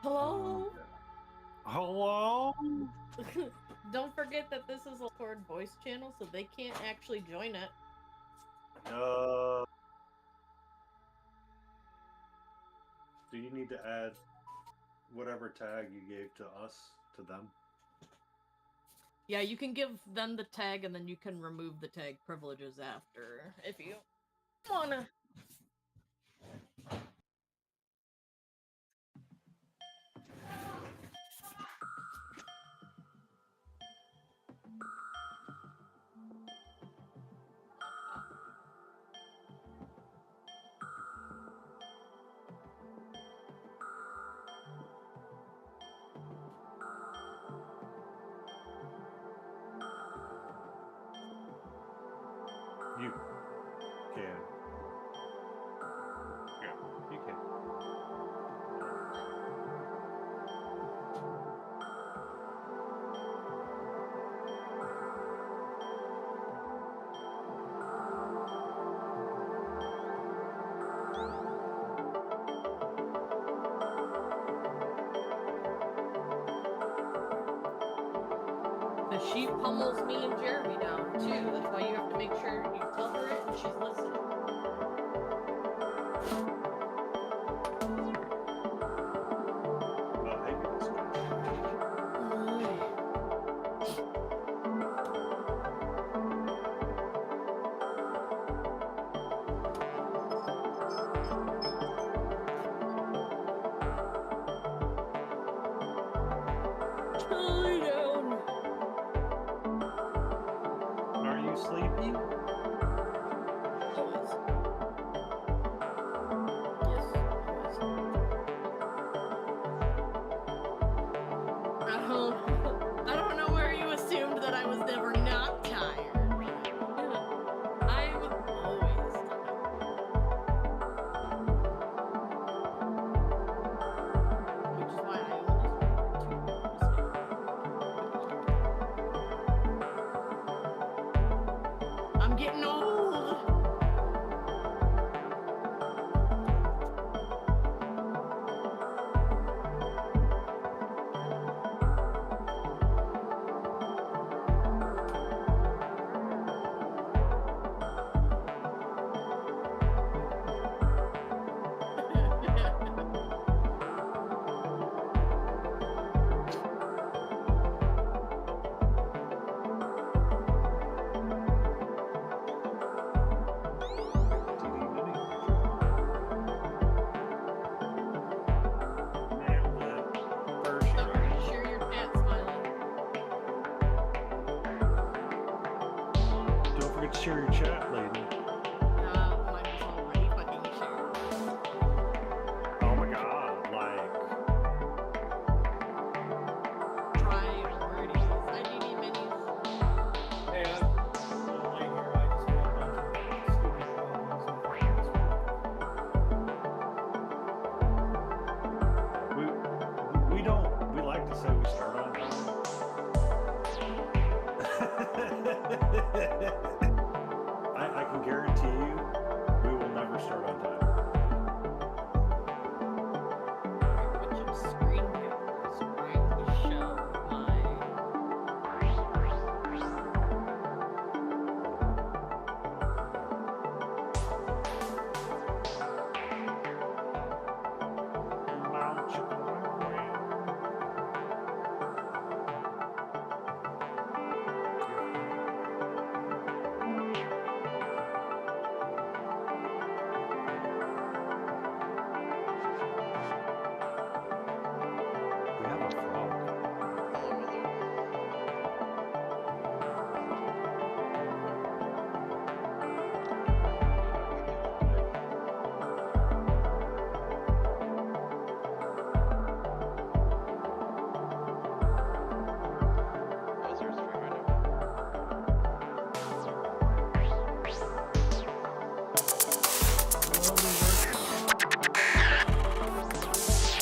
Hello? Hello? Don't forget that this is a Discord voice channel, so they can't actually join it. Do you need to add whatever tag you gave to us to them? Yeah, you can give them the tag and then you can remove the tag privileges after if you wanna. You can. Yeah, you can. The sheep pummels me and Jeremy down too. That's why you have to make sure you tell her it and she's listening. Are you sleepy? I don't know where you assumed that I was never not tired. I'm always tired. Which is why I only I'm getting old. Share your chat, Smiley. Don't forget to share your chat, lady. Mine was already fucking shared. Oh my god, like. Priorities. IDD minis. Hey, I'm a little late here. I just made a bunch of stupid problems and friends. We like to say we start on time. I can guarantee you we will never start on time. Which screen captures trying to show my. We have a frog.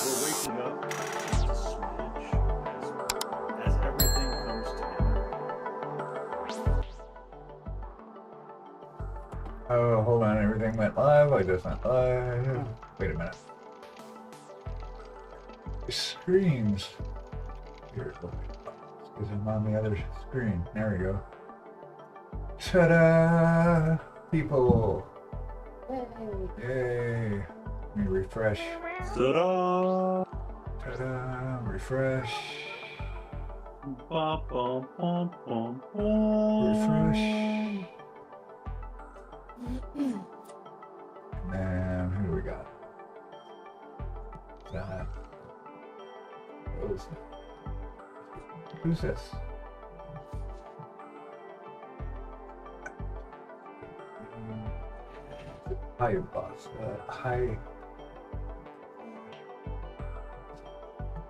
We're waking up just a smidge as everything comes together. Oh, hold on, everything went live. I just went live. Wait a minute. screens. Here, because I'm on the other screen. There we go. Ta-da! People. Yay! Let me refresh. Ta-da! Ta-da! Refresh. Bum, bum, bum, bum, bum. Refresh. And then who do we got? That. Who's this? Hi, boss. Hi.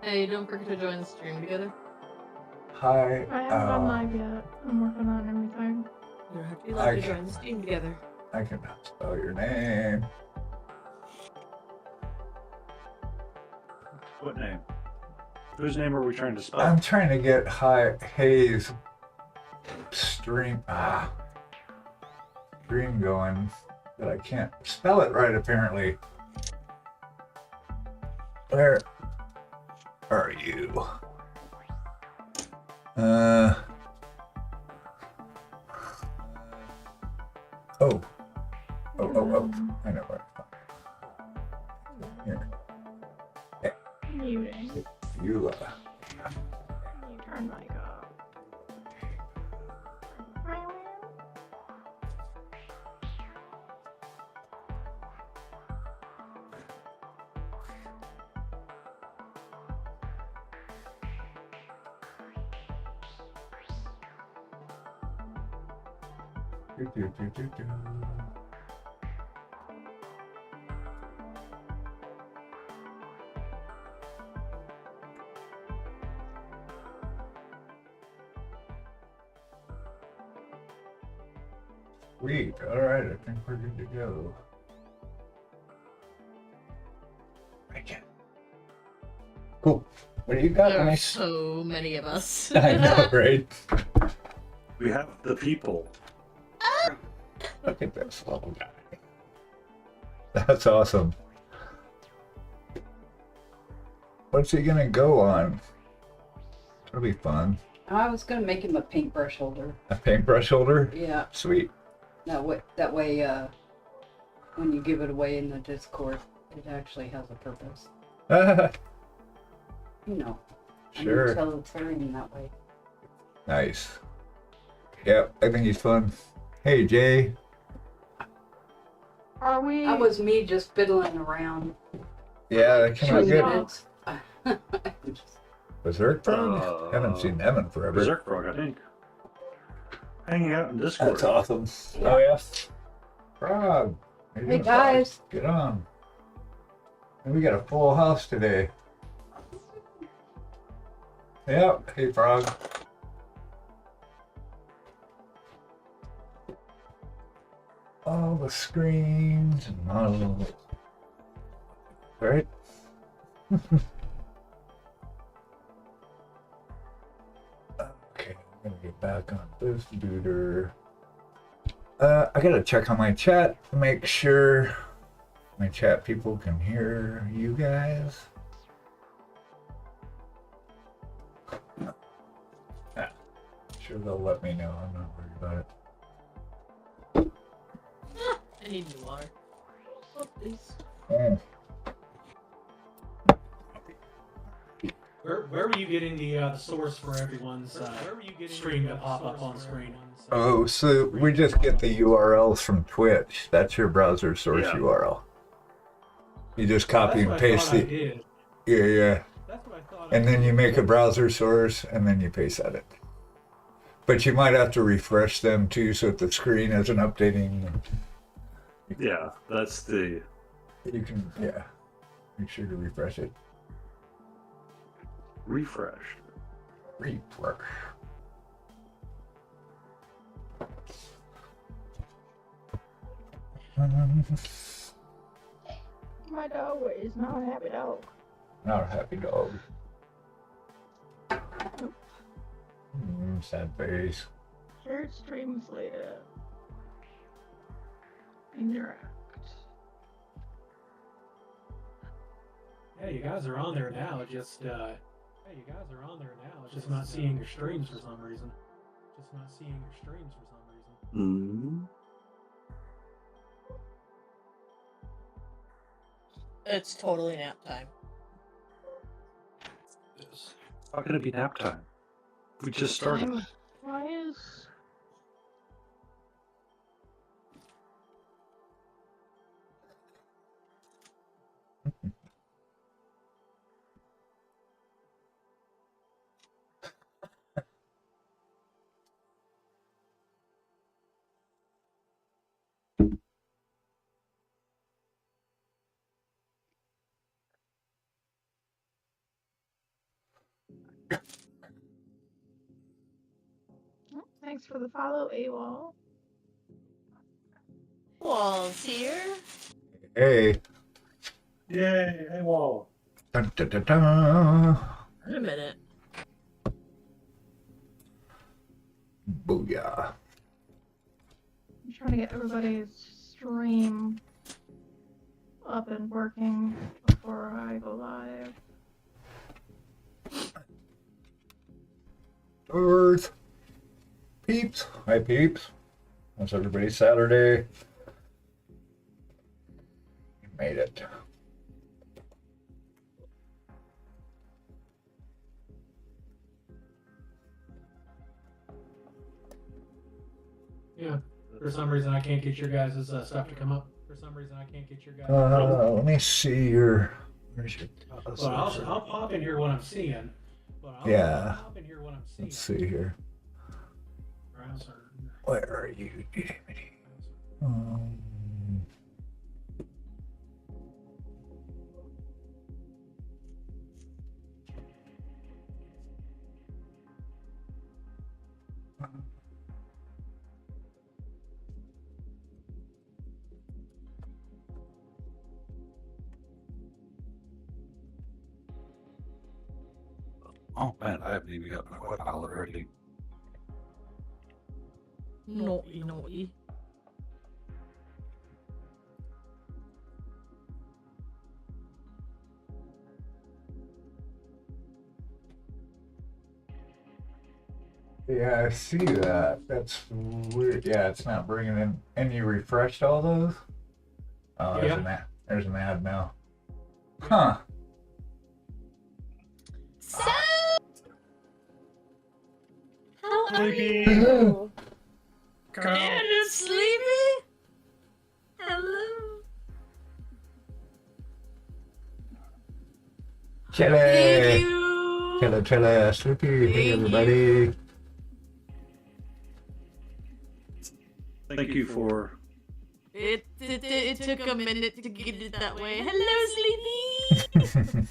Hey, don't forget to join the stream together. Hi. I haven't gone live yet. I'm working on everything. You don't have to be live to join the stream together. I cannot spell your name. What name? Whose name are we trying to spell? I'm trying to get Hayes stream going, but I can't spell it right apparently. Where are you? Oh. I know where. Here. Muting. You, You turn mic off. do. Sweet. All right, I think we're good to go. Okay. Cool. What do you got? There are Nice. so many of us. I know, right? We have the people. Look at this little guy. That's awesome. What's he gonna go on? That'll be fun. I was gonna make him a paintbrush holder. A paintbrush holder? Yeah. Sweet. That way, when you give it away in the Discord, it actually has a purpose. You know. Sure. Utilitarian that way. Nice. Yep, I think he's fun. Hey, Jay. Are we? That was me just fiddling around. Yeah, that came out Shooting good. it. Berserk Frog? Haven't seen them in forever. Berserk Frog, I think. Hanging out in Discord. That's awesome. Yeah. Oh, yeah. Frog. How you Hey doing, guys. Frog? Get on. And we got a full house today. Yep. Hey, Frog. All the screens and models. Right? Okay, I'm gonna get back on this duder. I gotta check on my chat to make sure my chat people can hear you guys. Sure they'll let me know. I'm not worried about it. I need new water. Oh, please. Where were you getting the source for everyone's stream to pop up on screen? Oh, so we just get the URLs from Twitch. That's your browser source Yeah. URL. You just copy and paste the. the. Yeah. That's what I thought. And then you make a browser source and then you paste that in. But you might have to refresh them too, so that the screen isn't updating. Yeah, that's the. You can, yeah. Make sure to refresh it. Refresh. Refresh. My dog is not a happy dog. Not a happy dog. Sad face. Shared streams later. Interact. Hey, you guys are on there now. Just just not seeing your streams for some reason. Mm. It's totally nap time. It's not gonna be nap time. We just started. Why is... Thanks for the follow, AWOL. Wall's here. Hey. Yay! Hey, whoa! Dun, dun, dun, dun. Wait a minute. Booyah. I'm trying to get everybody's stream up and working before I go live. Earth. Peeps. Hi, peeps. How's everybody Saturday? You made it. Yeah. For some reason, I can't get your guys' stuff to come up. Let me see your. Where's your. Well, I'll pop in here when I'm seeing. Yeah. Let's see here. Browser. Where are you? Um, Oh man, I haven't even got my web palette ready. Naughty, naughty. yeah, I see that. That's weird. Yeah, it's not bringing in. And you refreshed all those? Oh, there's, Yeah. there's an ad now. Huh. How are Sleepy. you? Carl. Hello, Sleepy? Hello? Chile. Thank you. Chile. Sleepy. Hey, Thank everybody. Thank you for. It took a minute to get it that way. Hello, Sleepy.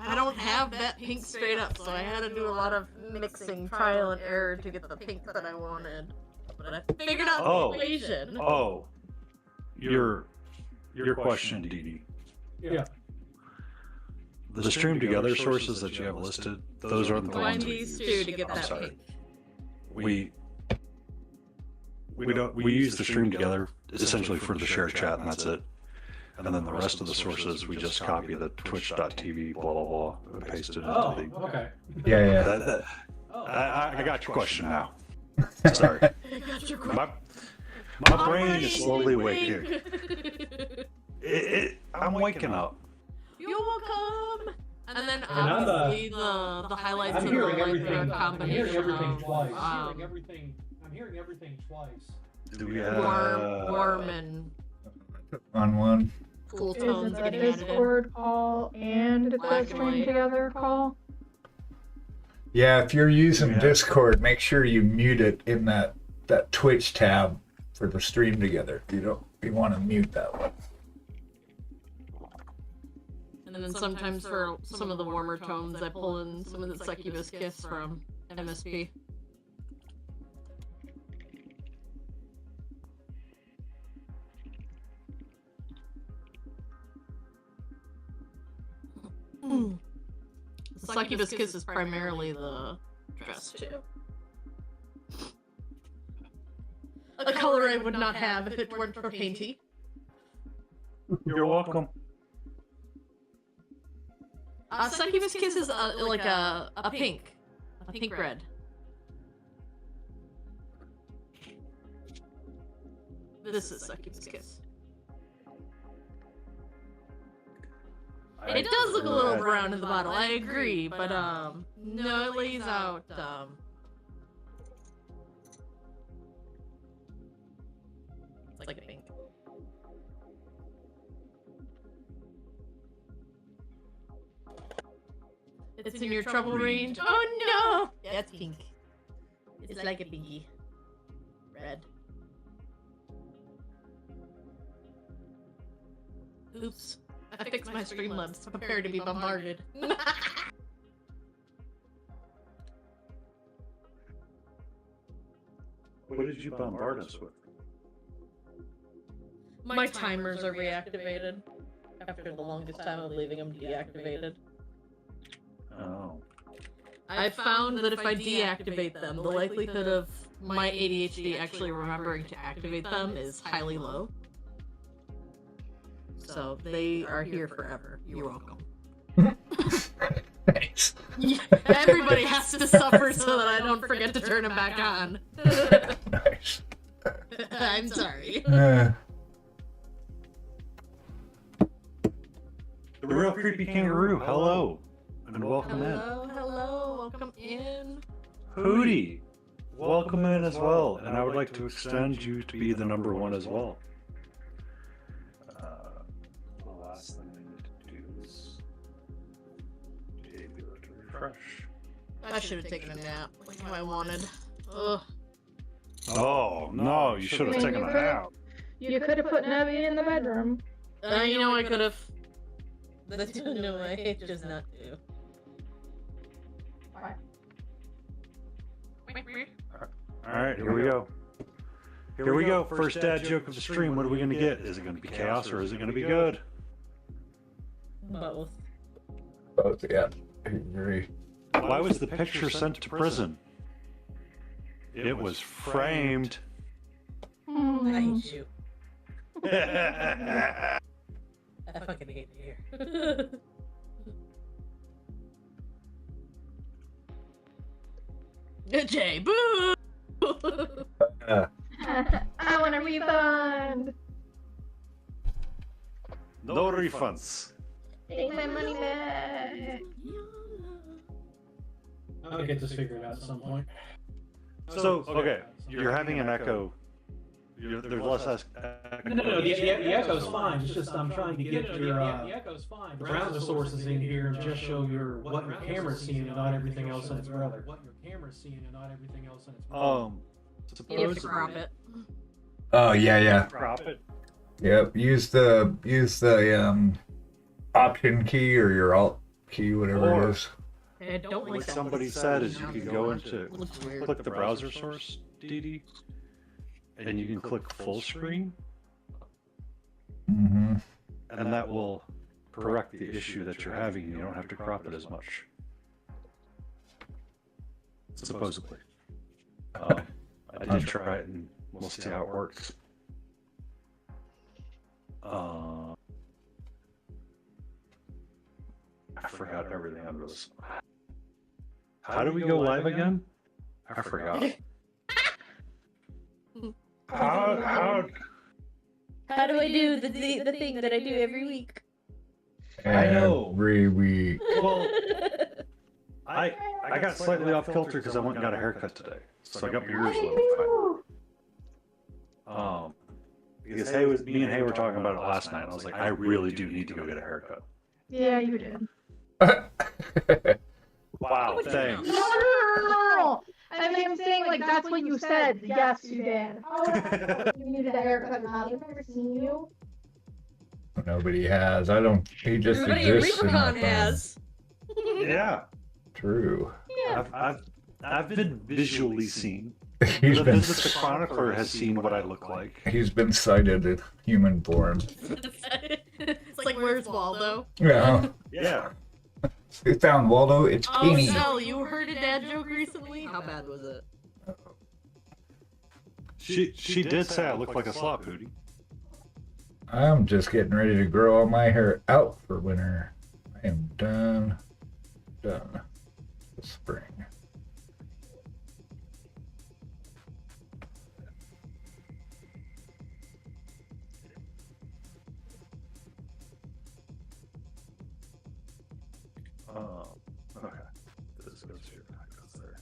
I don't have that pink straight up, so I had to do a lot of mixing, trial and error to get the pink that I wanted. But I figured out Oh. the equation. Oh, your question, Dee Dee. Yeah. The stream together sources that you have listed, those are the Find ones we these use. two to get I'm that sorry. pink. We use the stream together essentially for the share chat, and that's it. And then the rest of the sources we just copy the twitch.tv blah blah blah and paste it into Oh, the. okay. Yeah. I got your question now. Sorry. I got your question. My brain is slowly waking. I'm waking up. You're welcome. And then And I'm obviously the highlights I'm of the hearing like everything. their I'm combination hearing everything of twice. I'm hearing everything twice. Do we warm and On one. cool Is tones it the getting added in. Discord call and the Black and stream white. together call? Yeah, if you're using Yeah. Discord, make sure you mute it in that Twitch tab for the stream together. You want to mute that one. And then sometimes for some of the warmer tones, I pull in some of the succubus kiss from MSP. The succubus kiss is primarily the dress too. A color I would not have if it weren't for painty. You're welcome. Succubus Kiss is like a pink red. This is Succubus Kiss. It does look a little brown in the bottle, I agree, but no, it lays out it's like a pink. It's in your trouble range. Oh no! Yeah, it's pink. It's like a pinky. Red. Oops. I fixed my Streamlabs to prepare to be bombarded. What did you bombard us with? My timers are reactivated after the longest time of leaving them deactivated. Oh. I found that if I deactivate them, the likelihood of my ADHD actually remembering to activate them is highly low. So they are here forever. You're welcome. Thanks. Everybody has to suffer so that I don't forget to turn them back on. Nice. I'm sorry. The real creepy kangaroo, hello. And welcome Hello, welcome in. in. Hootie, welcome in as well. And I would like to extend you to be the number one as well. The last thing I need to do is refresh. I should have taken a nap, like I wanted. Ugh. Oh, no, you should have taken a nap. You could have put Nebby in the bedroom. You know I could have. That's no way, just not to. Alright, here we go. Here we go. First dad joke of the stream. What are we going to get? Is it going to be chaos or is it going to be good? Both. Both, yeah. I agree. Why was the picture sent to prison? It was framed. I hate you. I fucking hate you here. Jay, boo! I want a refund. No refunds. Take my money back. I'll get this figured out at some point. So, okay, you're having an echo. There's less echo. No, the echo's fine. It's just I'm trying to get your browser sources in here and just show what your camera's seeing and not everything else in its brother. You have to crop it. Oh, yeah. Crop it. Yep. Use the option key or your alt key, whatever it is. I don't Like somebody said, is you can go into click the browser source, DD, and you can click full screen, Mm-hmm. and that will correct the issue that you're having. You don't have to crop it as much. Supposedly. I did try it, and we'll see how it works. I forgot everything under this. How do we go live again? I forgot. How do I do the thing that I do every week? I know. Every week. Well, I got slightly off kilter because I went and got a haircut today, so I got my ears low. Because me and Hay were talking about it last night, and I was like, I really do need to go get a haircut. Yeah, you did. Wow, thanks. No. I mean, I'm saying, like, that's what you said. Yes, you did. You needed a haircut, Matt. I've never seen you. Nobody has. I don't. He just Everybody in exists. Reapercon has. Yeah, True. Yeah. I've been visually seen. He's The been. Visit the Chronicler has seen what I look like. He's been sighted in human form. It's like, where's Waldo? Yeah. Yeah. We found Waldo. It's Oh, Kenny. Sel, you heard a dad joke recently? How bad was it? She did say I look like a slop, Hootie. I'm just getting ready to grow all my hair out for winter. I am done with spring. Okay. This goes here. That goes there.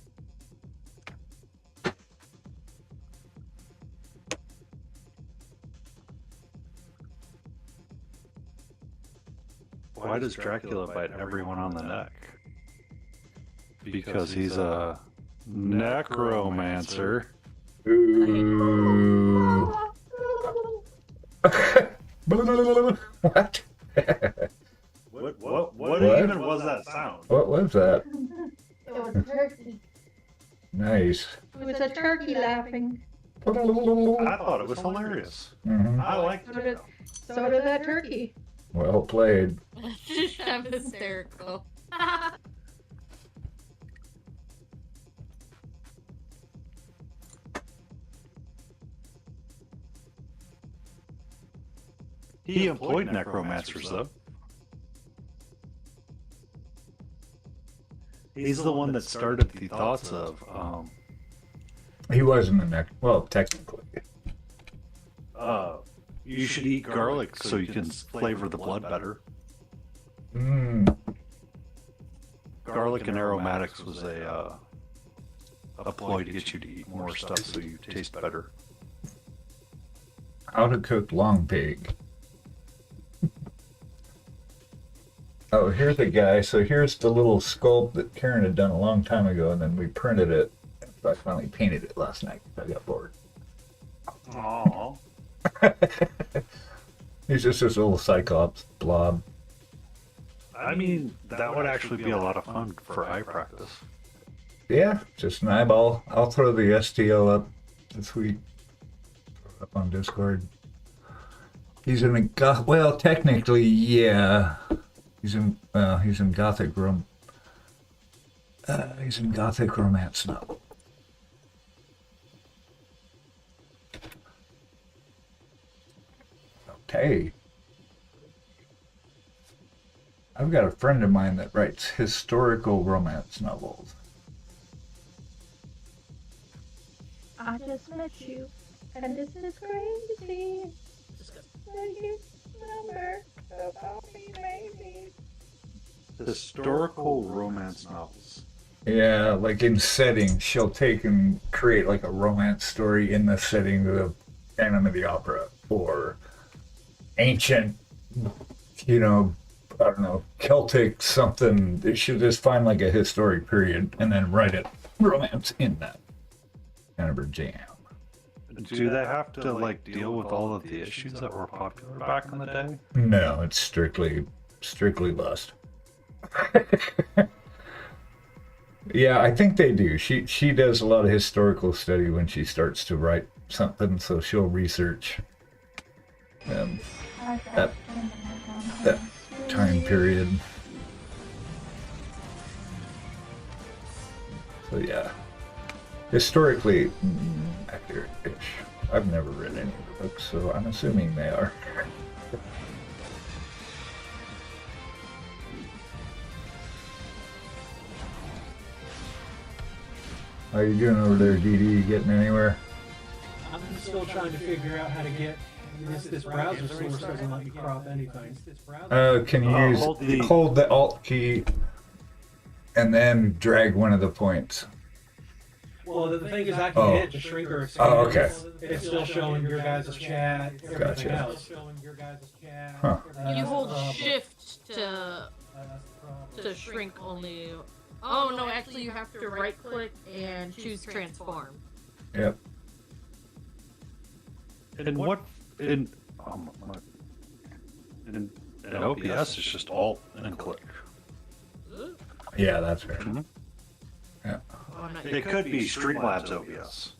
Why does Dracula bite everyone on the neck? Because he's a necromancer. Ooh. What? What even was that sound? What was that? It was a turkey. Nice. It was a turkey laughing. I thought it was hilarious. Mhm. I liked it. So did that turkey. Well played. I'm hysterical. He employed necromancers, though. He's the one that started the thoughts of, He wasn't a neck. Well, technically. you should eat garlic so you can flavor the blood better. Mm. Garlic and aromatics was a ploy to get you to eat more stuff so you taste better. How to cook long pig. Oh, here's the guy. So here's the little sculpt that Karen had done a long time ago, and then we printed it. I finally painted it last night. I got bored. Aww. He's just this little cyclops blob. I mean, that would actually be a lot of fun for eye practice. Yeah, just an eyeball. I'll throw the STL up this week. Up on Discord. He's in a well, technically, yeah. He's in Gothic he's in Gothic romance novel. Okay. I've got a friend of mine that writes historical romance novels. I just met you, and this is crazy. Here's number, so call me maybe. Historical romance novels. Yeah, like in settings, she'll take and create like a romance story in the setting of Phantom of the Opera or ancient, I don't know, Celtic something. She'll just find like a historic period and then write it romance in that kind of her jam. Do they have to like deal with all of the issues that were popular back in the day? No, it's strictly lust. Yeah, I think they do. She does a lot of historical study when she starts to write something, so she'll research that time period. So yeah, historically accurate-ish. I've never read any of the books, so I'm assuming they are. How you doing over there, DD? Getting anywhere? I'm still trying to figure out how to get this browser source doesn't let me crop anything. Can you hold the Alt key and then drag one of the points? Well, the thing is, I can hit the shrink or expand. Oh, okay. It's still showing your guys' chat. Everything Gotcha. else. Huh. You hold shift to shrink only. Oh no, actually you have to right click and choose transform. Yep. In OBS, it's just Alt and click. Yeah, that's right. Mhm. Yeah. Oh, I'm not It could be Streamlabs OBS.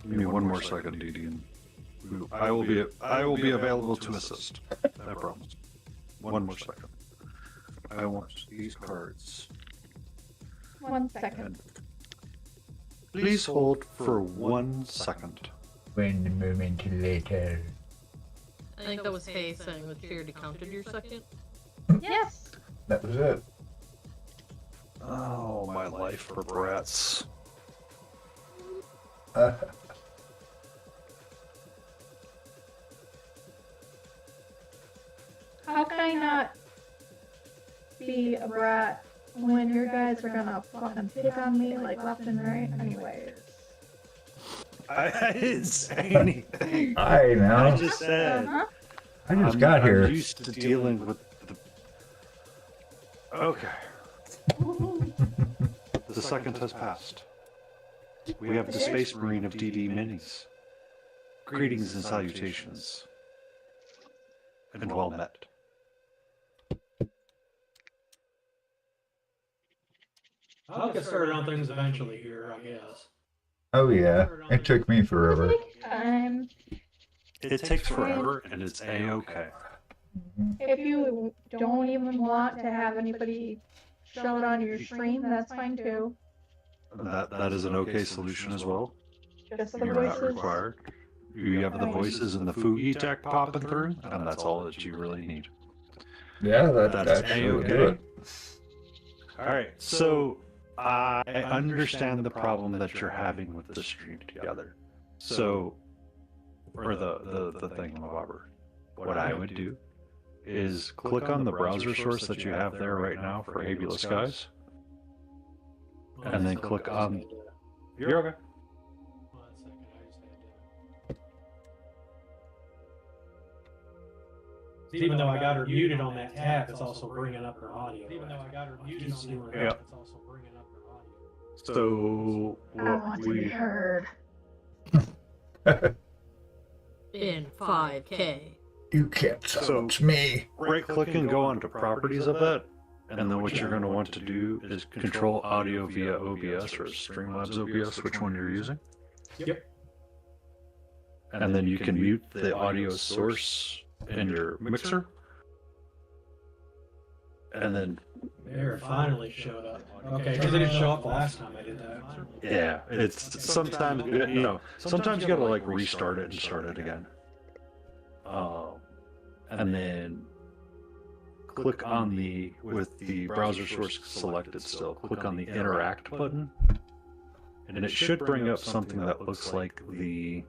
Give me one more second, DD, and I will be available to assist. I promise. One more second. I want these cards. 1 second. Please hold for 1 second. When the moment later. I think that was Hay saying that she already counted your second. Yes. That was it. Oh, my life for brats. How can I not be a brat when your guys are gonna fucking pick on me like left and right? Anyways. I didn't say anything. I know. I just said. Uh-huh. I just got here. I'm used to dealing with the... Okay. The second has passed. We have the Space Marine of DD Minis. Greetings and salutations. And well met. I'll get started on things eventually here, I guess. Oh yeah, it took me forever. Take time. It takes forever, and it's A-okay. If you don't even want to have anybody show it on your stream, that's fine too. That is an okay solution as well. Just the You're not voices. required. You have the voices and the Fugi tech popping through, and that's all that you really need. Yeah, that That's actually would do A-okay. it. Alright, so I understand the problem that you're having with the stream together. So, or the thingamabobber. What I would do is click on the browser source that you have there right now for Abula Skies, and then click on... You're okay. 1 second, I just had to... Even though I got her muted on that tab, it's also bringing up her audio. Even though I got her muted on that tab, it's also bringing up her audio. So, I want to be heard. In 5K. You can't silence me. right click and go onto properties of that, and then what you're going to want to do is control audio via OBS or Streamlabs OBS, which one you're using. Yep. And then you can mute the audio source in your mixer. And then, There, it finally showed up. Okay, because it didn't show up the last time I did that. yeah, it's sometimes, sometimes you gotta like restart it and start it again. And then click on the, with the browser source selected still, click on the interact button. And it should bring up something that looks like the,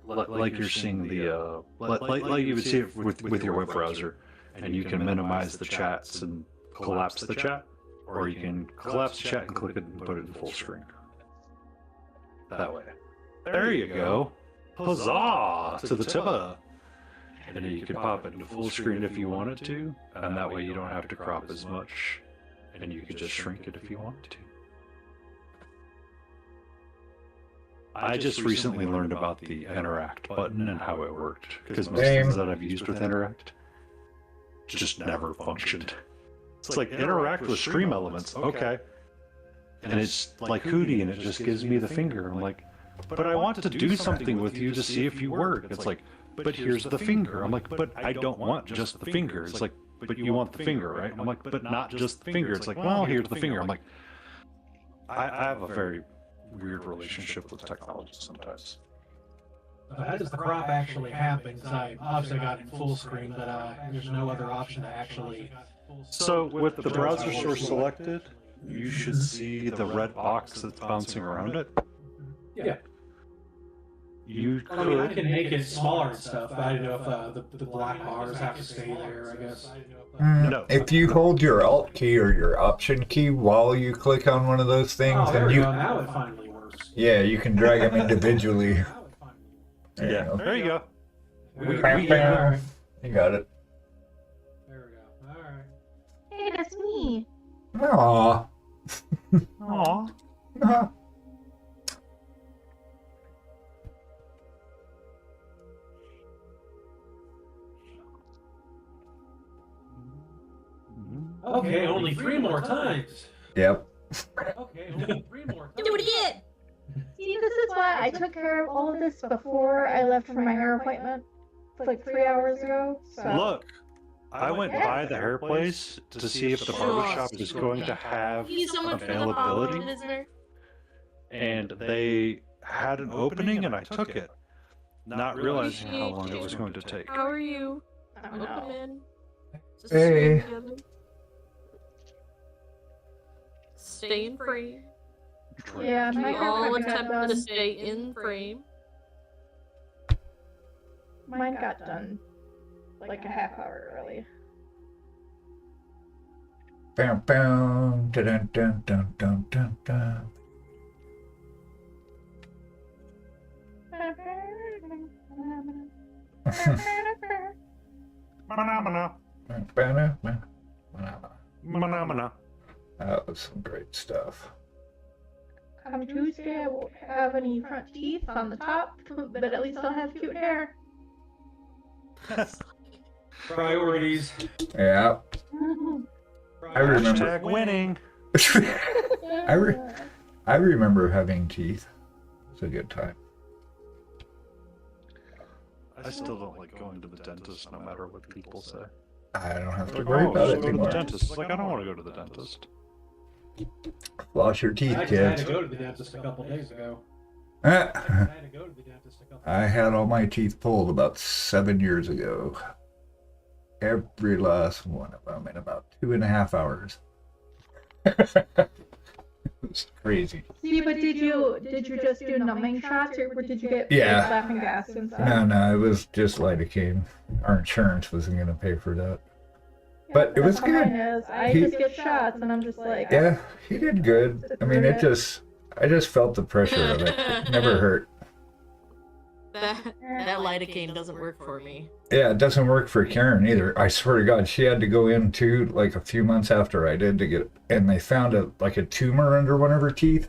like you're seeing the, like you would see it with your web browser, and you can minimize the chats and collapse the chat, or you can collapse the chat and click it and put it in full screen. That way. There you go. Huzzah to the tipper. And then you can pop it into full screen if you wanted to, and that way you don't have to crop as much, and you could just shrink it if you wanted to. I just recently learned about the interact button and how it worked, because most things that I've used with interact just never functioned. It's like interact with stream elements, okay. And it's like Hootie, and it just gives me the finger. I'm like, but I want to do something with you to see if you work. It's like, but here's the finger. I'm like, but I don't want just the finger. It's like, but you want the finger, right? I'm like, but not just the finger. It's like, well, here's the finger. I'm like, I have a very weird relationship with technology sometimes. How does the crop actually happen? Because I obviously got it full screen, but there's no other option to actually... So with the browser source selected, you should see the red box that's bouncing around it. Yeah. You I mean, I could, can make it smaller and stuff, but I don't know if the black bars have to stay there, I guess. No. If you hold your Alt key or your Option key while you click on one of those things, Oh, there then we you, go. Now it finally works. yeah, you can drag them individually. Now it finally There yeah, you go. there you go. You got it. There we go. Alright. Hey, that's me. Aww. Aww. Okay, only 3 more times. Yep. Okay, only 3 more. Do it again! See, this is why I took care of all of this before I left for my hair appointment. It's like 3 hours ago. So. Look, I went by the hair place to see if the barbershop is going to have Thank you so much for the availability, follow, visitor. and they had an opening, and I took it, not realizing how long it was going to take. How are you? I don't Welcome know. in. Just Hey. stay together. Stay in frame. Yeah, my We hair all appointment got attempt done. to stay in frame. Mine got done like a half hour early. Bam, bam, dun, dun, dun, dun, dun, dun, dun. That was some great stuff. Come Tuesday, I won't have any front teeth on the top, but at least I'll have cute hair. Priorities. Yeah. I remember. Hashtag winning. I remember having teeth. It's a good time. I still don't like going to the dentist, no matter what people say. I don't have to Like, worry oh, about just it go to the anymore. dentist. Like, I don't want to go to the dentist. Floss your teeth, I actually had kids. to go to the dentist a couple days ago. I I had to go to the dentist a couple had all my teeth pulled about 7 years ago. Every last one of them in about 2.5 hours. It was crazy. See, but did you just do numbing shots, or did you get Yeah. like, laughing gas and stuff? No, it was just lidocaine. Our insurance wasn't going to pay for that. But it was That's how good. mine is. I He- just get shots, and I'm just like, Yeah, he did good. I mean, I just felt the pressure of it. It never hurt. That lidocaine doesn't work for me. Yeah, it doesn't work for Karen either. I swear to God, she had to go in too, like a few months after I did to get, and they found a tumor under one of her teeth,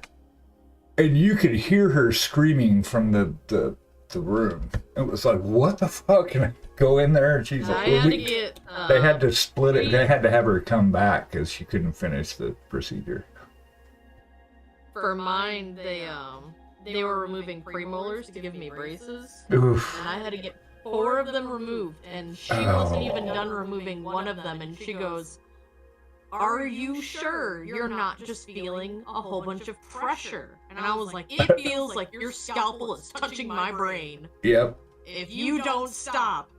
and you could hear her screaming from the room. It was like, what the fuck? And I go in there, and she's like, I had to get. they had to split it. They had to have her come back because she couldn't finish the procedure. For mine, they were removing premolars to give me braces, Oof. and I had to get 4 of them removed, and she wasn't even done removing one of them, and she goes, "Are you sure you're not just feeling a whole bunch of pressure?" And I was like, "It feels like your scalpel is touching my brain. Yep. If you don't stop,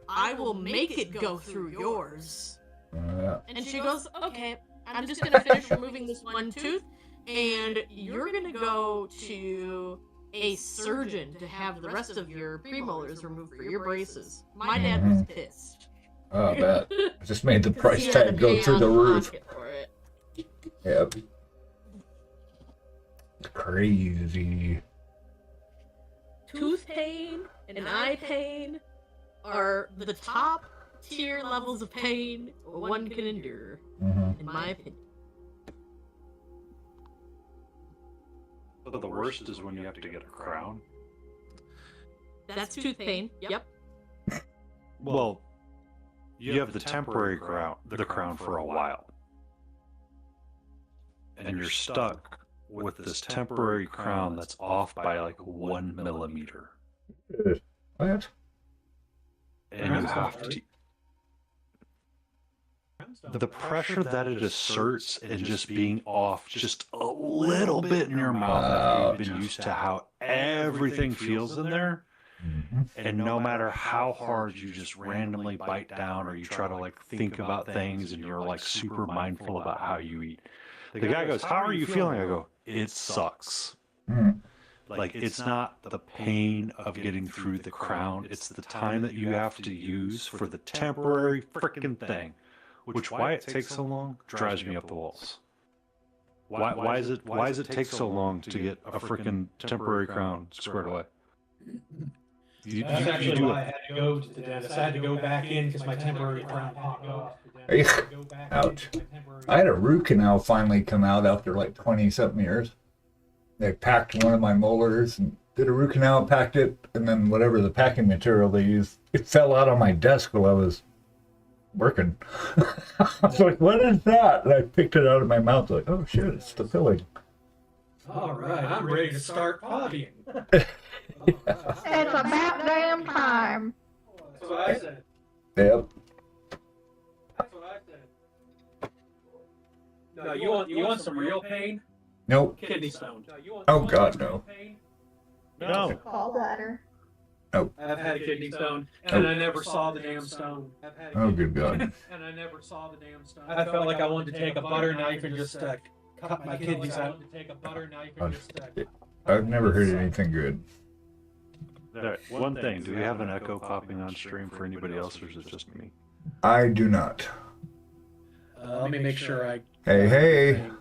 I will make it go through yours." And she goes, "Okay, I'm just gonna finish removing this one tooth, and you're gonna go to a surgeon to have the rest of your premolars removed for your braces." My dad was pissed. Oh, I bet. It just made the 'Cause price he had to tag go pay through out the of roof. pocket for it. Yep. Crazy. Tooth pain and eye pain are the top tier levels of pain one can endure, Mm-hmm. in my opinion. But the worst is when you have to get a crown. That's tooth pain. Yep. Well, you have the temporary crown for a while. And you're stuck with this temporary crown that's off by like 1 millimeter. What? And you have to. The pressure that it asserts and just being off just a little bit in your mouth after you've been used to how everything feels in there. Mm-hmm. And no matter how hard you just randomly bite down or you try to like think about things and you're like super mindful about how you eat. The guy goes, "How are you feeling?" I go, "It sucks." Mm. Like, it's not the pain of getting through the crown. It's the time that you have to use for the temporary frickin' thing. Which, why it takes so long, drives me up the walls. Why does it take so long to get a frickin' temporary crown squared away? That's actually why I had to go to the dentist. I had to go back in because my temporary crown popped off. Ouch. I had a root canal finally come out after like 20-something years. They packed one of my molars and did a root canal, packed it, and then whatever the packing material they used, it fell out on my desk while I was working. I was like, what is that? And I picked it out of my mouth, like, oh shit, it's the filling. All right, I'm ready to start hobbying. It's about damn time. That's what I said. Yep. That's what I said. No, you want some real pain? Nope. Kidney stone. Oh god, no. No. Gallbladder. I've had a kidney stone, and I never saw the damn stone. Oh good god. And I never saw the damn stone. I felt like I wanted to take a butter knife and just cut my kidneys out. I've never heard anything good. Right, one thing, do we have an echo popping on stream for anybody else, or is it just me? I do not. Let me make sure I... Hey, hey.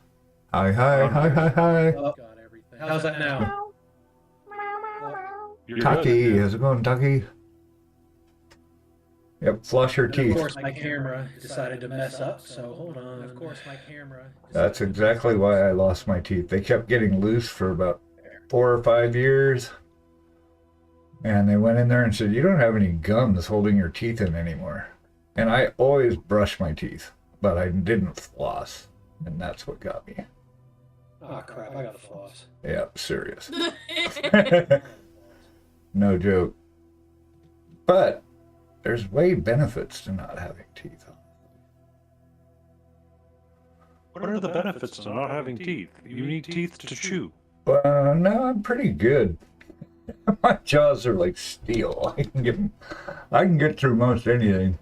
Hi, hi, hi, hi, hi. Oh, got everything. How's that now? You're Taki, good. how's it going, Taki? Yep, flush your And teeth. of course, my camera decided to mess up, so hold on. Of course, my camera... That's exactly why I lost my teeth. They kept getting loose for about 4 or 5 years. And they went in there and said, you don't have any gums holding your teeth in anymore. And I always brush my teeth, but I didn't floss. And that's what got me. Oh crap, I gotta floss. Yep, serious. No joke. But there's way benefits to not having teeth. What are the benefits to not having teeth? You need teeth to chew. No, I'm pretty good. My jaws are like steel. I can get through most anything.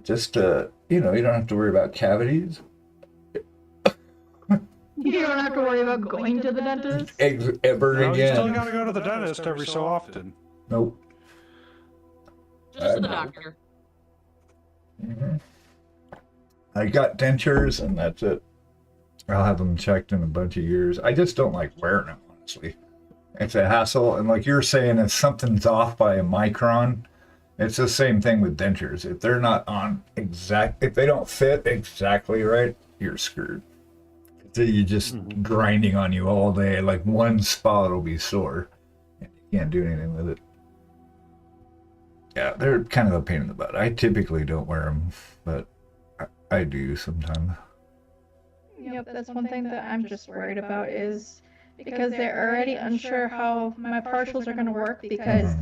Just you don't have to worry about cavities. You don't have to worry about going to the dentist. Ever No, you still again. gotta go to the dentist every so often. Nope. Just the know. doctor. hmm I got dentures and that's it. I'll have them checked in a bunch of years. I just don't like wearing them, honestly. It's a hassle. And like you're saying, if something's off by a micron, it's the same thing with dentures. If they're not on if they don't fit exactly right, you're screwed. So you're just grinding on you all day. Like one spot will be sore. And you can't do anything with it. Yeah, they're kind of a pain in the butt. I typically don't wear them, but I do sometimes. Yep, that's one thing that I'm just worried about is because they're already unsure how my partials are going to work because,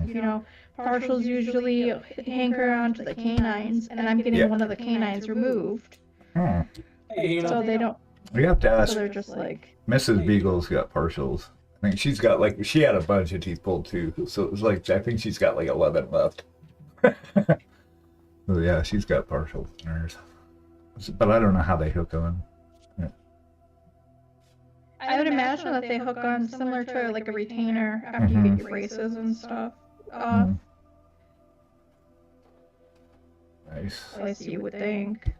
partials usually anchor onto the canines and I'm getting one of the canines removed. Hey, So they don't, We have to ask. so they're just like, Mrs. Beagle's got partials. I think she's got she had a bunch of teeth pulled too. So it was I think she's got 11 left. So yeah, she's got partials in hers. But I don't know how they hook on. I would imagine that they hook on similar to like a retainer after you get your braces and stuff. Nice. At least you would think.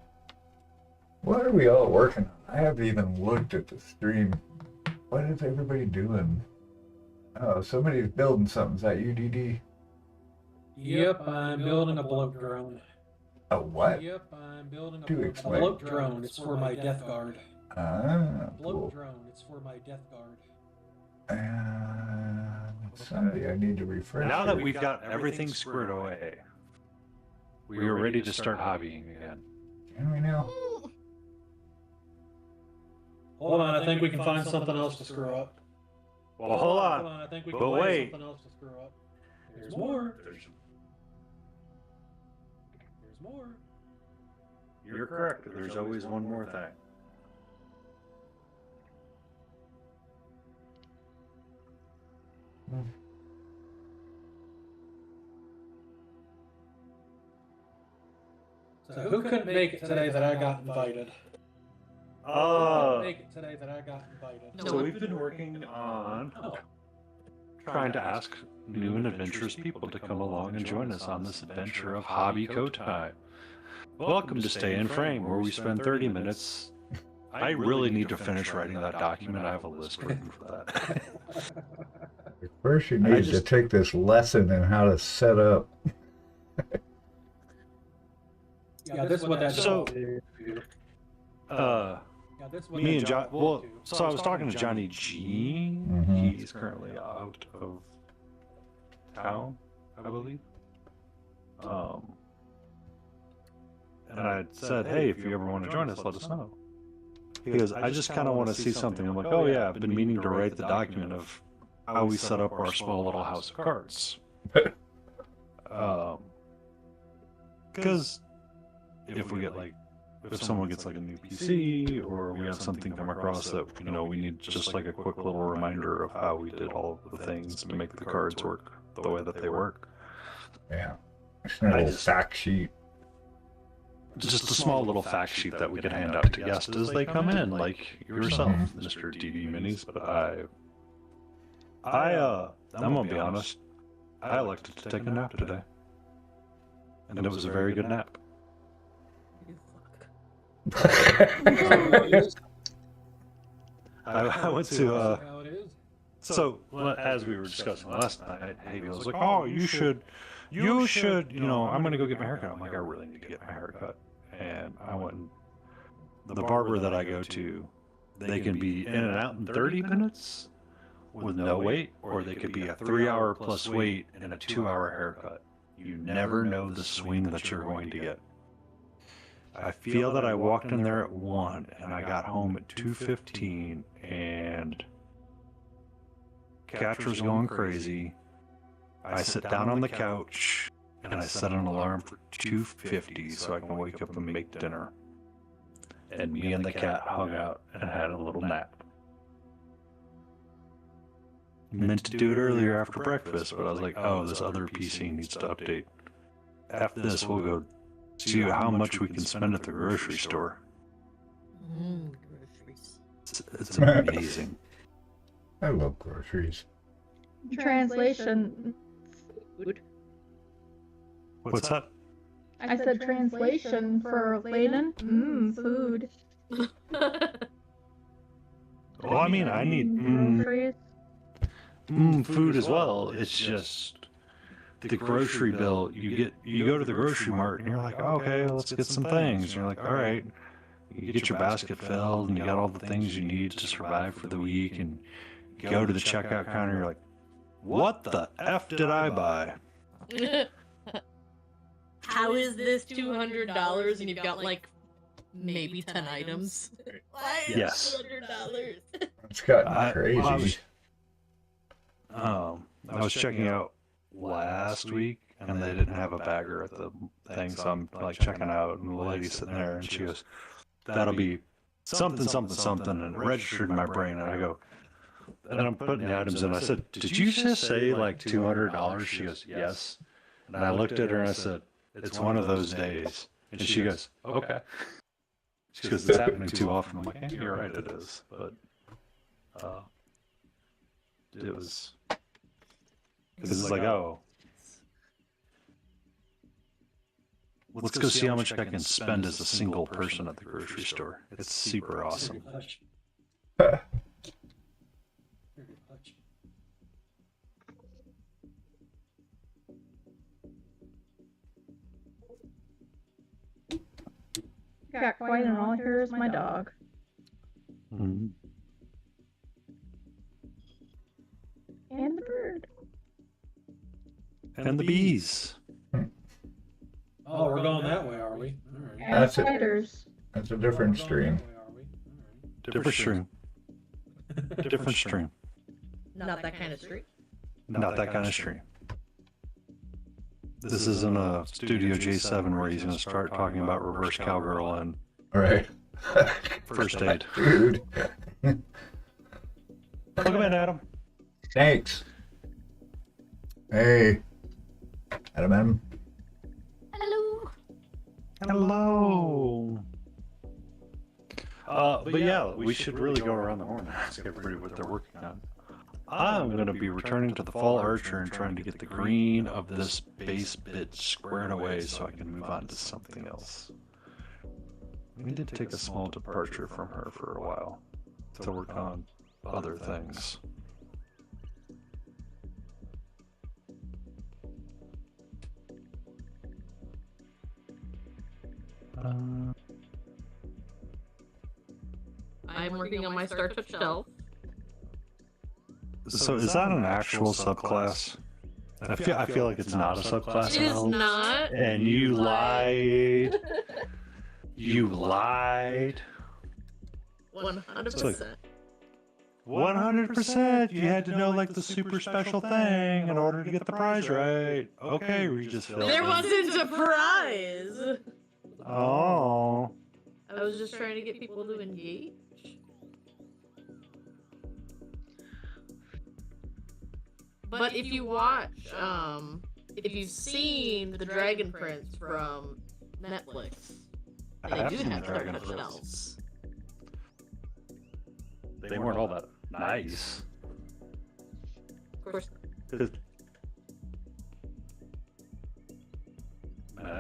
What are we all working on? I haven't even looked at the stream. What is everybody doing? Oh, somebody's building something. Is that UDD? Yep, I'm building a bloat drone. A what? Yep, I'm building Do a explain. bloat drone. It's for my death guard. Ah, Bloat cool. drone. It's for my death guard. Sunday, I need to refresh. Now that here. we've got everything squared away, we are ready to start hobbying again. Can we now? Hold on, I think we can find something else to screw up. Well, hold on. I think we But can find wait. something else to screw up. There's more. There's more. You're correct. There's always one more thing. So who couldn't make it today that I got invited? Make it today that I got invited. No So one. we've been working on Oh. trying to ask new and adventurous people to come along and join us on this adventure of hobby code time. Welcome to Stay in Frame, where we spend 30 minutes. I really need to finish writing that document. I have a list written for that. First, you need to take this lesson in how to set up. Yeah, this is what that So- do. Me and John. Well, so I was talking to Johnny G. He's currently out of town, I believe. And I said, hey, if you ever want to join us, let us know. He goes, I just kind of want to see something. I'm like, oh yeah, I've been meaning to write the document of how we set up our small little house of cards. Because if we get like, if someone gets like a new PC or we have something come across that, you know, we need just like a quick little reminder of how we did all of the things to make the cards work the way that they work. Yeah. Just a little fact sheet. Just a small little fact sheet that we can hand out to guests as they come in, like yourself, Mr. DD Minis. But I'm gonna be honest, I elected to take a nap today. And it was a very good nap. I went to so as we were discussing last night, Haley was like, "Oh, you should, you know, I'm gonna go get my haircut." I'm like, "I really need to get my haircut," and I went. The barber that I go to, they can be in and out in 30 minutes with no wait, or they could be a 3-hour plus wait and a 2-hour haircut. You never know the swing that you're going to get. I feel that I walked in there at 1 and I got home at 2:15 and Catcher's going crazy. I sit down on the couch and I set an alarm for 2:50 so I can wake up and make dinner. And me and the cat hung out and had a little nap. Meant to do it earlier after breakfast, but I was like, oh, this other PC needs to update. After this, we'll go see how much we can spend at the grocery store. Groceries. It's amazing. I love groceries. Translation. Food. What's that? I said translation for Layden. Food. Well, I mean, I need Groceries. food as well. It's just the grocery bill. You go to the grocery mart and you're like, okay, let's get some things. And you're like, all right. You get your basket filled and you got all the things you need to survive for the week. And you go to the checkout counter. You're like, what the F did I buy? How is this $200 and you've got like maybe 10 items? Why is Yes. $200? It's gotten crazy. I was checking out last week and they didn't have a bagger at the thing, so I'm like checking out and the lady's sitting there and she goes, that'll be something, something, something, and it registered in my brain and I go, and I'm putting the items in. I said, did you just say like $200? She goes, yes. And I looked at her and I said, it's one of those days. And she goes, okay. She goes, it's happening too often. I'm like, yeah, you're right, it is. But it was, because it's like, oh, let's go see how much I can spend as a single person at the grocery store. It's super awesome. Got quiet and all I hear is my dog. Mm-hmm. And the bird. And the bees. Oh, we're going that way, are we? All right. And That's it. spiders. That's a different stream. Different stream. Different stream. Not that kind of street. Not that kind of stream. This isn't a Studio J7 where he's going to start talking about reverse cowgirl and Right. first aid. Dude. Welcome in, Adam. Thanks. Hey. Adam. Hello. Hello. But yeah, we should really go around the horn and ask everybody what they're working on. I'm going to be returning to the Fall Archer and trying to get the green of this base bit squared away so I can move on to something else. We did take a small departure from her for a while to work on other things. I'm working on my Star Touch shelf. So is that an actual subclass? I feel like it's not a subclass. It is not. And you lied. You lied. 100%. 100%. You had to know like the super special thing in order to get the prize right. Okay, Regis Phil. There wasn't a prize. Oh. I was just trying to get people to engage. But if you watch, if you've seen the Dragon Prince from Netflix, they do have Dragon Prince. They weren't all that nice. Of course. Man,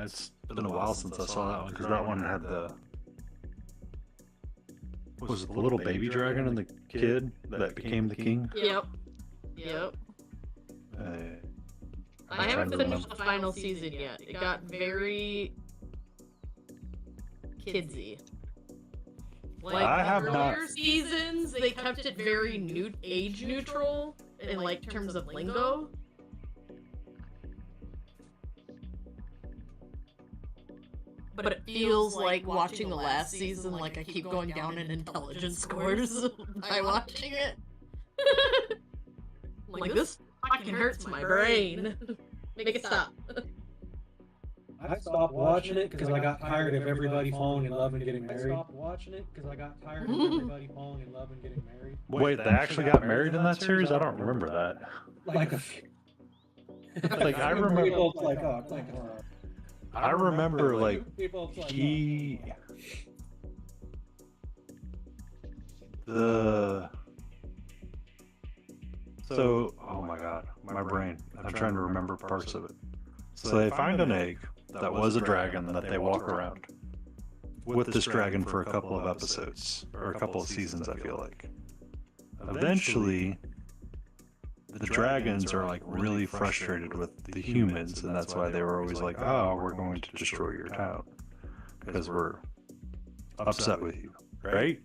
it's been a while since I saw that one because that one had the. Was it the little baby dragon and the kid that became the king? Yep. I haven't finished the final season yet. It got very kidsy. Like I have earlier seasons, they kept it very age neutral in like terms of lingo. But it feels like watching the last season, like I keep going down in intelligence scores by watching it. Like, this fucking hurts my brain. Make it stop. I stopped watching it because I got tired of everybody falling in love and getting married. I stopped watching it because I got tired of everybody falling in love and getting married. Wait, they actually got married in that series? I don't remember that. Like a few. Like I remember. I remember like he. So, oh my god, my brain. I'm trying to remember parts of it. So they find an egg that was a dragon that they walk around with this dragon for a couple of episodes, or a couple of seasons, I feel like. Eventually, the dragons are like really frustrated with the humans, and that's why they were always like, oh, we're going to destroy your town because we're upset with you, right?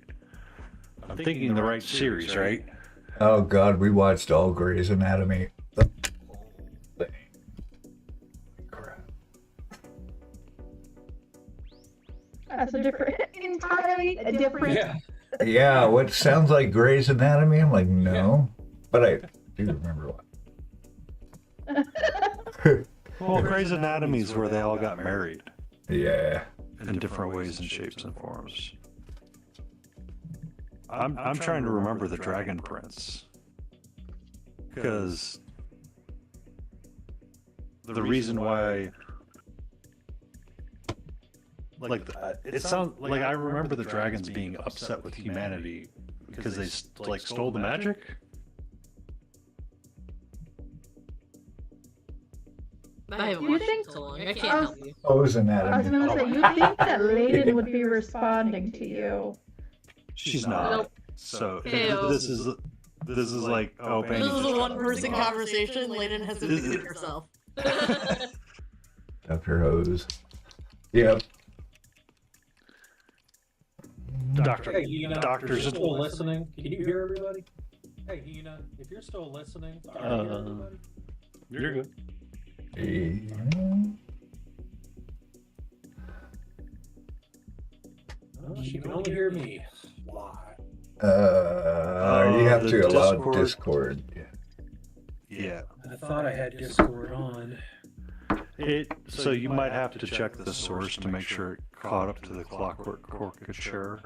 I'm thinking the right series, right? Oh god, we watched all Grey's Anatomy. The whole thing. Crap. That's entirely a different. Yeah. Yeah, what sounds like Grey's Anatomy? I'm like, no. But I do remember what. Well, Grey's Anatomy is where they all got married. Yeah. In different ways and shapes and forms. I'm trying to remember the Dragon Prince. Because the reason why, like, it sounds like I remember the dragons being upset with humanity because they like stole the magic. I haven't watched it so long. I can't help you. Grey's I was Anatomy. gonna say, you think that Layden would be responding to you? She's not. Nope. So Ew. this is like, oh, This is a one-person conversation. Layden has muted herself. Up your hose. Yep. Doctor. Hey, Hina, if Doctors. you're still listening, can you hear everybody? Hey, Hina, if you're still listening, can you hear everybody? You're good. Oh, she can only hear me. Why? You have the to allow Discord. Discord. Yeah. I thought I had Discord on. So you might have to check the source to make sure it caught up to the clockwork caricature.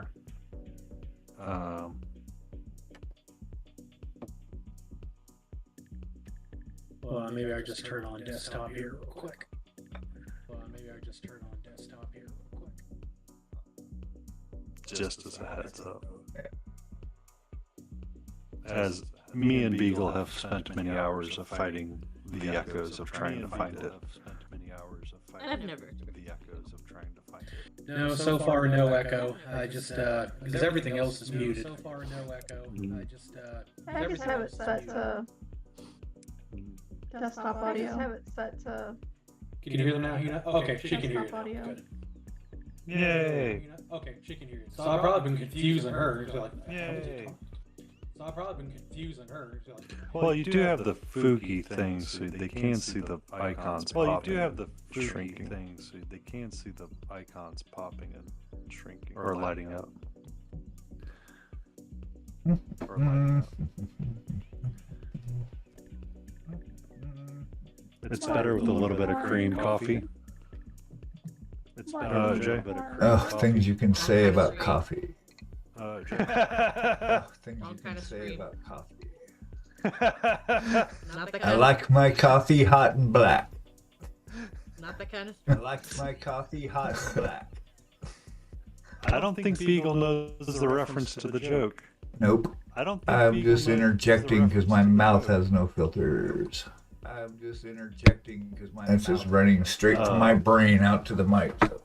Well, maybe I just turn on desktop here real quick. Just as a heads up. As me and Beagle have spent many hours of fighting the echoes of trying to find it. I've never. The echoes of trying to find it. No, so far no echo. I just because everything else is muted. So far no echo. I just have it set to desktop audio. I have it set to. Can you hear them now, Hina? Okay, she can hear you. Desktop audio. Good. Yay! Okay, she can hear you. So I've probably been confusing her. Like, Yay! So I've probably been confusing her. She's like, Well, you do have the Fugi thing, so they can see the icons popping. Well, you do have the Fugi thing, so they can see the icons popping and shrinking or lighting up. Or lighting up. It's better with a little bit of cream coffee. It's better with a little bit of cream coffee. Things you can say about coffee. Things Wrong you kind can of say scream. about coffee. Not the I kind of, like my coffee hot and black. not the kind of. I like my coffee hot and black. I don't think Beagle knows the reference to the joke. Nope. I don't think I'm Beagle just knows interjecting the because reference my to the mouth joke. has no filters. I'm just interjecting because my It's just running straight from my brain out to the mic. So.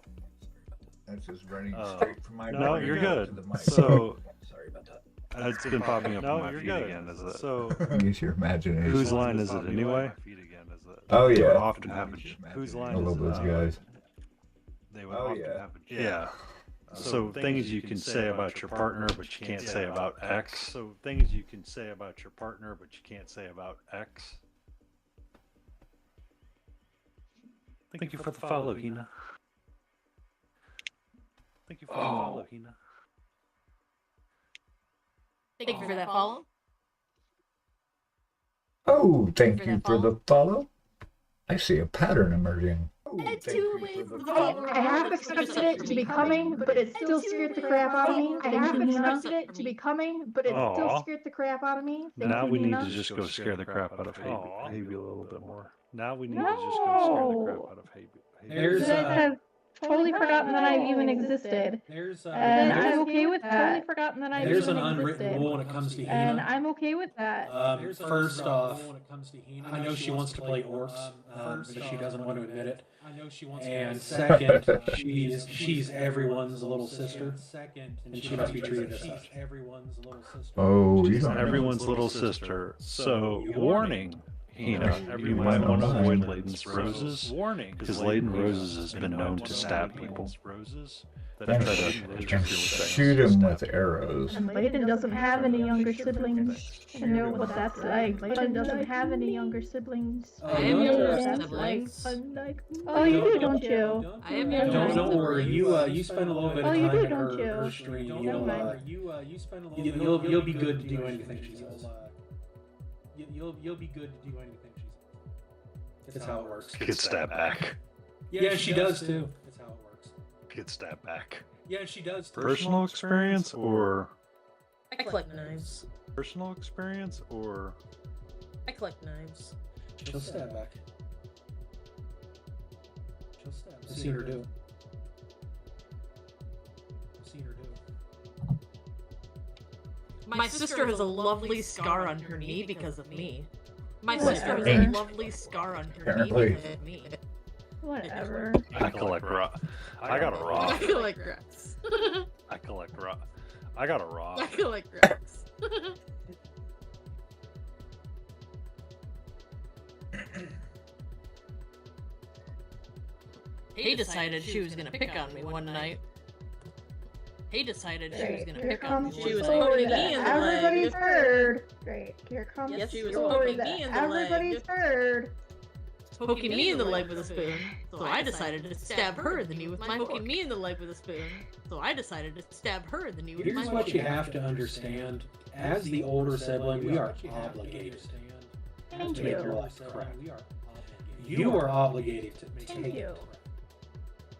That's just running straight from my brain No, you're out good. to the mic. So Sorry about that. it's been popping up on my feed again. Is it? So Use your imagination. whose line is it anyway? Oh, They would yeah. often have a, whose line I is love those it? guys. They would Oh, often yeah. have a, yeah. So things you can say about your partner, but you can't say about X. So things you can say about your partner, but you can't say about X. Thank you for the follow, Hina. Thank you for the follow, Hina. Thank you for that follow. Oh, thank you for the follow. I see a pattern emerging. I half expected it to be coming, but it still scared the crap out of me. I half expected it to be coming, but it still scared the crap out of me. Now we need to just go scare the crap out of Havy a little bit more. Now we need to just go scare the crap out of Havy. There's You guys have totally forgotten that I even existed. And I'm okay with that. Totally forgotten that I there's even an unwritten existed. rule when it comes to And Hina. I'm okay with that. First off, I know she wants to play orcs, but she doesn't want to admit it. And second, she's everyone's little sister, and she must be treated as such. Oh, you She's don't know. everyone's little sister. So, warning, Hina, you might want to avoid Layden's roses. Warning, because Layden Roses has been known to stab people. And shoot him with arrows. And Layden doesn't have any younger siblings. I know what that's like. Layden doesn't have any younger siblings. I have younger siblings. Oh, you do, don't you? I have younger Don't worry. You spend a little bit of Oh, time you do, in don't you? her stream. Never mind. You'll be good to do anything she says. You'll be good to do anything she says. That's how it works. Get stabbed back. Yeah, she does too. That's how it works. Get stabbed back. Yeah, she does too. Personal experience or I collect knives. personal experience or I collect knives. She'll stab back. She'll stab. I've seen her do it. My sister has a lovely scar on her knee because of me. My Whatever. sister has a lovely scar on her knee Apparently. because of me. Whatever. I collect rock. I got a I rock. collect rocks. I collect rock. I got a rock. I collect rocks. He decided she was gonna pick on me one night. He decided she was gonna Here pick on me. comes She the was story poking that me in the everybody's leg. heard. Great. Here comes Yes, the she was story poking that me in the everybody's leg. heard. Poking me in the leg with a spoon. So I decided to stab her in the knee with my fork. Poking me in the leg with a spoon. So I decided to stab her in the knee with my Here's fork. what you have to understand. As the older sibling, we are obligated Thank to make your you. life correct. You are obligated to make Thank it you. correct.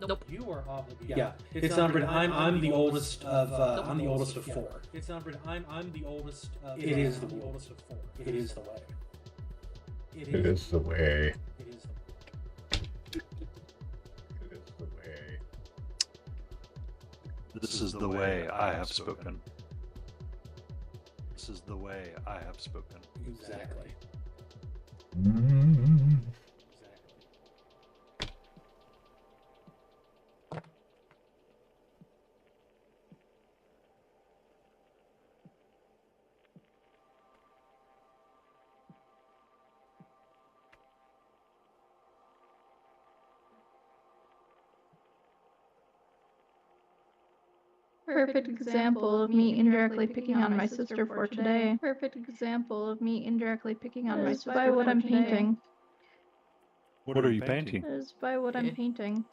Nope. You are obligated. Yeah, it's numbered. I'm the oldest of. I'm the oldest of four. It's numbered. I'm the oldest. It is the oldest of four. It is the way. It is the way. It is the It is the way. This is the way I have spoken. This is the way I have spoken. Exactly. Mm. Perfect example of me indirectly picking on my sister for today. Perfect example of me indirectly picking on my sister by what I'm painting. What are you painting? Is by what I'm painting.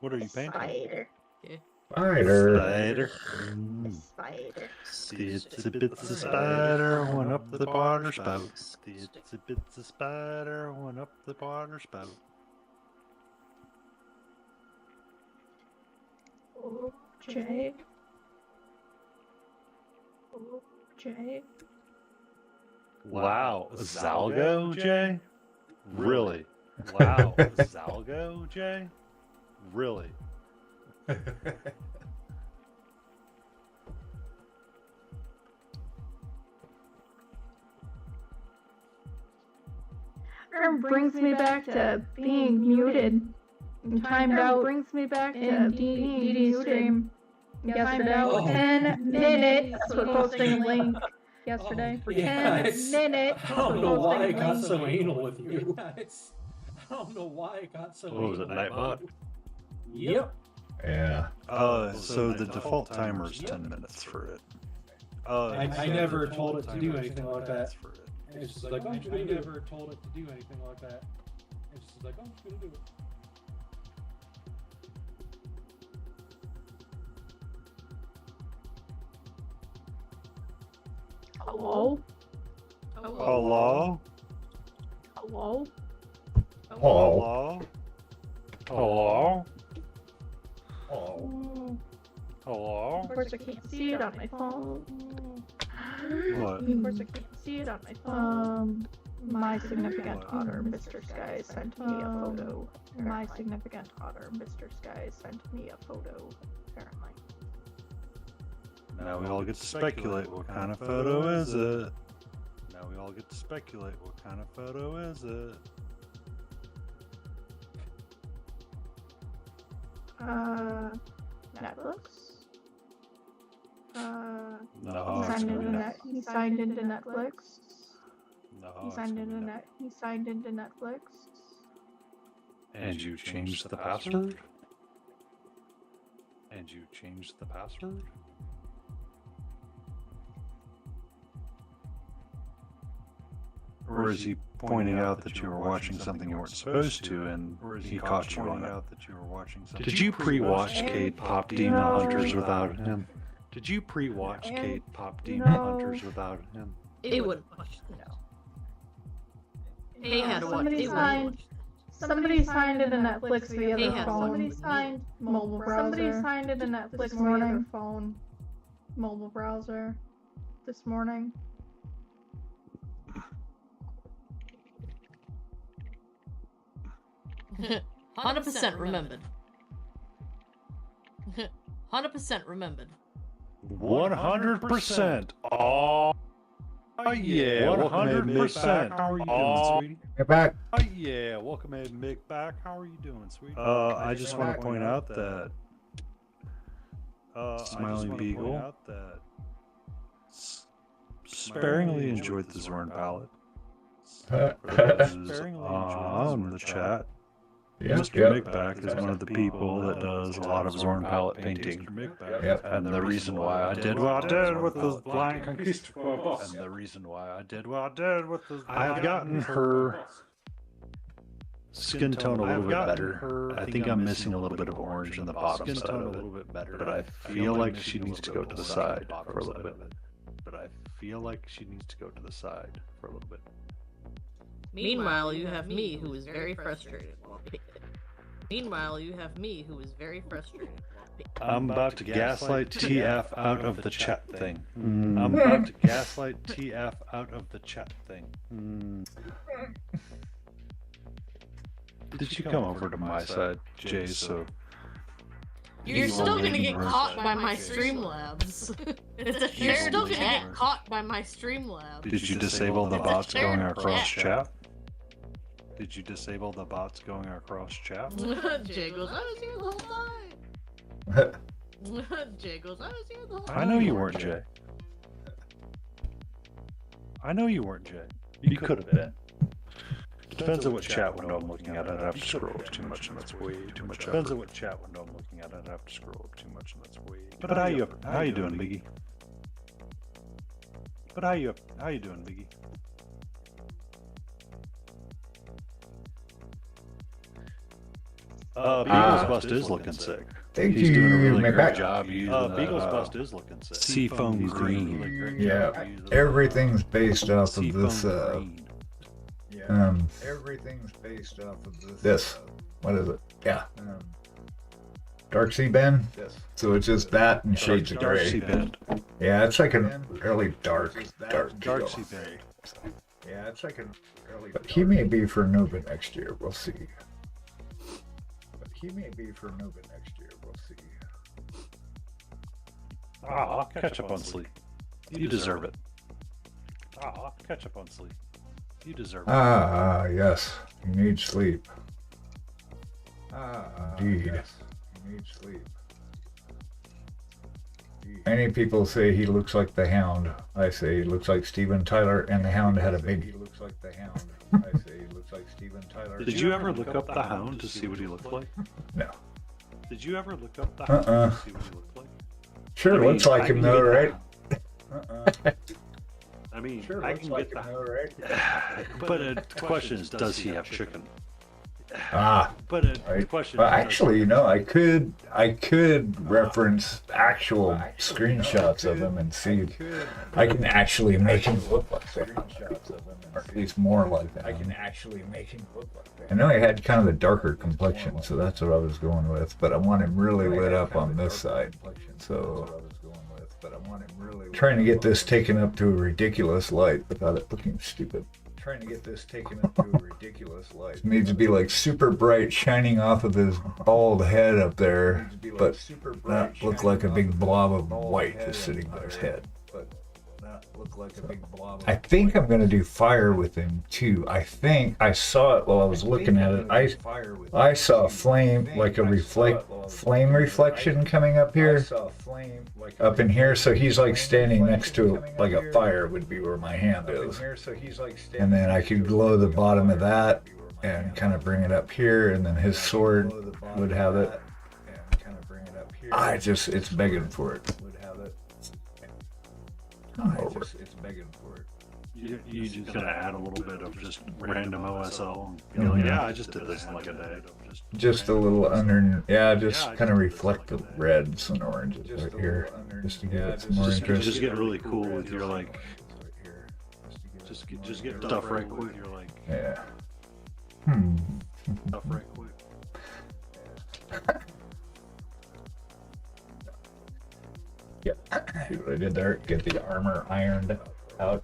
What are you painting? Spider. Spider. Spider. The itsy bitsy spider went up the water spout. The itsy bitsy spider went up the water spout. Oh, Jay. Oh, Jay. Wow, Zalgo, Jay? Really? Wow, Zalgo, Jay? Really? It brings me back to being muted and timed out. Brings me back to being stream yesterday. Oh. 10 minutes for posting link yesterday. For 10 minutes. I don't know why it got so anal with you. I don't know why it got so anal. What was it, Nightbot? Yep. Yeah. So the default timer is 10 minutes for it. I never told it to do anything like that. For it. It's just like, oh, I'm just gonna never told it to do anything like that. It's just like, oh, I'm just gonna do it. Hello? Hello? Hello? Hello? Hello? Oh. Hello? Of course I can't see it on my phone. What? Of course I can't see it on my phone. My significant other, Mr. Sky, sent me a photo. My significant other, Mr. Sky, sent me a photo, apparently. Now we all get to speculate what kind of photo is it. Now we all get to speculate what kind of photo is it. Netflix? No, he signed into Netflix. No, He signed into Netflix. And you changed the password? And you changed the password? Or is he pointing out that you were watching something you weren't supposed to, and he caught you on it? Did you pre-watch Cade Pop Demon Hunters without him? Did you pre-watch Cade Pop Demon Hunters without him? He wouldn't watch it. No. He had to watch it. Somebody signed into Netflix via He their had phone. one. Somebody signed mobile browser. Somebody signed into Netflix via their phone. Mobile browser. This morning. %, remembered. 100% remembered. 100%. Oh yeah, 100%. How are you doing, sweetie? Get back. Oh yeah, welcome in, Mick back. How are you doing, sweetie? I just want to point out that Smiling Beagle sparingly enjoyed the Zorn palette. On the chat. Mr. Mickback is one of the people that does a lot of Zorn palette painting. Yep. And the reason why I did what I did with the Blind Conquistador, and the reason why I did what I did with the, I have gotten her skin tone a little bit better. I think I'm missing a little bit of orange in the bottom side of it, but I feel like she needs to go to the side for a little bit. Meanwhile, you have me, who is very frustrated while painting. Meanwhile, you have me, who is very frustrated while painting. I'm about to gaslight TF out of the chat thing. I'm about to gaslight TF out of the chat thing. Did you come over to my side, Jay, so... You're still gonna get caught by my Streamlabs. You're still gonna get caught by my Streamlabs. Did you disable the bots going across chat? Did you disable the bots going across chat? Jay goes, I was here the whole time. Jay goes, I was here the whole time. I know you weren't Jay. I know you weren't Jay. You could have been. Depends on what chat window I'm looking at. I'd have to scroll up too much, and that's way too much. Depends on what chat window I'm looking at. I'd have to scroll up too much, and that's way. But how you doing, Biggie? But how you doing, Biggie? Beagle's bust is looking sick. Thank He's you. doing a really My great back. job using Beagle's bust is looking sick. Seafoam green. Yeah, everything's based off of this. Everything's based off of this. This. What is it? Yeah. Dark Sea Bend. So it's just that and shades of Dark gray. Sea Bend. Yeah, it's like a really dark Dark Sea Bend. Yeah, it's like a really. But he may be for Nova next year. We'll see. He may be for Nova next year. We'll see. I'll catch up on sleep. You deserve it. I'll catch up on sleep. You deserve it. Yes. You need sleep. Indeed. Yes. You need sleep. Many people say he looks like the Hound. I say he looks like Steven Tyler, and the Hound had a big. He looks like the Hound. I say he looks like Steven Tyler. Did you ever look up the Hound to see what he looked like? No. Did you ever look up the Hound to see what he looked like? Sure, I mean, looks like I him can though, get right? I mean, Sure, I looks can like get the him though, right? But the question is, does he have chicken? But the Right. question. Well, is, actually, you know, I could reference actual screenshots of him and see. I can actually make him look like that, or at least more like that. I can actually make him look like that. I know he had kind of a darker complexion, so that's what I was going with. But I want him really lit up on this side, so trying to get this taken up to a ridiculous light without it looking stupid. Trying to get this taken up to a ridiculous light. It needs to be like super bright, shining off of his bald head up there, but not look like a big blob of white just sitting on his head. Look like a big blob. I think I'm gonna do fire with him too. I think I saw it while I was looking at it. I saw a flame, like a flame reflection coming up here, up in here. So he's like standing next to like a fire would be where my hand is, and then I could glow the bottom of that and kind of bring it up here, and then his sword would have it. It's begging for it. It's begging for it. You just gonna add a little bit of just random OSL. And be like, yeah, I just did this in like a day. Just a little under, just kind of reflect the reds and oranges right here, just to give it some more interest. Just get really cool with your like. Just get stuff right quick. You're like. Yeah. Stuff right quick. See what I did there? Get the armor ironed out.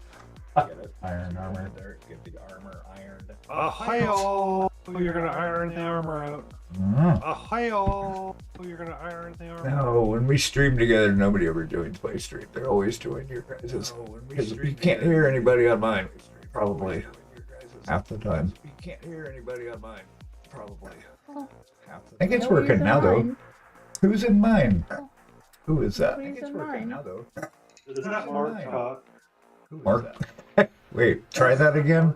Iron armor. Get the armor ironed. Hi-oh! You're gonna iron the armor out. Hi-oh! You're gonna iron the armor out. No, when we stream together, nobody ever joins my stream. They're always joining your guys's. Because you can't hear anybody on mine, probably. Half the time. You can't hear anybody on mine. Probably. I think it's working now, though. Who's in mine? Who is that? I think it's working now, though. Is that Mark Cock? Mark? Wait, try that again?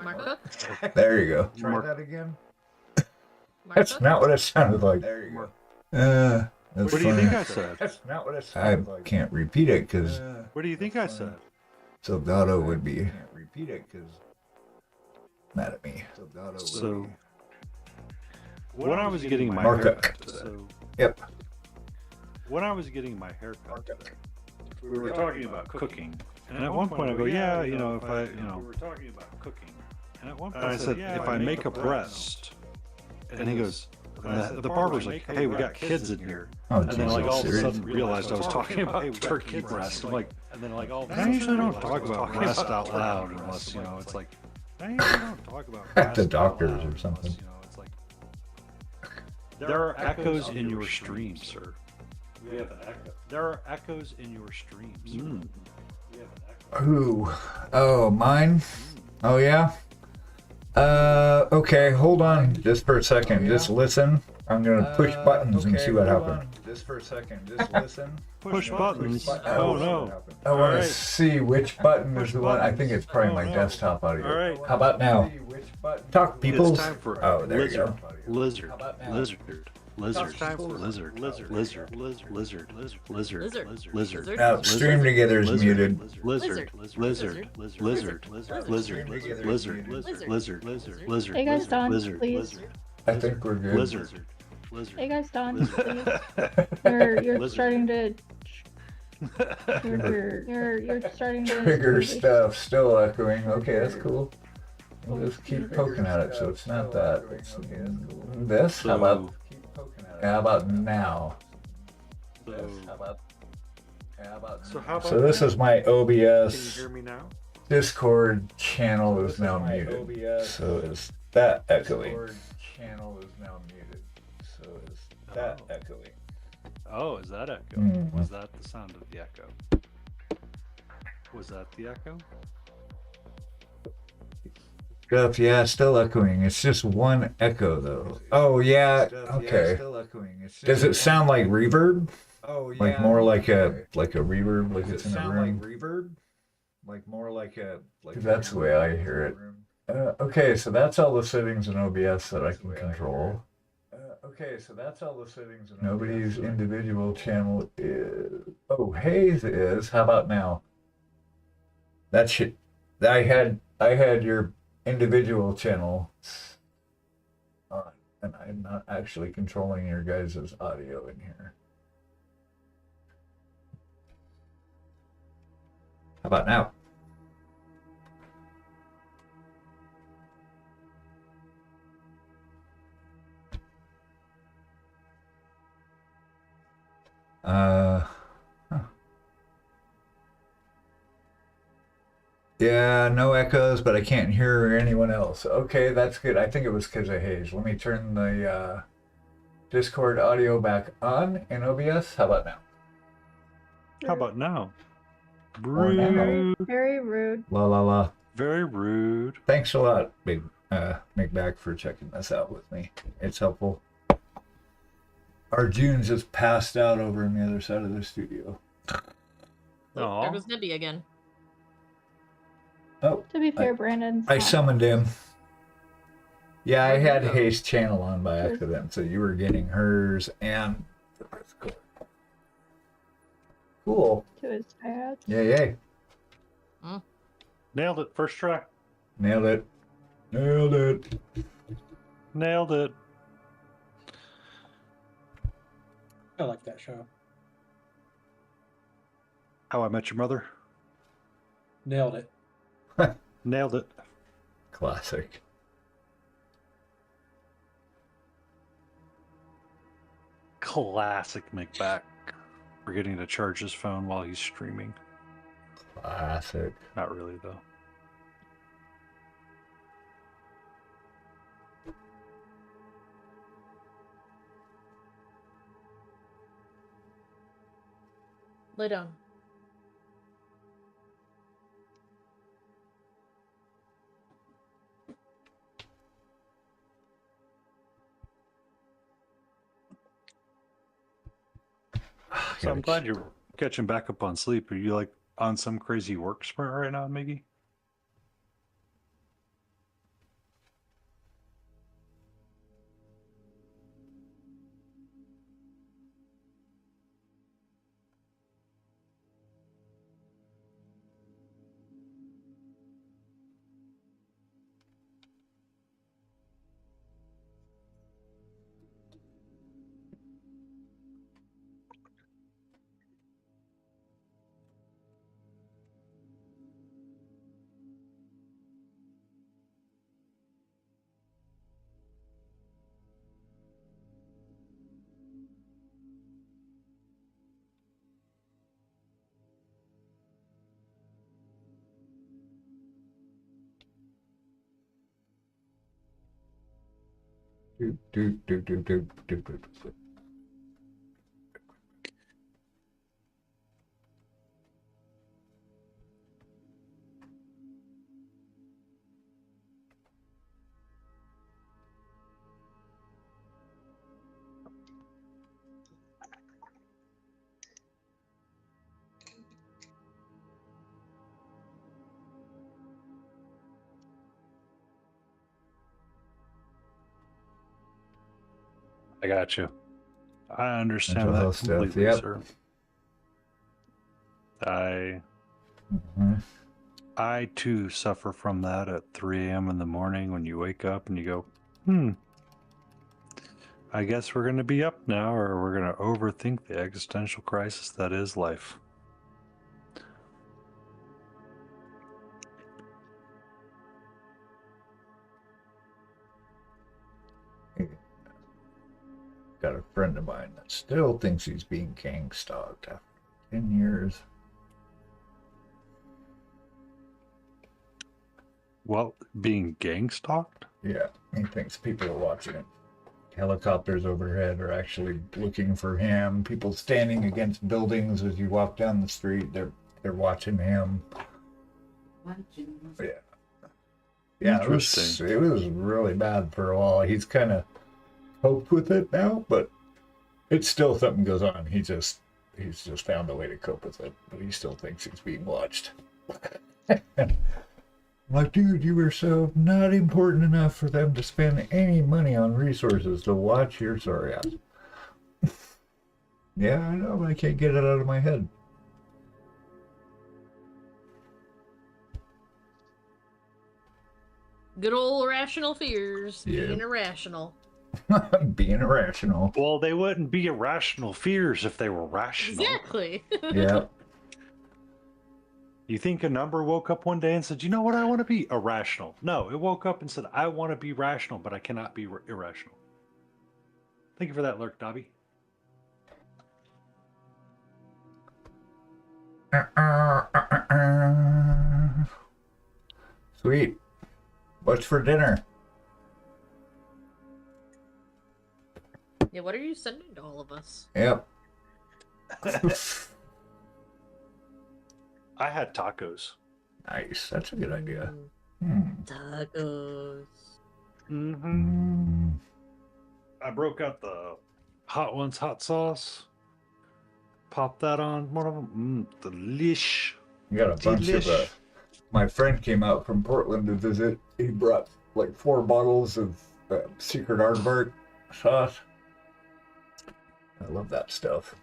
Martha? There you go. Try that again. That's not what it sounded like. There you go. That's What do you funny. think I said? That's not what it I sounds like. can't repeat it because What do you think I said? Soldado would be Can't repeat it because mad at me. So, when I was getting my Markup. haircut, so Yep. when I was getting my haircut, we were talking about cooking, and at one point I go, yeah, you know, if I, you know, we were talking about cooking, and at one point I said, if I make a breast, and he goes, and the barber's like, hey, we got kids in here, Oh, and then like all of a serious? sudden realized I was talking about turkey breast. I'm like, and then like all of a sudden, I usually don't talk about breast out loud unless, you know, it's like, I usually don't talk about At breast the out doctors loud or something. unless, you know, it's like, there are echoes in your stream, sir. We have an echo. There are echoes in your streams. We have an echo. Ooh. Oh, mine? Oh, yeah? Okay, hold on just for a second. Just listen. I'm gonna push buttons and Okay, see what hold happens. on. Just for a second. Just listen. Push buttons. buttons. Oh no. I want to Alright. see which button is Push the one. I buttons. think it's probably Oh, my no. desktop audio. Alright. How about now? Talk, people. It's time for Oh, there you lizard. go. Lizard. How about now? Lizard. Lizard. Time for Lizard. Lizard. Lizard. Lizard. Lizard. Lizard. Lizard. Lizard. Now, stream together is muted. Lizard. Lizard. Lizard. Lizard. Lizard. Lizard. Lizard. Hey guys, Don, Lizard. please. I think we're good. Lizard. Lizard. Hey guys, Don, please. You're Lizard. starting to. You're starting to. Trigger stuff still echoing. Okay, that's cool. We'll just keep poking at it, so it's not that. It's this. How about? How about now? So this is my Can you OBS hear me now? Discord channel is now muted. So is that echoing? Channel is now muted. So is that echoing? Oh, is that echo? Mm. Was that the sound of the echo? Was that the echo? Stuff, yeah, still echoing. It's just one echo though. Oh yeah, okay. Does it sound like reverb? Oh, yeah. Like more like a reverb, like it's in a sound room? like reverb? Like more like a. That's the way I hear it. Okay, so that's all the settings in OBS that I can control. Okay, so that's all the settings. Nobody's individual channel is. Oh, Hayes is. How about now? That shit. I had your individual channel on, and I'm not actually controlling your guys' audio in here. How about now? Huh. Yeah, no echoes, but I can't hear anyone else. Okay, that's good. I think it was because of Hayes. Let me turn the Discord audio back on in OBS. How about now? How about now? Or now. Rude. Very rude. La la la. Very rude. Thanks a lot, Big McBack, for checking this out with me. It's helpful. Our June's just passed out over on the other side of the studio. Oh, there goes Nibby again. Oh, To be fair, Brandon. I summoned him. Yeah, I had Hayes' channel on by accident, so you were getting hers and. Cool. To his dad. Yay. Nailed it. First try. Nailed it. Nailed it. Nailed it. I like that show. How I Met Your Mother. Nailed it. Nailed it. Classic. Classic McBack. Forgetting to charge his phone while he's streaming. Classic. Not really, though. Lay down. So I'm glad you're catching back up on sleep. Are you like on some crazy work sprint right now, Miggy? Do. I got you. I understand Mental that health stuff, completely, yep. sir. Mhm. I too suffer from that at 3 a.m. in the morning when you wake up and you go, I guess we're going to be up now, or we're going to overthink the existential crisis that is life. Got a friend of mine that still thinks he's being gang stalked after 10 years. Well, being gang stalked? Yeah, he thinks people are watching him. Helicopters overhead are actually looking for him. People standing against buildings as you walk down the street, they're watching him. Yeah. Yeah, it was really bad for a while. He's kind of coped with it now, but it's still something goes on. He's just found a way to cope with it, but he still thinks he's being watched. Like, dude, you were so not important enough for them to spend any money on resources to watch your sorry ass. Yeah, I know, but I can't get it out of my head. Good old irrational fears. Yeah. Being irrational. Being irrational. Well, they wouldn't be irrational fears if they were rational. Exactly. Yeah. You think a number woke up one day and said, you know what, I want to be irrational. No, it woke up and said, I want to be rational, but I cannot be irrational. Thank you for that, Lurk Dobby. Sweet. What's for dinner? Yeah, what are you sending to all of us? Yep. I had tacos. Nice. That's a good idea. Tacos. I broke out the Hot Ones hot sauce. Popped that on one of them. Delish. You got a bunch of my friend came out from Portland to visit. He brought like 4 bottles of Secret Aardvark sauce. I love that stuff.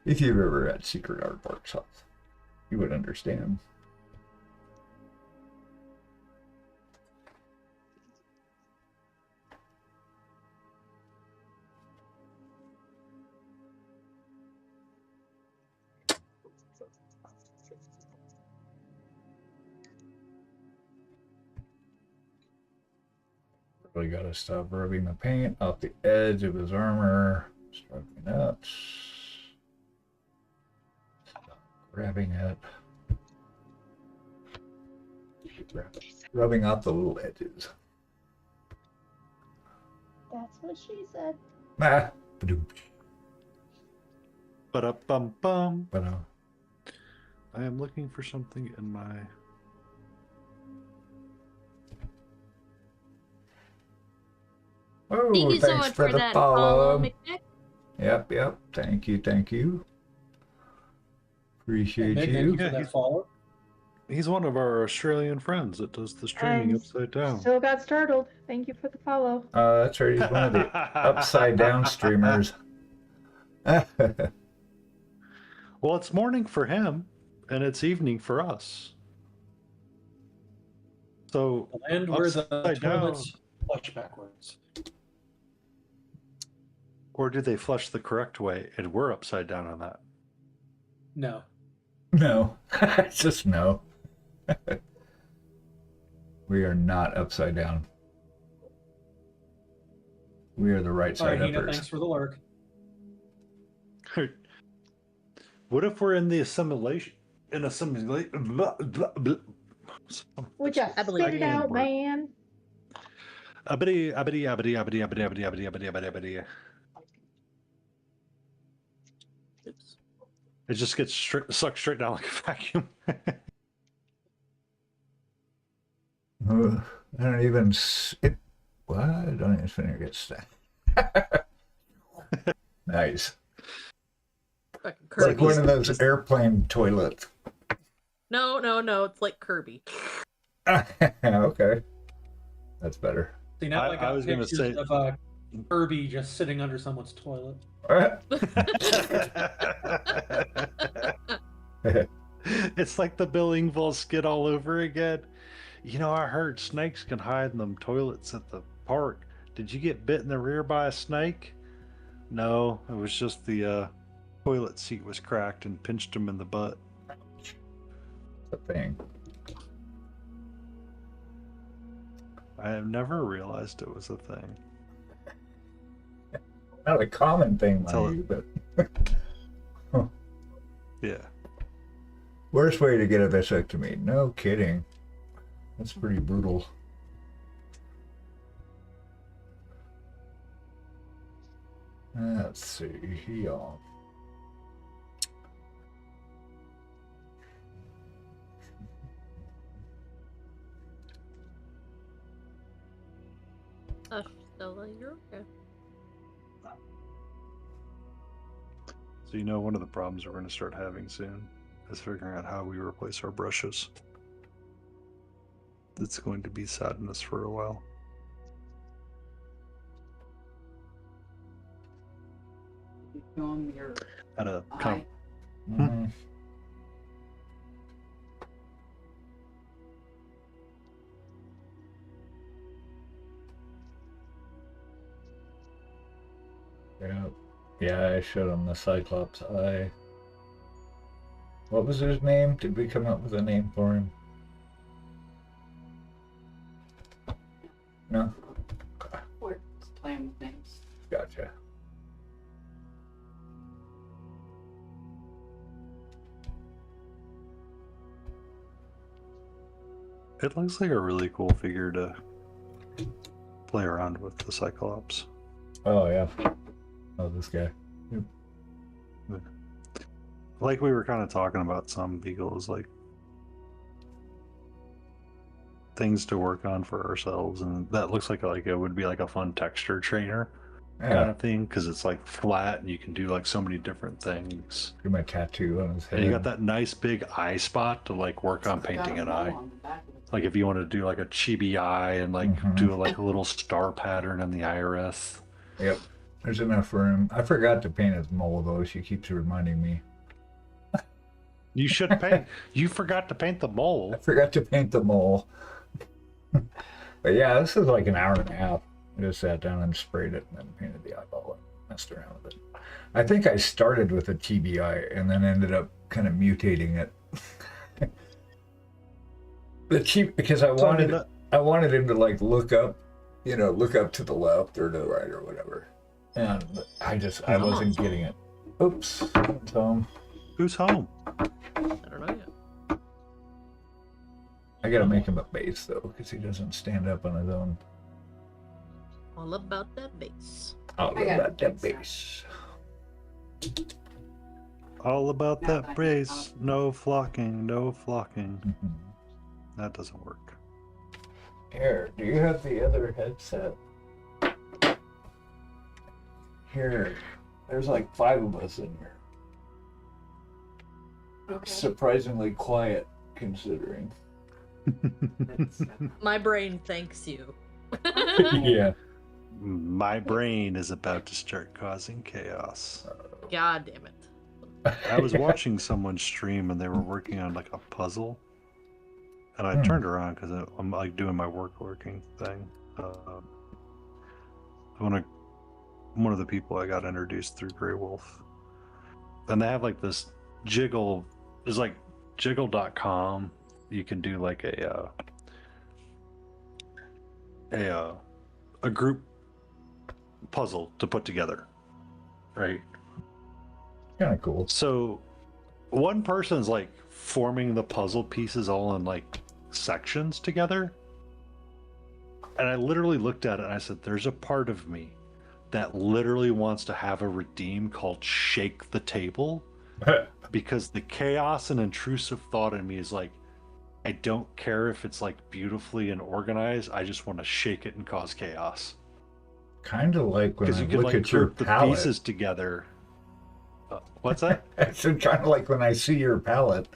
If you've ever had Secret Aardvark sauce, you would understand. Really gotta stop rubbing the paint off the edge of his armor. Struggling up. Stop grabbing it. Rubbing off the little edges. That's what she said. Ah. Ba-da-bum-bum. But I am looking for something in my... Oh, Thank you so thanks much for for the that follow. McNick. Yep. Thank you. Appreciate Nick, you. thank you for that follow. He's one of our Australian friends that does the streaming And upside down. Still got startled. Thank you for the follow. That's right. He's one of the upside down streamers. Well, it's morning for him, and it's evening for us. So, The land where the upside down. toilets flush backwards. Or do they flush the correct way, and we're upside down on that? No. No. Just no. We are not upside down. We are the right All right, side Hina, uppers. thanks for the lurk. What if we're in the assimilation? In assimilation? Would you I believe spit it you. out, man? Abidi, abidi, abidi, abidi, abidi, abidi, abidi, abidi, abidi, abidi. Oops. It just gets sucked straight down like a vacuum. I don't even. What? I don't even finish get stacked. Nice. Fucking It's like Kirby. one of those airplane toilets. No, it's like Kirby. Okay. That's better. See, now I was gonna say of Kirby just sitting under someone's toilet. It's like the Billingville skit all over again. You know, I heard snakes can hide in them toilets at the park. Did you get bit in the rear by a snake? No, it was just the toilet seat was cracked and pinched him in the butt. The thing. I have never realized it was a thing. Not a common thing, Tell mind you, but Yeah. worst way to get a vasectomy. No kidding. That's pretty brutal. Let's see here. Oh, Stella, you're okay. So you know one of the problems we're going to start having soon is figuring out how we replace our brushes. It's going to be sadness for a while. Show 'em your At a eye. Mhm. Yeah. Yeah, I showed him the Cyclops eye. What was his name? Did we come up with a name for him? No? We're just playing with names. Gotcha. It looks like a really cool figure to play around with, the Cyclops. Oh, yeah. Oh, this guy. Like we were kind of talking about some Beagles, like things to work on for ourselves, and that looks like it would be like a fun texture trainer kind Yeah. of thing, because it's like flat and you can do like so many different things. Do my tattoo on his head. And you got that nice big eye spot to like work on painting an eye. Like if you want to do like a chibi eye and like do like a little star pattern in the iris. Yep. There's enough room. I forgot to paint his mole though. She keeps reminding me. You should paint. You forgot to paint the mole. I forgot to paint the mole. But yeah, this is like an hour and a half. I just sat down and sprayed it and then painted the eyeball and messed around with it. I think I started with a TBI and then ended up kind of mutating it. Because I wanted him to like look up, look up to the left or to the right or whatever. And I wasn't getting it. Oops. It's home. Who's home? I don't know yet. I gotta make him a base though, because he doesn't stand up on his own. All about that bass. All about that base. All about that brace. No flocking, no flocking. Mhm. That doesn't work. Here, do you have the other headset? Here, there's like 5 of us in here. Okay. Surprisingly quiet, considering. My brain thanks you. Yeah. My brain is about to start causing chaos. God damn it. I was watching someone stream and they were working on like a puzzle. And I turned around because I'm like doing my working thing. One of the people I got introduced through Grey Wolf. And they have like this jiggle. There's like jiggle.com. You can do like a group puzzle to put together, right? Kind of cool. So one person's like forming the puzzle pieces all in like sections together. And I literally looked at it and I said, there's a part of me that literally wants to have a redeem called Shake the Table. Because the chaos and intrusive thought in me is like, I don't care if it's like beautifully and organized. I just want to shake it and cause chaos. Kind of like when I Because you can look like at your group the palette. pieces together. What's that? I said kind of like when I see your palette.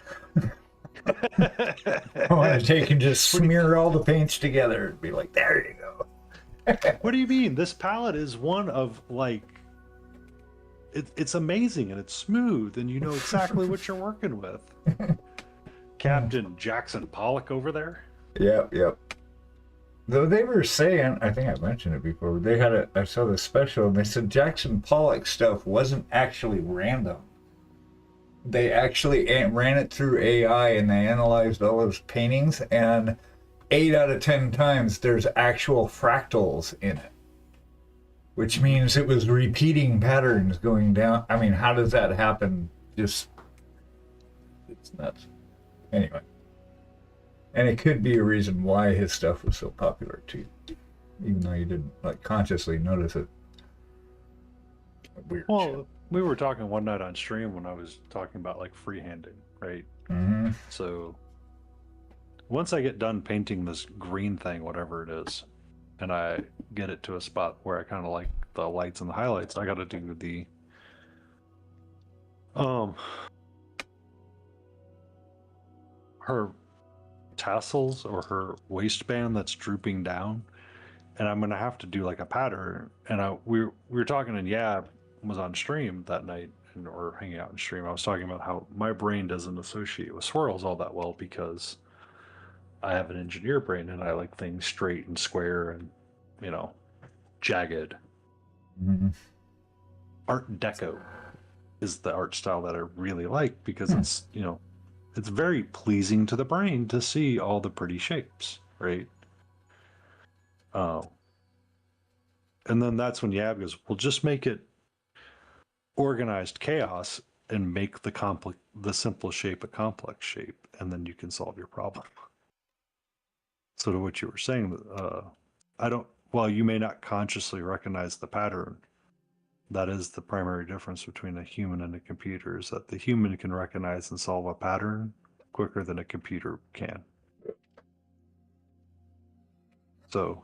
I want to take and just smear all the paints together and be like, there you go. What do you mean? This palette is one of, like, it's amazing and it's smooth and you know exactly what you're working with. Captain Jackson Pollock over there. Yep. Though they were saying, I think I mentioned it before, they had I saw the special and they said Jackson Pollock stuff wasn't actually random. They actually ran it through AI and they analyzed all those paintings, and 8 out of 10 times there's actual fractals in it, which means it was repeating patterns going down. I mean, how does that happen? It's nuts. Anyway. And it could be a reason why his stuff was so popular too, even though you didn't like consciously notice it. Weird shit. We were talking one night on stream when I was talking about like freehanding, right? Mm-hmm. So once I get done painting this green thing, whatever it is, and I get it to a spot where I kind of like the lights and the highlights, I got to do the her tassels or her waistband that's drooping down, and I'm gonna have to do like a pattern. And we were talking, and Yab was on stream that night, or hanging out in stream. I was talking about how my brain doesn't associate with swirls all that well because I have an engineer brain and I like things straight and square and, you know, jagged. Mm-hmm. Art Deco is the art style that I really like because it's, you know, it's very pleasing to the brain to see all the pretty shapes, right? And then that's when Yab goes, well, just make it organized chaos and make the simple shape a complex shape, and then you can solve your problem. So to what you were saying, while you may not consciously recognize the pattern, that is the primary difference between a human and a computer, is that the human can recognize and solve a pattern quicker than a computer can. So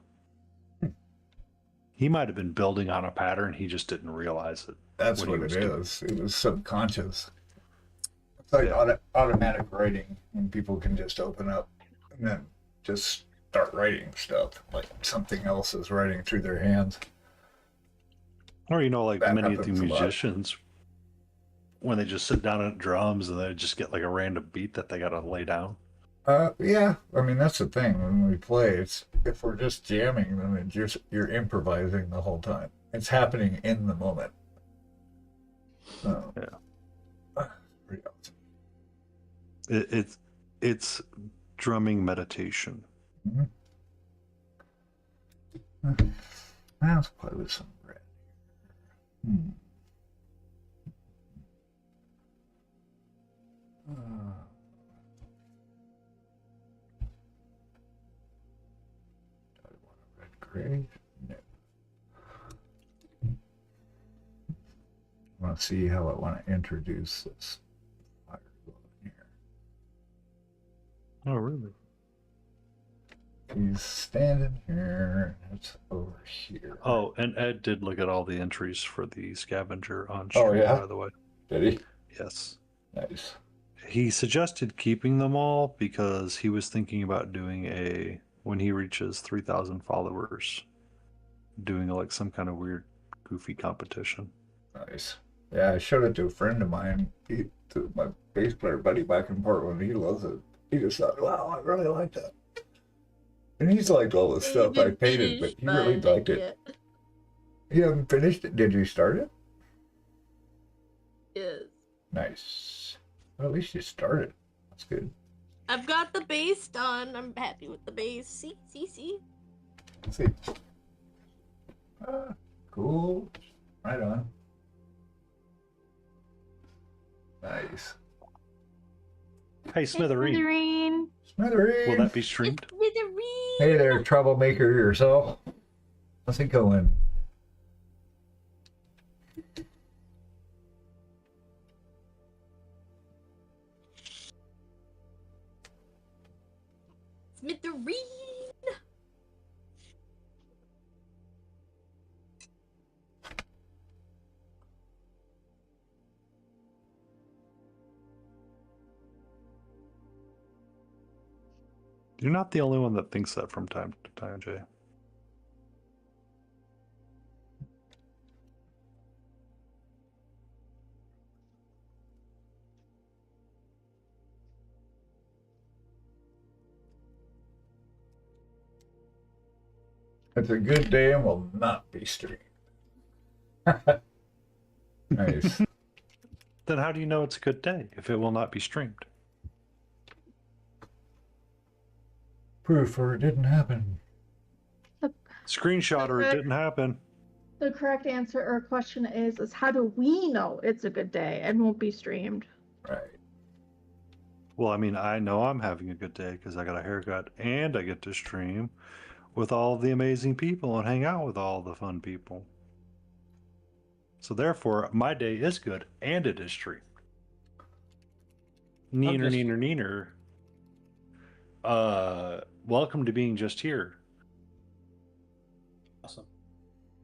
he might have been building on a pattern, he just didn't realize it. That's what it is. It was subconscious. It's like automatic writing, when people can just open up and then just start writing stuff, like something else is writing through their hands. Or, you know, like That many of the happens a lot. musicians, when they just sit down at drums and they just get like a random beat that they got to lay down. Yeah. I mean, that's the thing. When we play, it's if we're just jamming, then you're improvising the whole time. It's happening in the moment. Yeah. Pretty awesome. It's drumming meditation. Mm-hmm. Let's play with some red. Do I want a red gray? No. I want to see how I want to introduce this fire in here. Oh, really? He's standing here, and it's over here. Oh, and Ed did look at all the entries for the scavenger on stream, by the way. Did he? Yes. Nice. He suggested keeping them all because he was thinking about doing when he reaches 3,000 followers, doing like some kind of weird, goofy competition. Nice. Yeah, I showed it to a friend of mine, to my bass player buddy back in Portland. He loves it. He just thought, wow, I really like that. And he's liked all the stuff I painted, but he really liked it. You haven't finished it? Did you start it? Yes. Nice. Well, at least you started. That's good. I've got the base done. I'm happy with the base. See? Let's see. Cool. Right on. Nice. Hey, Smithereen. Smithereen. Will that be streamed? Smithereen. Hey there, troublemaker yourself. How's it going? Smithereen. You're not the only one that thinks that from time to time, Jay. It's a good day and will not be streamed. Nice. Then how do you know it's a good day if it will not be streamed? Proof or it didn't happen. Screenshot or it didn't happen. The correct answer or question is how do we know it's a good day and won't be streamed? Right. Well, I mean, I know I'm having a good day because I got a haircut and I get to stream with all the amazing people and hang out with all the fun people. So therefore, my day is good and it is streamed. Neener. Welcome to being just here. Awesome.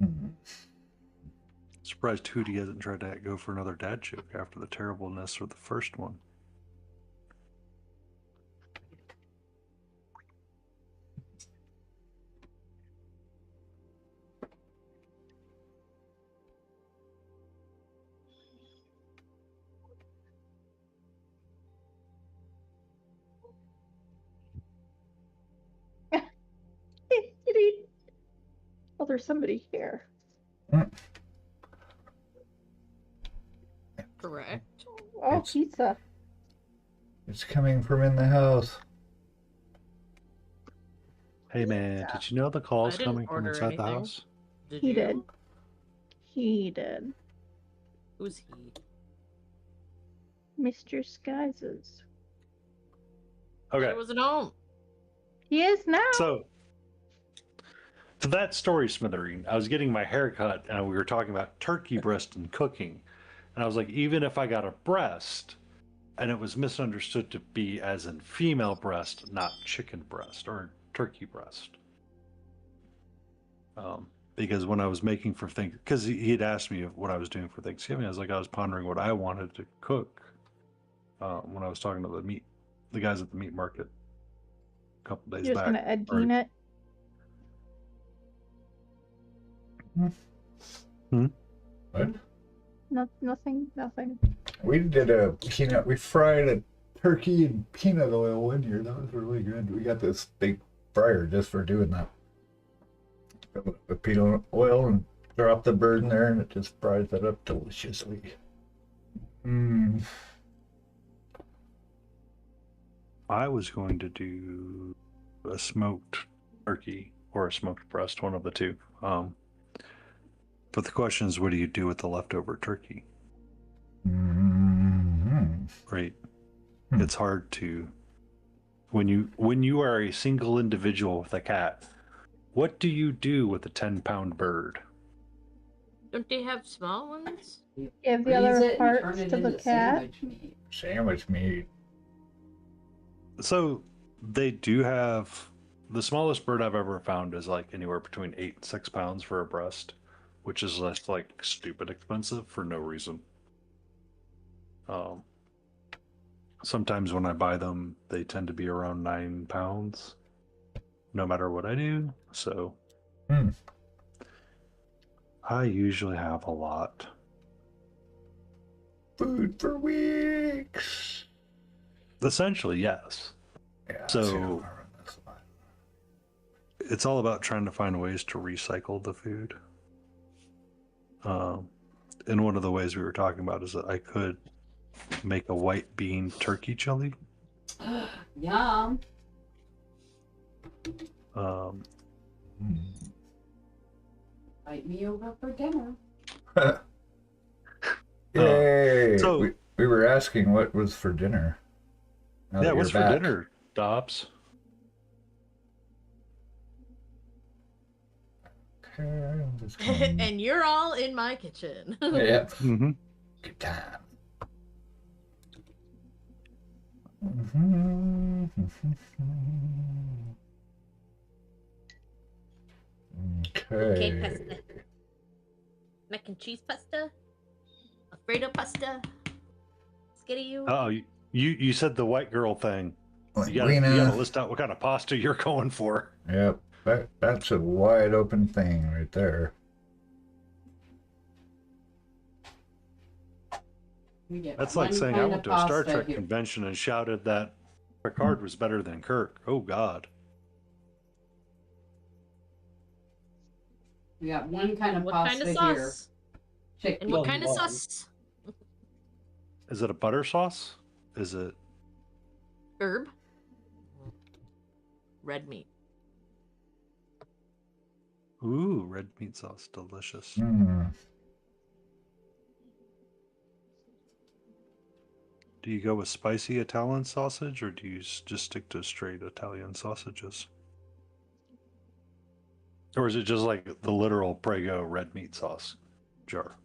Mm-hmm. Surprised Hootie hasn't tried to go for another dad joke after the terribleness of the first one. Oh, there's somebody here. Correct. Oh, It's- pizza. It's coming from in the house. Hey man, did you know the call's I didn't coming from order inside the anything. house? Did He you? did. He did. Who's he? Mr. Skies. Okay, I wasn't home. He is now. so to that story, Smithereen, I was getting my hair cut and we were talking about turkey breast and cooking. And I was like, even if I got a breast, and it was misunderstood to be as in female breast, not chicken breast or turkey breast. Because when I was making for Thanksgiving, because he had asked me what I was doing for Thanksgiving, I was pondering what I wanted to cook when I was talking to the guys at the meat market a couple days You're just back. gonna Adine it. What? Nothing. We did we fried a turkey in peanut oil one year. That was really good. We got this big fryer just for doing that. Fill it with peanut oil and drop the bird in there and it just fries that up deliciously. I was going to do a smoked turkey or a smoked breast, one of the two. But the question is, what do you do with the leftover turkey? Right. It's hard to when you are a single individual with a cat, what do you do with a 10-pound bird? Don't they have small ones? Give the Freeze other it and parts turn it to the into cat. sandwich meat. Sandwich meat. So they do have the smallest bird I've ever found is like anywhere between 8 and 6 pounds for a breast, which is just like stupid expensive for no reason. Sometimes when I buy them, they tend to be around 9 pounds, no matter what I do. So I usually have a lot. Food for weeks. Essentially, yes. Yeah, So- see how I run this line. It's all about trying to find ways to recycle the food. And one of the ways we were talking about is that I could make a white bean turkey chili. Yum. Invite me over for dinner. Yay! so- we were asking what was for dinner. Now Yeah, that what's you're for back. dinner, Dobbs? Okay, I'm just going- And you're all in my kitchen. Yep. Mm-hmm. Good time. Mm-hmm. Okay, Okay. pasta. Mac and cheese pasta? Alfredo pasta? Skitty you? Oh, you said the white girl thing. You gotta list out what kind of pasta you're going for. Yep, that's a wide open thing right there. That's like saying I went to a Star Trek convention and shouted that Picard was better than Kirk. Oh, God. We got one kind of What pasta kind of here. sauce? And what kind of sauce? Is it a butter sauce? Is it Herb. Red meat. Ooh, red meat sauce, delicious. Mm. Do you go with spicy Italian sausage, or do you just stick to straight Italian sausages? Or is it just like the literal Prego red meat sauce jar?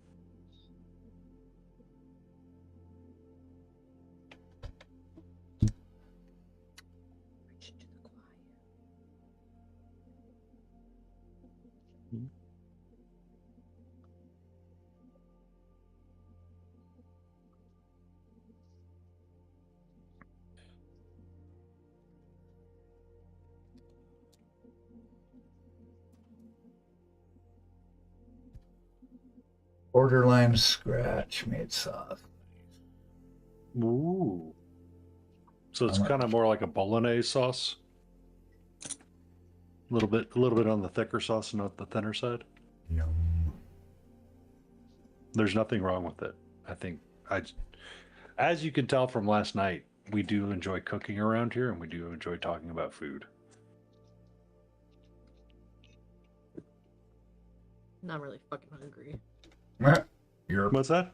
Borderline scratch meat sauce. Ooh. So it's kind of more like a bolognese sauce. A little bit on the thicker sauce, not the thinner side. Yum. There's nothing wrong with it. I think as you can tell from last night, we do enjoy cooking around here, and we do enjoy talking about food. Not really fucking hungry. What's that?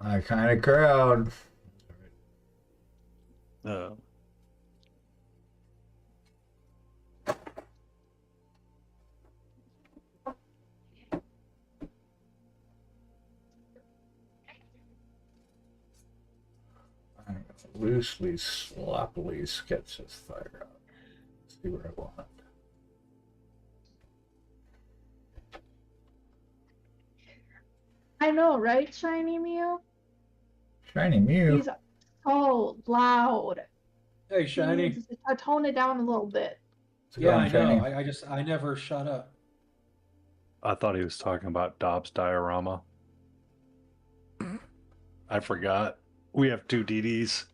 My kind of crowd. Loosely, sloppily sketch this fire up. See where I want. I know, right, Shiny Mew? Shiny Mew. He's so loud. Hey, Shiny. I tone it down a little bit. Yeah, I know. I never shut up. I thought he was talking about Dobbs diorama. I forgot. We have two DDs.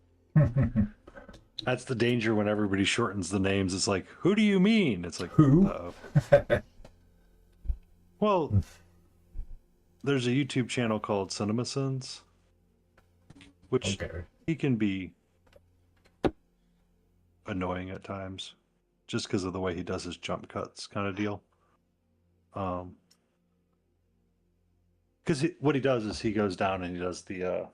That's the danger when everybody shortens the names. It's like, who do you mean? It's like, who? Well, there's a YouTube channel called CinemaSins, which he can be annoying at times, just because of the way he does his jump cuts, kind of deal. Because what he does is he goes down and he does the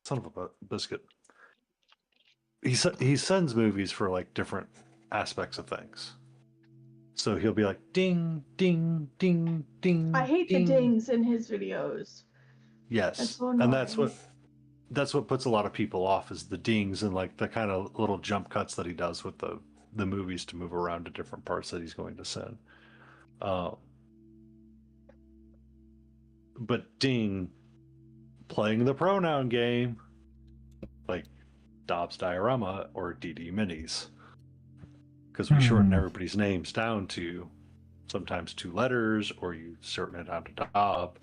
son of a biscuit. He sends movies for like different aspects of things. So he'll be like ding, ding, ding, ding. I hate ding. the dings in his videos. Yes, that's so and that's what puts a lot of people off is the dings and like the kind of little jump cuts that he does with the movies to move around to different parts that he's going to send. But ding, playing the pronoun game, like Dobbs diorama or DD minis, because we shorten everybody's names down to sometimes 2 letters, or you shorten it down to Dobb.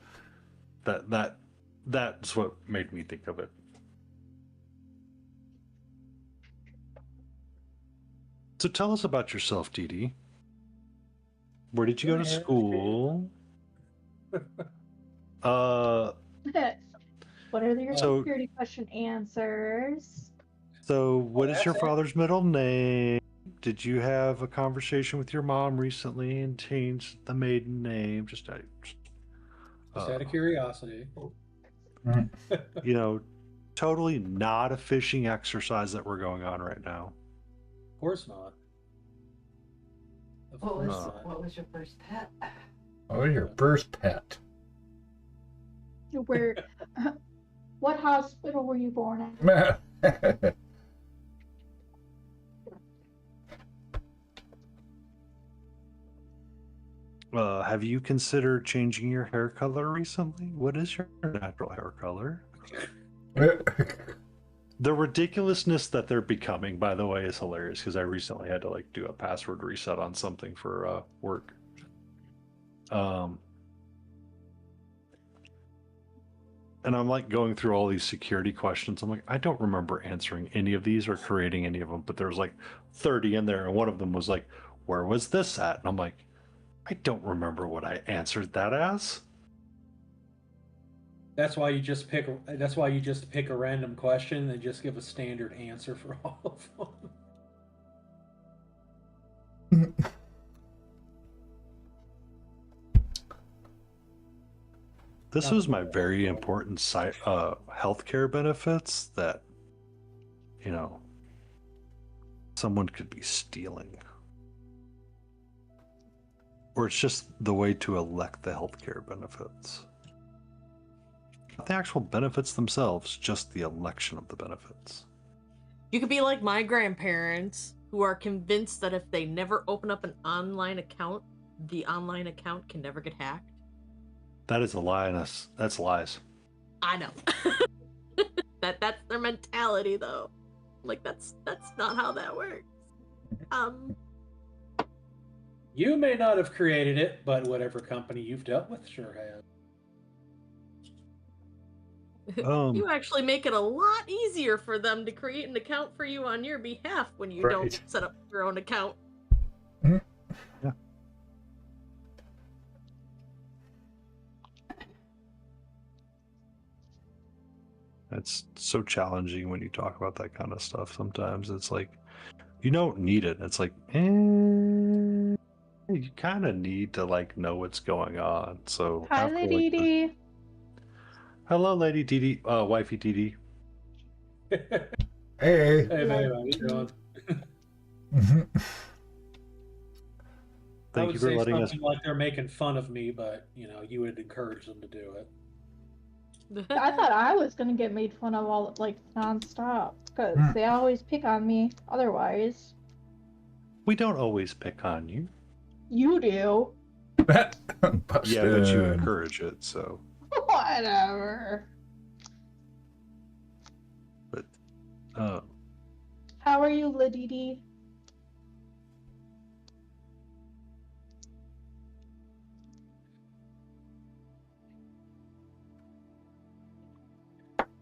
That's what made me think of it. So tell us about yourself, DD. Where did you go to school? What are your security question answers? So what is your father's middle name? Did you have a conversation with your mom recently and changed the maiden name? Just out of curiosity. You know, totally not a fishing exercise that we're going on right now. Of course not. What was your first pet? What was your first pet? Where? What hospital were you born at? Have you considered changing your hair color recently? What is your natural hair color? The ridiculousness that they're becoming, by the way, is hilarious because I recently had to do a password reset on something for work. And I'm going through all these security questions. I'm like, I don't remember answering any of these or creating any of them, but there's 30 in there, and one of them was where was this at? And I'm like, I don't remember what I answered that as. That's why you just pick. That's why you just pick a random question and just give a standard answer for all of them. This was my very important healthcare benefits that, someone could be stealing. Or it's just the way to elect the healthcare benefits. Not the actual benefits themselves, just the election of the benefits. You could be like my grandparents, who are convinced that if they never open up an online account, the online account can never get hacked. That is a lie. That's lies. I know. That's their mentality, though. That's not how that works. You may not have created it, but whatever company you've dealt with sure has. You actually make it a lot easier for them to create an account for you on your behalf when you don't set up your own account. Yeah. It's so challenging when you talk about that kind of stuff. Sometimes it's you don't need it. It's you kind of need to know what's going on. So Hi, Lady Dee. Hello, Lady Dee, wifey Dee. Hey. Hey, babe, how you doing? Thank you for letting us. Like they're making fun of me, but you would encourage them to do it. I thought I was gonna get made fun of all nonstop because they always pick on me. Otherwise, we don't always pick on you. You do. Yeah, but you encourage it, so. Whatever. But, how are you, Lady Dee?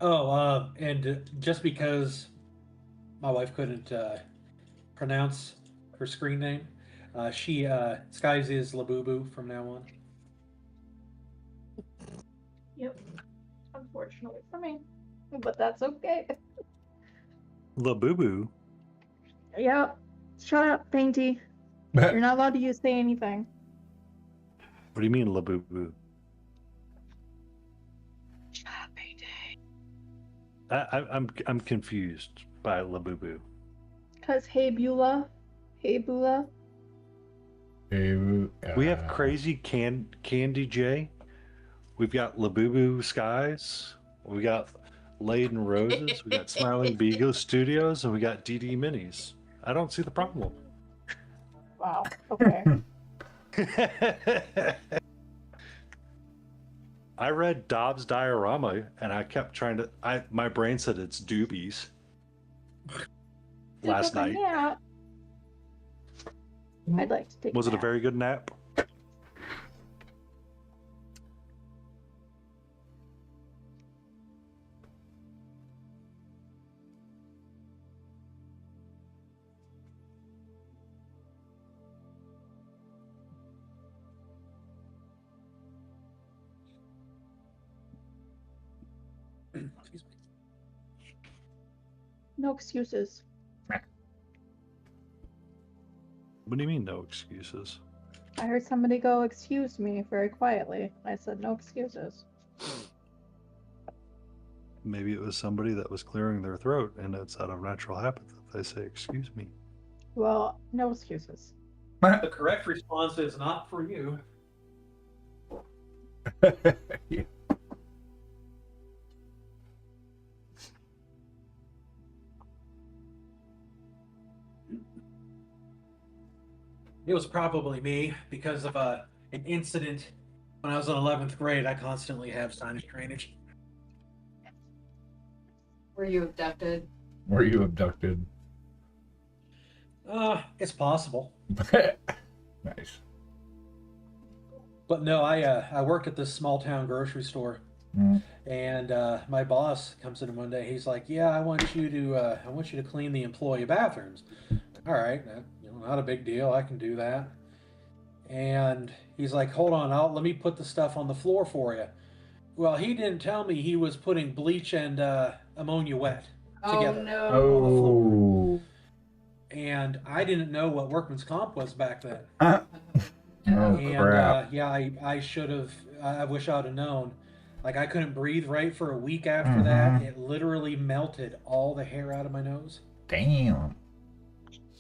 Oh, and just because my wife couldn't pronounce her screen name, Skies is Labubu from now on. Yep. Unfortunately for me, but that's okay. Labubu? Yep. Shut up, Painty. You're not allowed to say anything. What do you mean, Labubu? Shut up, Painty. I'm confused by Labubu. Cause Hey Beulah. We have crazy Candy J. We've got Labubu Skies. We got Laden Roses. We got Smiling Beagle Studios, and we got DD Minis. I don't see the problem. Wow. Okay. I read Dobbs Diorama, and I kept trying to. My brain said it's Doobies. Last night. Yeah. I'd like to take. Was it a very good nap? Excuse me. No excuses. What do you mean, no excuses? I heard somebody go, "Excuse me," very quietly. I said, "No excuses." Maybe it was somebody that was clearing their throat, and it's out of natural habit that they say, "Excuse me." Well, no excuses. The correct response is not for you. Yeah. It was probably me because of an incident when I was in 11th grade. I constantly have sinus drainage. Were you abducted? Were you abducted? It's possible. Nice. But no, I work at this small town grocery store, and my boss comes in one day. He's like, "Yeah, I want you to clean the employee bathrooms." All right, not a big deal. I can do that. And he's like, "Hold on, let me put the stuff on the floor for you." Well, he didn't tell me he was putting bleach and ammonia wet together no. on the floor. Oh. And I didn't know what workman's comp was back then. Oh, And crap. I should have. I wish I'd have known. Like, I couldn't breathe right for a week after that. It literally melted all the hair out of my nose. Damn.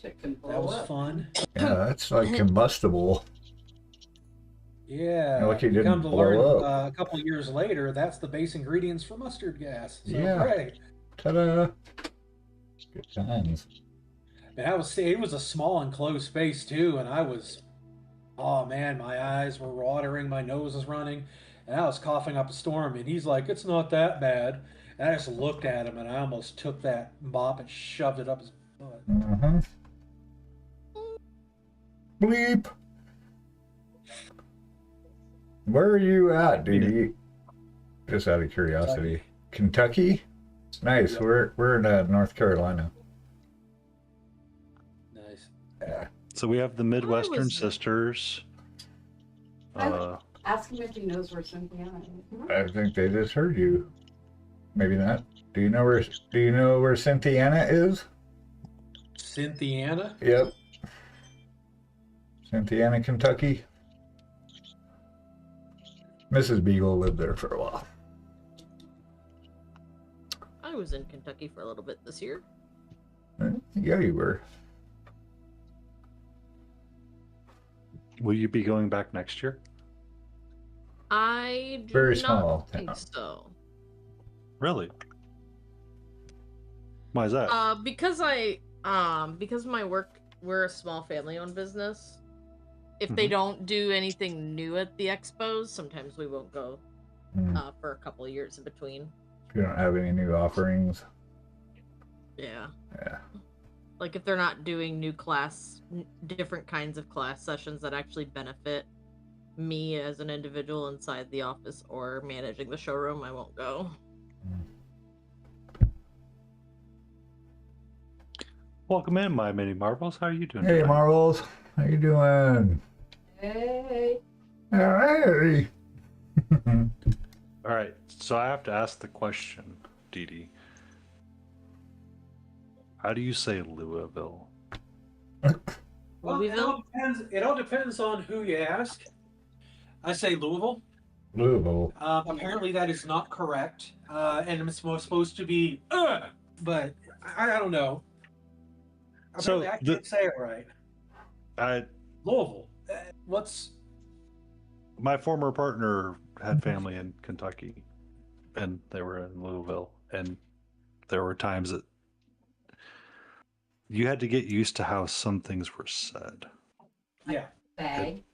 Shit can blow That was up. fun. Yeah, that's like combustible. Yeah. Like you didn't Come to blow learn up. a couple years later, that's the base ingredients for mustard gas. So, Yeah. Right. Ta-da. Good times. And it was a small enclosed space too, and I was, oh man, my eyes were watering, my nose was running, and I was coughing up a storm. And he's like, "It's not that bad." And I just looked at him, and I almost took that mop and shoved it up his butt. Bleep. Where are you at, dude? Just out of curiosity. Kentucky? Nice. Yep. We're in North Carolina. Nice. Yeah. So we have the Midwestern was- sisters. Ask him if he knows where Cynthia is. I think they just heard you. Maybe not. Do you know where Cynthiana is? Cynthiana? Yep. Cynthiana, Kentucky. Mrs. Beagle lived there for a while. I was in Kentucky for a little bit this year. Yeah, you were. Will you be going back next year? I do Very not small think town. so. Really? Why is that? Because because of my work, we're a small family-owned business. If they don't do anything new at the expos, sometimes we won't go for a couple of years in between. You don't have any new offerings. Yeah. Yeah. Like if they're not doing new different kinds of class sessions that actually benefit me as an individual inside the office or managing the showroom, I won't go. Welcome in, my mini marbles. How are you doing? Hey, today? Marvels. How you doing? Hey. Hey. All right, so I have to ask the question, Dee Dee. How do you say Louisville? Well, it all depends on who you ask. I say Louisville. Louisville. Apparently that is not correct. And it's supposed to be, but I don't know. So Apparently I can't say it right. Louisville. My former partner had family in Kentucky, and they were in Louisville, and there were times that you had to get used to how some things were said. Yeah. Bag.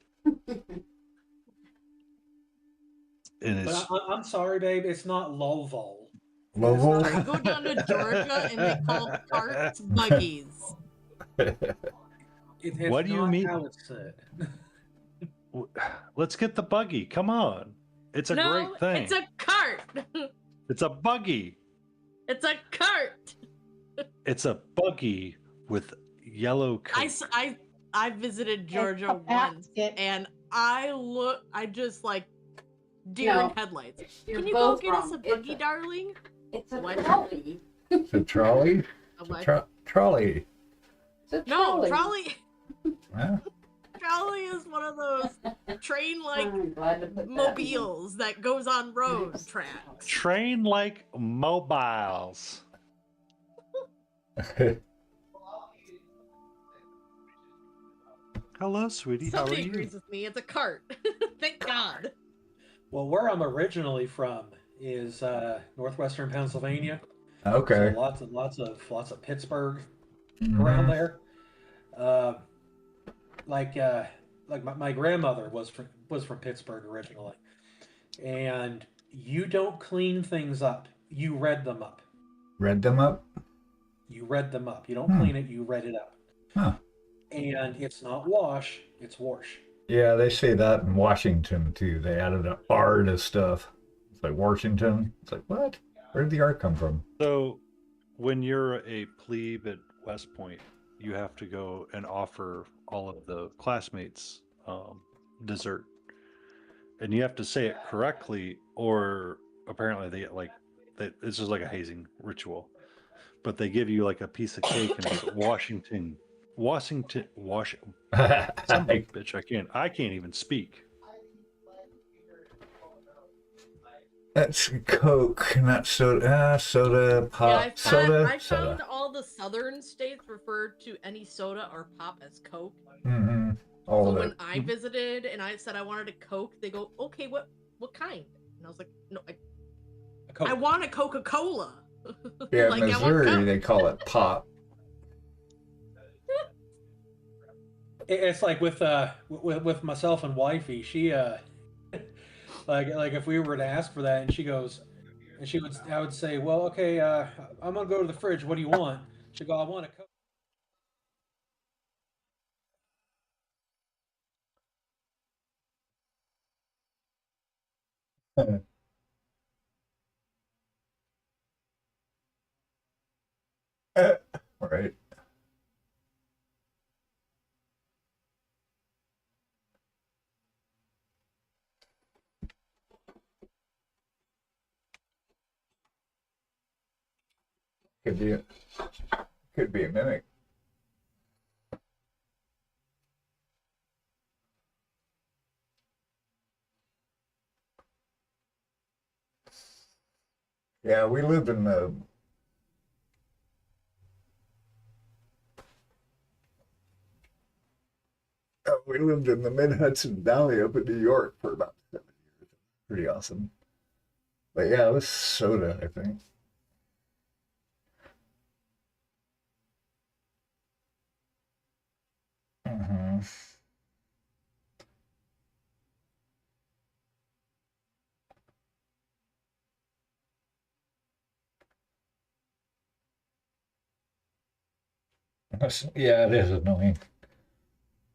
But I'm sorry, babe. It's not Louisville. Louisville. I go down to Georgia and they call carts buggies. It's What do you not mean? How it's said. Let's get the buggy. Come on. It's a No, great thing. it's a cart. It's a buggy. It's a cart. It's a buggy with yellow coat. I visited Georgia a once, basket. and I just like deer in headlights. You're Can you go both get us a wrong. buggy, darling? It's a What? trolley. It's a trolley. I'm like, Trolley. It's a no, trolley. Huh? trolley is one of those train-like I'm glad to put that in. mobiles that goes on road tracks. Train like mobiles. Hello, sweetie. How are Somebody you? agrees with me. It's a cart. Thank God. Well, where I'm originally from is northwestern Pennsylvania. Okay. So lots of Pittsburgh around there. like my grandmother was from Pittsburgh originally, and you don't clean things up. You red them up. Read them up? You red them up. You don't clean it, you red it up. Huh. And it's not wash, it's wash. Yeah, they say that in Washington too. They added an R to stuff. It's like Washington. It's like, what? Where did the R come from? So, when you're a plebe at West Point, you have to go and offer all of the classmates dessert, and you have to say it correctly, or apparently they get like that. It's just like a hazing ritual, but they give you like a piece of cake and it's Washington, Son of a bitch! I can't even speak. That's Coke, not soda. Soda, pop, soda. I found all the southern states referred to any soda or pop as Coke. Mm-hmm. So when I visited and I said I wanted a Coke, they go, okay, what kind? And I was like, no, I want a Coca-Cola. Yeah, like, Missouri, they call it pop. It's like with myself and wifey, she like if we were to ask for that, and she goes, and I would say, well, okay, I'm gonna go to the fridge. What do you want? She'd go, I want a Coke. Right. Could be a mimic. Yeah, we lived in the Mid-Hudson Valley up in New York for about 7 years. Pretty awesome. But yeah, it was soda, I think. Mm-hmm. Yeah, it is annoying.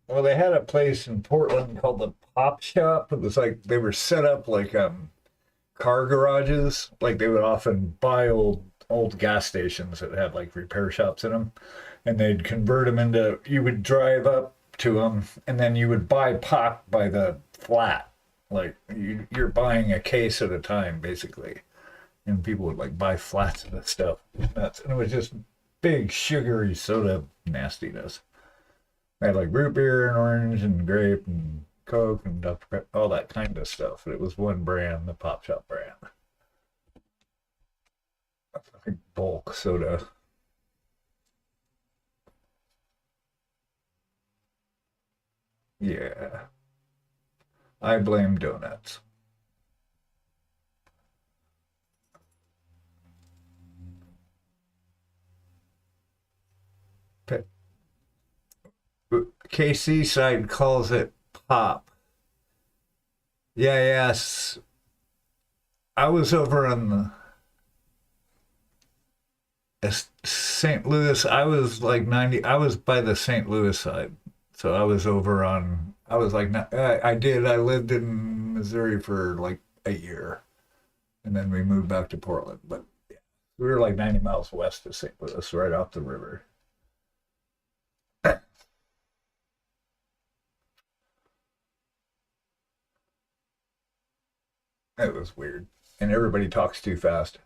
Well, they had a place in Portland called the Pop Shop. It was like they were set up like car garages. Like they would often buy old gas stations that had like repair shops in them, and they'd convert them into. You would drive up to them, and then you would buy pop by the flat. Like you're buying a case at a time, basically, and people would like buy flats of this stuff. It was nuts, and it was just big sugary soda nastiness. They had like root beer and orange and grape and Coke and Dr. Pepper, all that kind of stuff. It was one brand, the Pop Shop brand. Like bulk soda. Yeah. I blame donuts. KC side calls it pop. Yeah, yes. I was over on the St. Louis. I was like 90. I was by the St. Louis side. So I was over on, I was like, I lived in Missouri for like a year. And then we moved back to Portland. But yeah, we were like 90 miles west of St. Louis, right off the river. It was weird. And everybody talks too fast.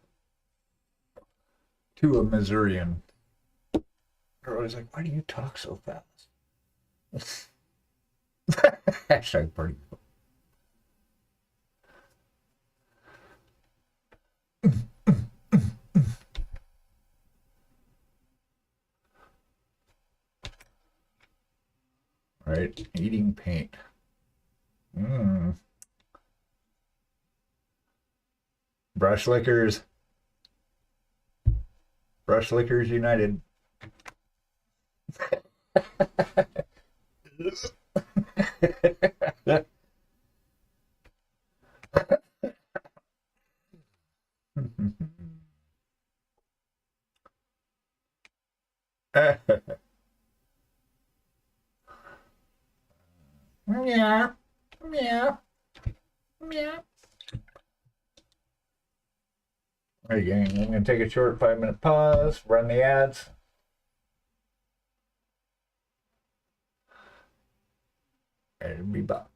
To a Missourian. They're always like, why do you talk so fast? Hashtag party. Right, eating paint. Brush lickers. Brush lickers united. Meow, meow, meow. Again, I'm going to take a short 5-minute pause, run the ads. And be back.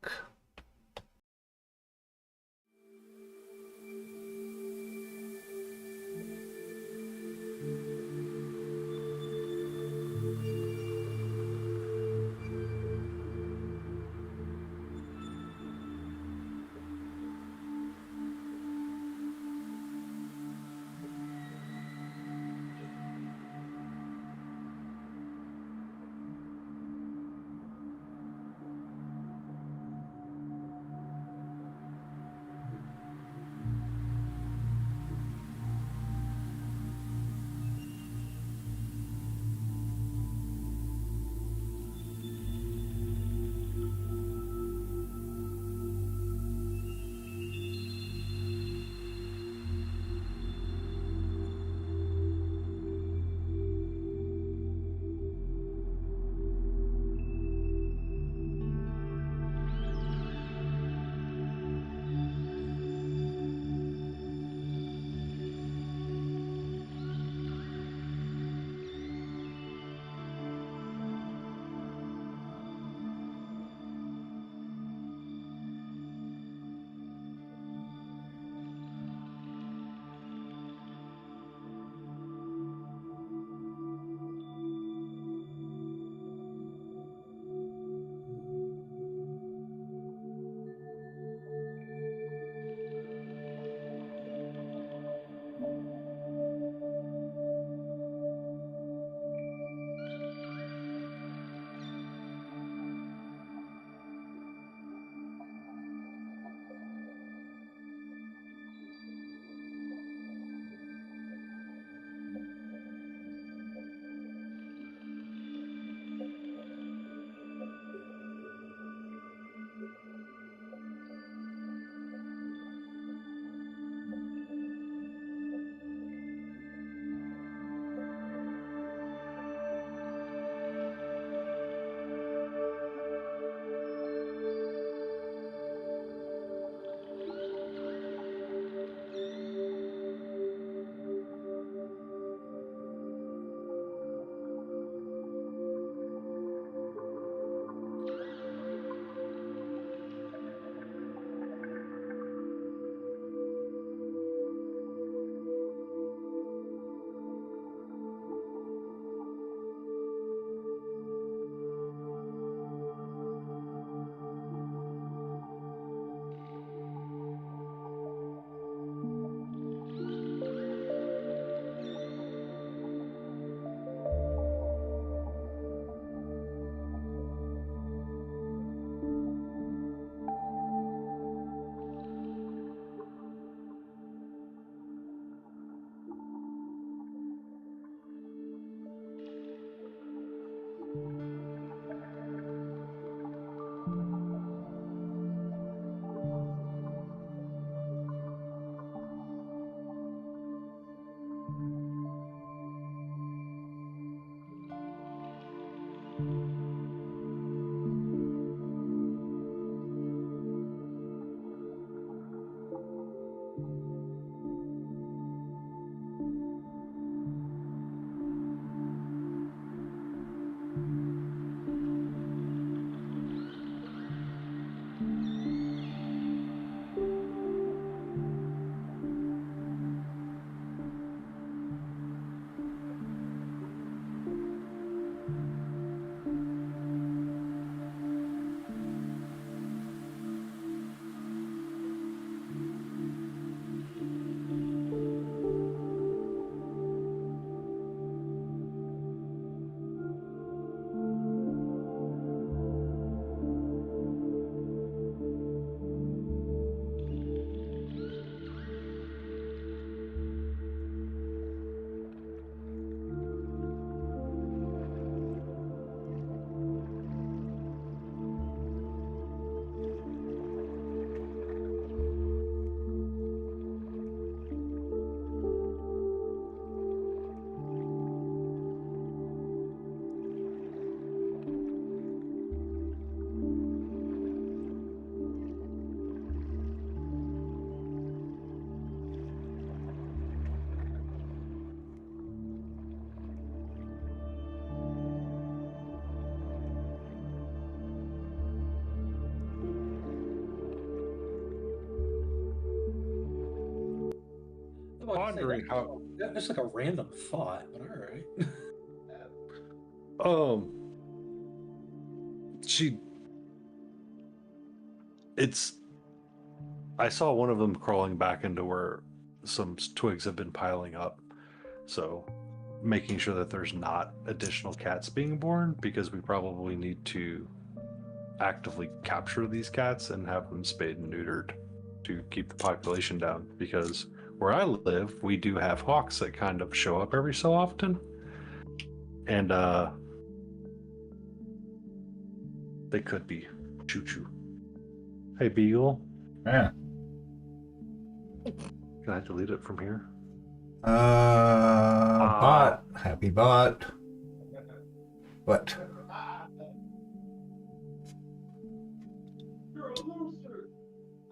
wondering how. That's like a random thought, but all right. I saw one of them crawling back into where some twigs have been piling up. So, making sure that there's not additional cats being born, because we probably need to actively capture these cats and have them spayed and neutered to keep the population down. Because where I live, we do have hawks that kind of show up every so often. And, they could be choo-choo. Hey, Beagle. Yeah. Can I delete it from here? Bot. Happy bot. What?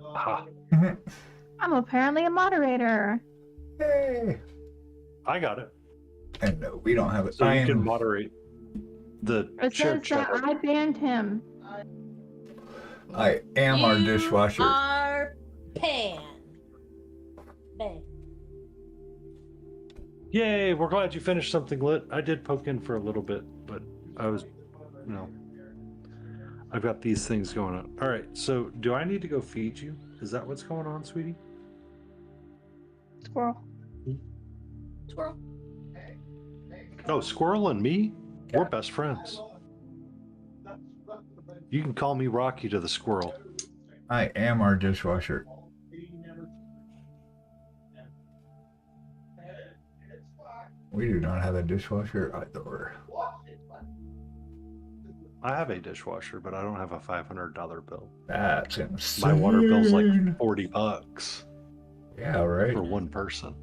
Aha. I'm apparently a moderator. Hey. I got it. And no, we don't have it. So you can moderate the It shared says that chat. I banned him. I am our You dishwasher. are pan. Ban. Yay, we're glad you finished something lit. I did poke in for a little bit, but I was, I've got these things going on. All right, so do I need to go feed you? Is that what's going on, sweetie? Squirrel. Squirrel. Oh, Squirrel and me? We're best friends. You can call me Rocky to the Squirrel. I am our dishwasher. We do not have a dishwasher either. I have a dishwasher, but I don't have a $500 bill. That's insane. My water bill's like $40 Yeah, right. for one person.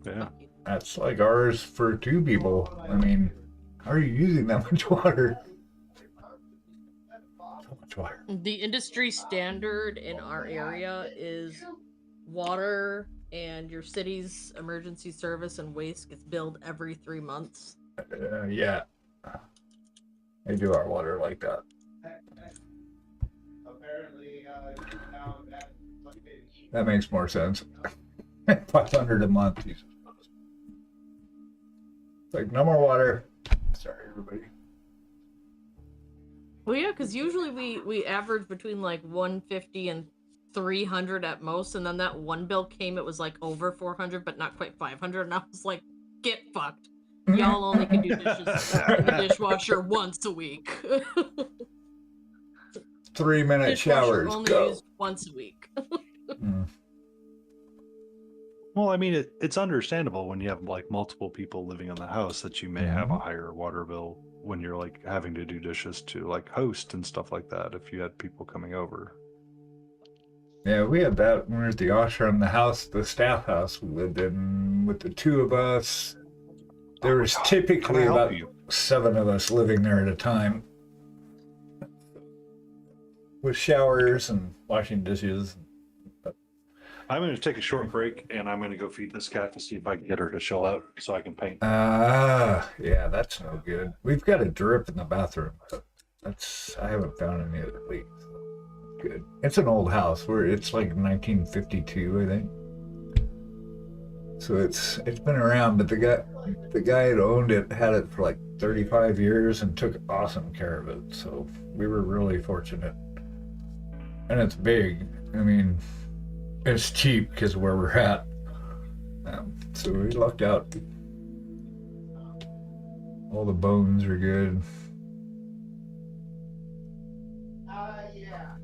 Yeah. That's like ours for two people. I mean, how are you using that much water? So much water. The industry standard in our area is water, and your city's emergency service and waste gets billed every 3 months. Yeah. They do our water like that. That makes more sense. 500 a month. Jesus. It's like, no more water. Sorry, everybody. Well, yeah, because usually we average between like 150 and 300 at most, and then that one bill came, it was like over 400, but not quite 500, and I was like, get fucked. Y'all only can do dishes in the dishwasher once a week. 3-minute Dishwasher showers. only Go. used once a week. Well, I mean, it's understandable when you have like multiple people living in the house that you may have a higher water bill when you're like having to do dishes to like host and stuff like that if you had people coming over. Yeah, we had that when we were at the ashram, the house, the staff house we lived in with the two of us. There was typically about 7 of us living there at a time. With showers and washing dishes. I'm going to take a short break and I'm going to go feed this cat to see if I can get her to chill out so I can paint. Yeah, that's no good. We've got a drip in the bathroom. I haven't found any other leaks. Good. It's an old house where it's like 1952, I think. So it's been around, but the guy that owned it had it for like 35 years and took awesome care of it. So we were really fortunate. And it's big. I mean, it's cheap because of where we're at. So we lucked out. All the bones are good. Yeah.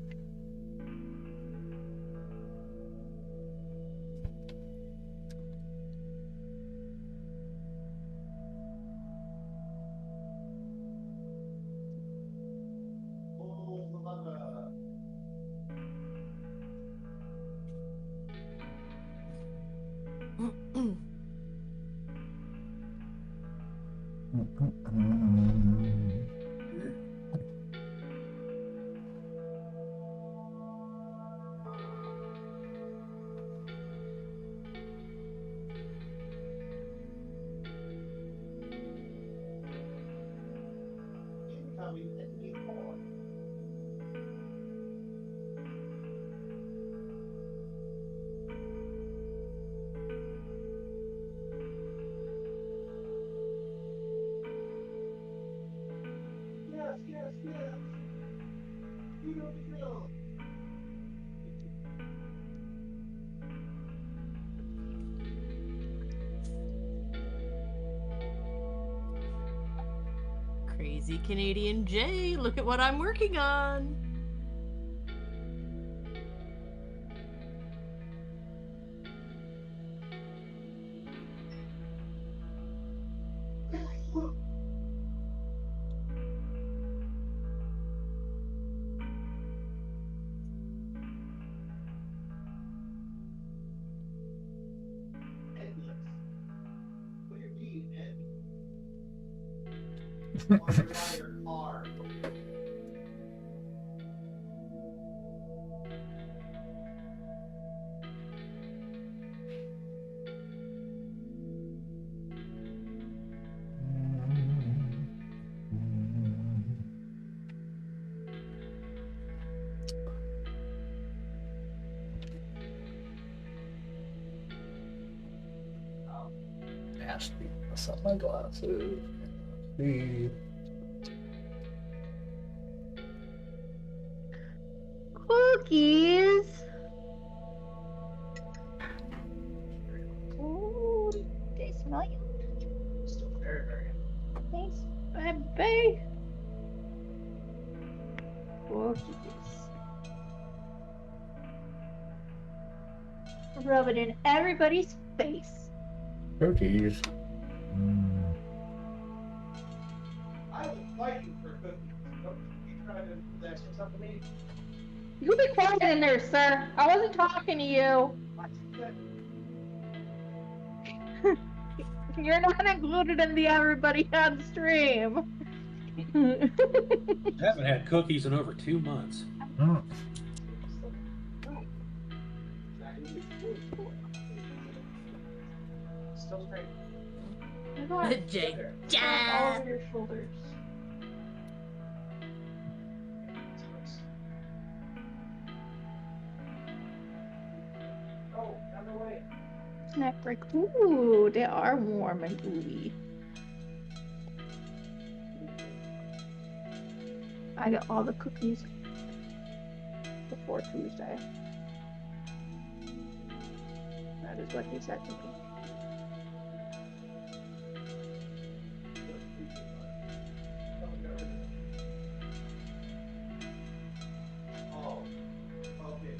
Crazy Canadian Jay, look at what I'm working on. Nasty. What's up my glasses? See. Cookies. Ooh, they smell you. Still very, very. Thanks, baby. Cookies. Rub it in everybody's face. Cookies. I will fight you for cookies. Don't you try to say something to me? You be quiet in there, sir. I wasn't talking to you. You're not included in the everybody on stream. I haven't had cookies in over 2 months. Still straight. Jay. All over your shoulders. Oh, other way. Snack break. Ooh, they are warm and ooey. I got all the cookies before Tuesday. That is what he said to me. Oh, okay.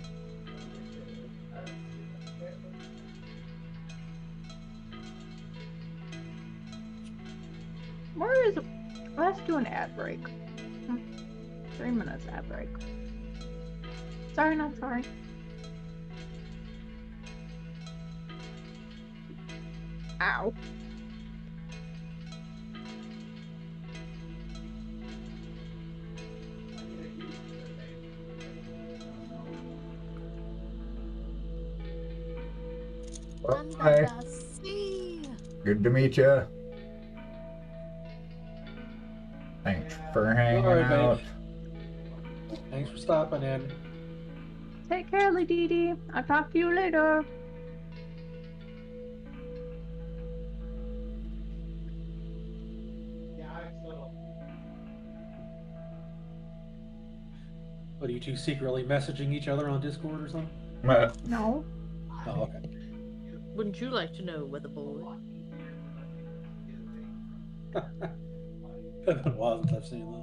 Where is it? Let's do an ad break. 3 minutes ad break. Sorry, not sorry. Ow. Hi. Good to meet you. Thanks for hanging Alright, babe. out. Thanks for stopping in. Take care, Lady Dee. I'll talk to you later. Yeah, I'm still. What, are you two secretly messaging each other on Discord or something? No. Oh, okay. Wouldn't you like to know, weather boy? It's been a while since I've seen that.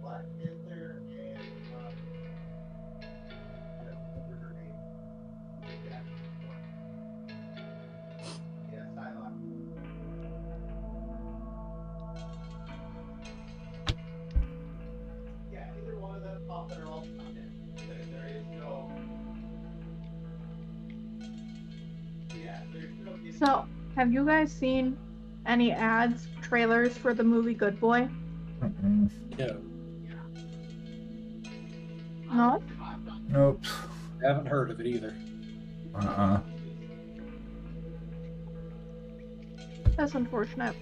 What is there yes, I love. Yeah, either one of them pop their all come in. There is no. Yeah, there's no. So, have you guys seen any ads, trailers for the movie Good Boy? Yeah. No? Nope. Haven't heard of it either. That's unfortunate.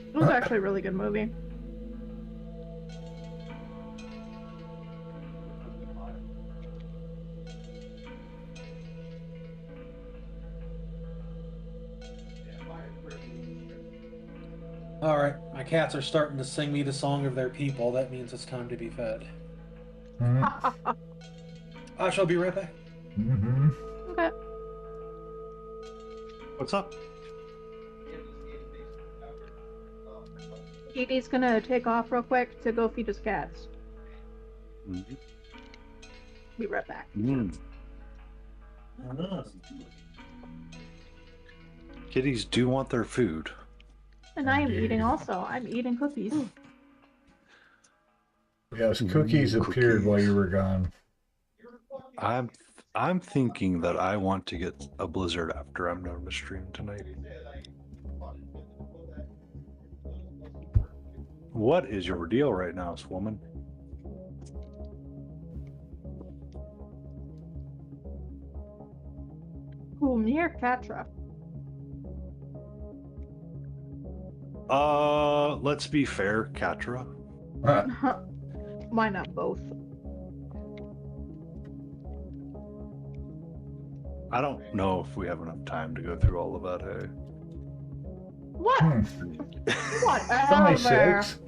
It was actually a really good movie. Alright, my cats are starting to sing me the song of their people. That means it's time to be fed. I shall be right back. Mm-hmm. Okay. What's up? Edie's gonna take off real quick to go feed his cats. Mm-hmm. Be right back. Kitties do want their food. And I am eating also. I'm eating cookies. Yes, cookies appeared while you were gone. I'm thinking that I want to get a blizzard after I'm done with stream tonight. What is your deal right now, woman? Cool, near Katra. Let's be fair, Katra. Why not both? I don't know if we have enough time to go through all of that, hey? What? It's only Whatever. 6.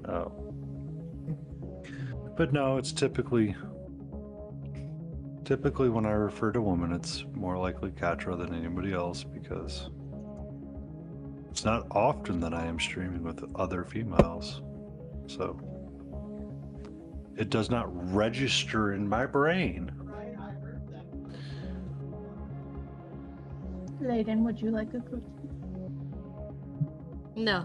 Oh. But no, it's typically when I refer to woman, it's more likely Katra than anybody else because it's not often that I am streaming with other females. So it does not register in my brain. Layden, would you like a cookie? No.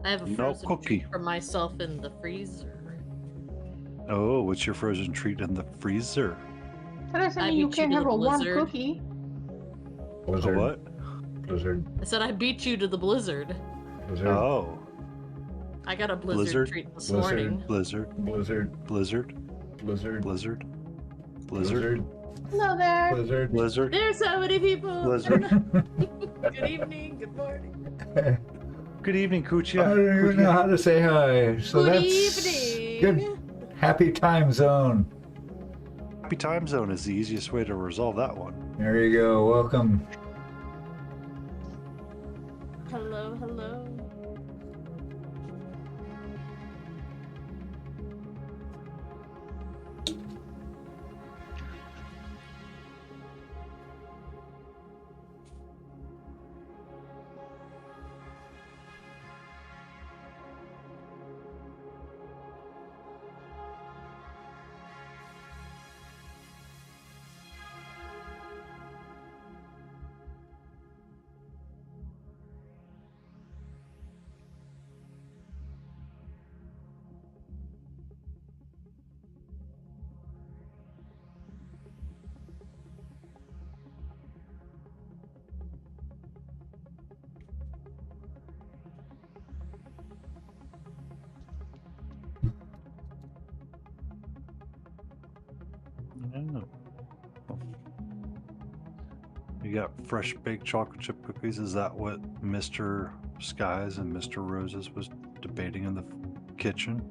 I have a No frozen cookie. treat for myself in the freezer. Oh, what's your frozen treat in the freezer? That doesn't I mean you beat you can't to have the a one blizzard. cookie. Blizzard. A what? Blizzard. I said I beat you to the blizzard. Blizzard. Oh, I got a blizzard, Blizzard? treat this Blizzard. morning. blizzard, Blizzard. blizzard, Blizzard. blizzard, blizzard, Blizzard. Hello there. Blizzard. blizzard, There's so many people. blizzard. Good evening. Good morning. Good evening, Kuchia. I don't even know how to say hi. So Good that's evening. good. Happy time zone. Happy time zone is the easiest way to resolve that one. There you go. Welcome. Hello, hello. Oh. You got fresh baked chocolate chip cookies. Is that what Mr. Skies and Mr. Roses was debating in the kitchen?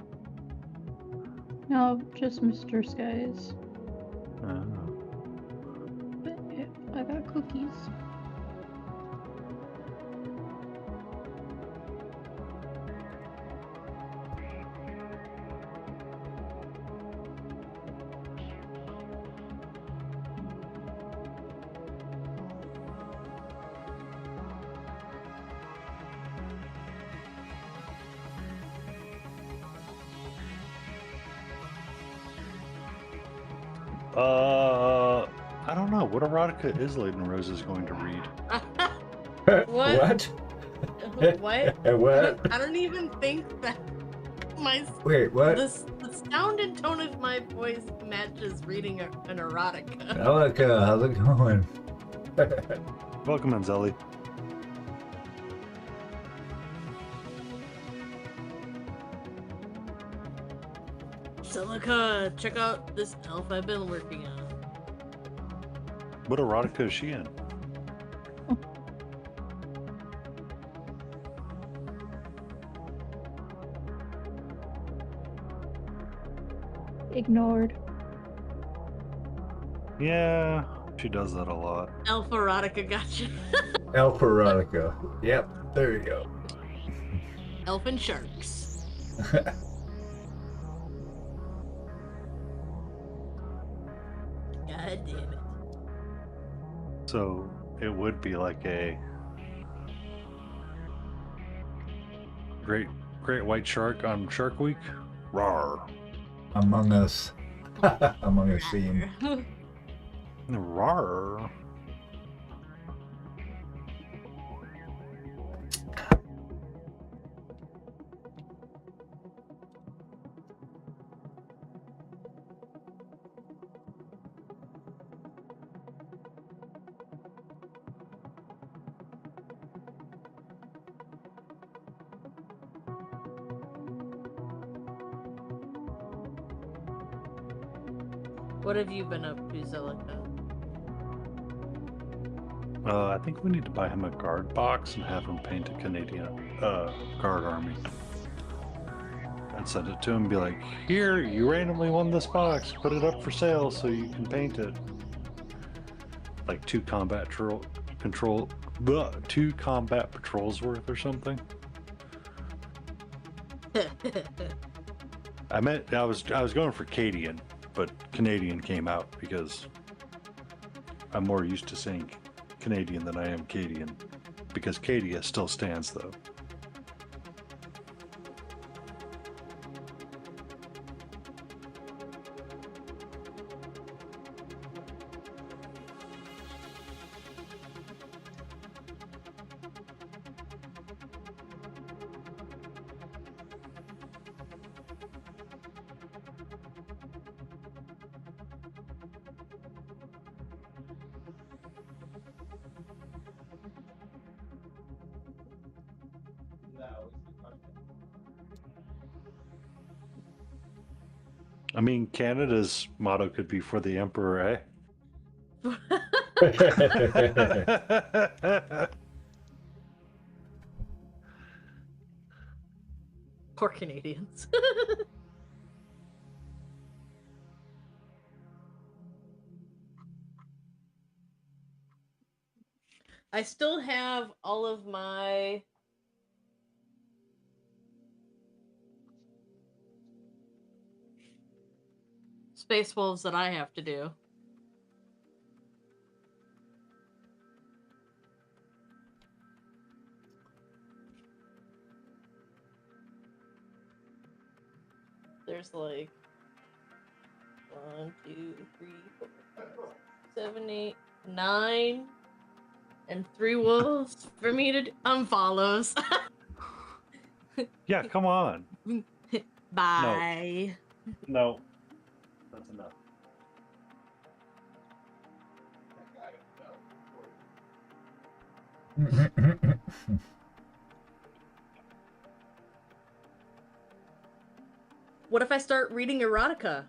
No, just Mr. Skies. Oh. But yeah, I got cookies. I don't know. What erotica is Layden Roses going to read? What? What? What? I don't even think that my Wait, what? the sound and tone of my voice matches reading an erotica. Alika, how's it going? Welcome, Anzeli. Silica, check out this elf I've been working on. What erotica is she in? Ignored. Yeah, she does that a lot. Elf erotica gotcha. Elf erotica. Yep, there you go. Elf and sharks. God damn it. So it would be like a great white shark on Shark Week. Rawr. Among Us. Among Us theme. Rawr. What have you been up to, Zelica? I think we need to buy him a guard box and have him paint a Canadian guard army. And send it to him and be like, here, you randomly won this box. Put it up for sale so you can paint it. Like 2 combat patrols worth or something. I was going for Cadian, but Canadian came out because I'm more used to saying Canadian than I am Cadian, because Cadia still stands though. I mean, Canada's motto could be for the Emperor, eh? Poor Canadians. I still have all of my Space Wolves that I have to do. There's like 1, 2, 3, 4, 5, 6, 7, 8, 9, and 3 wolves for me to unfollows. Yeah, come on. Bye. No. That's enough. What if I start reading erotica?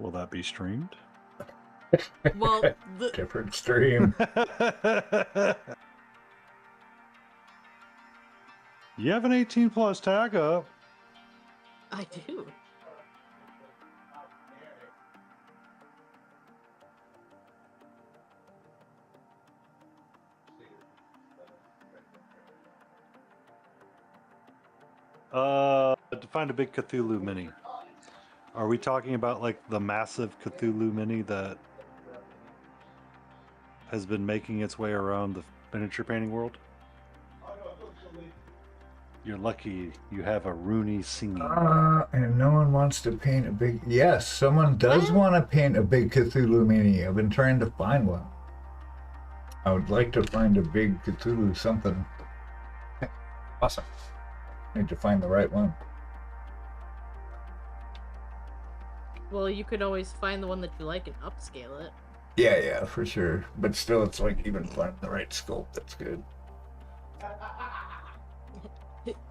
Will that be streamed? Well, Different stream. You have an 18 plus tag up. I do. To find a big Cthulhu mini. Are we talking about like the massive Cthulhu mini that has been making its way around the miniature painting world? You're lucky you have a Rooney singing. And no one wants to paint a big... Yes, someone does want to paint a big Cthulhu mini. I've been trying to find one. I would like to find a big Cthulhu something. Awesome. Need to find the right one. Well, you could always find the one that you like and upscale it. Yeah, for sure. But still, it's like even finding the right sculpt that's good.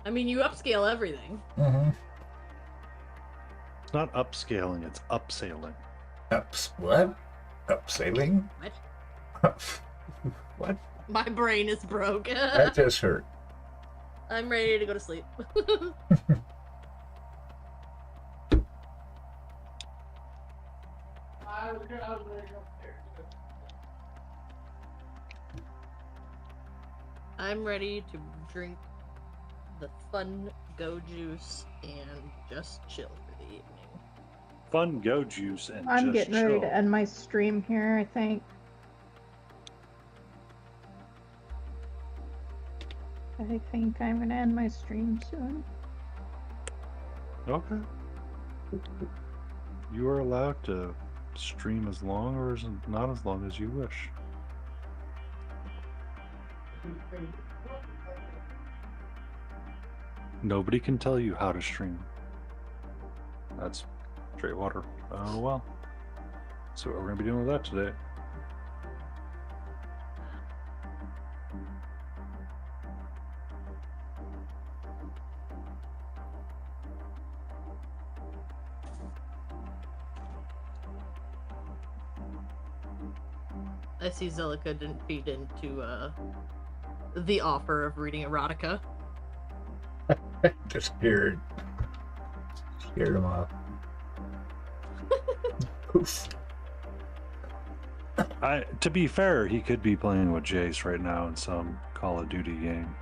I mean, you upscale everything. Mm-hmm. It's not upscaling, it's upsailing. What? Upsailing? What? What? My brain is broke. That just hurt. I'm ready to go to sleep. I was ready to go there. I'm ready to drink the fun go juice and just chill for the evening. Fun go juice and I'm just getting ready chill. to end my stream here, I think. I think I'm gonna end my stream soon. Okay. You are allowed to stream as long or not as long as you wish. Nobody can tell you how to stream. That's straight water. Oh well. So what we're gonna be doing with that today. I see Zelica didn't feed into the offer of reading erotica. Just scared him off. Poof. To be fair, he could be playing with Jace right now in some Call of Duty game.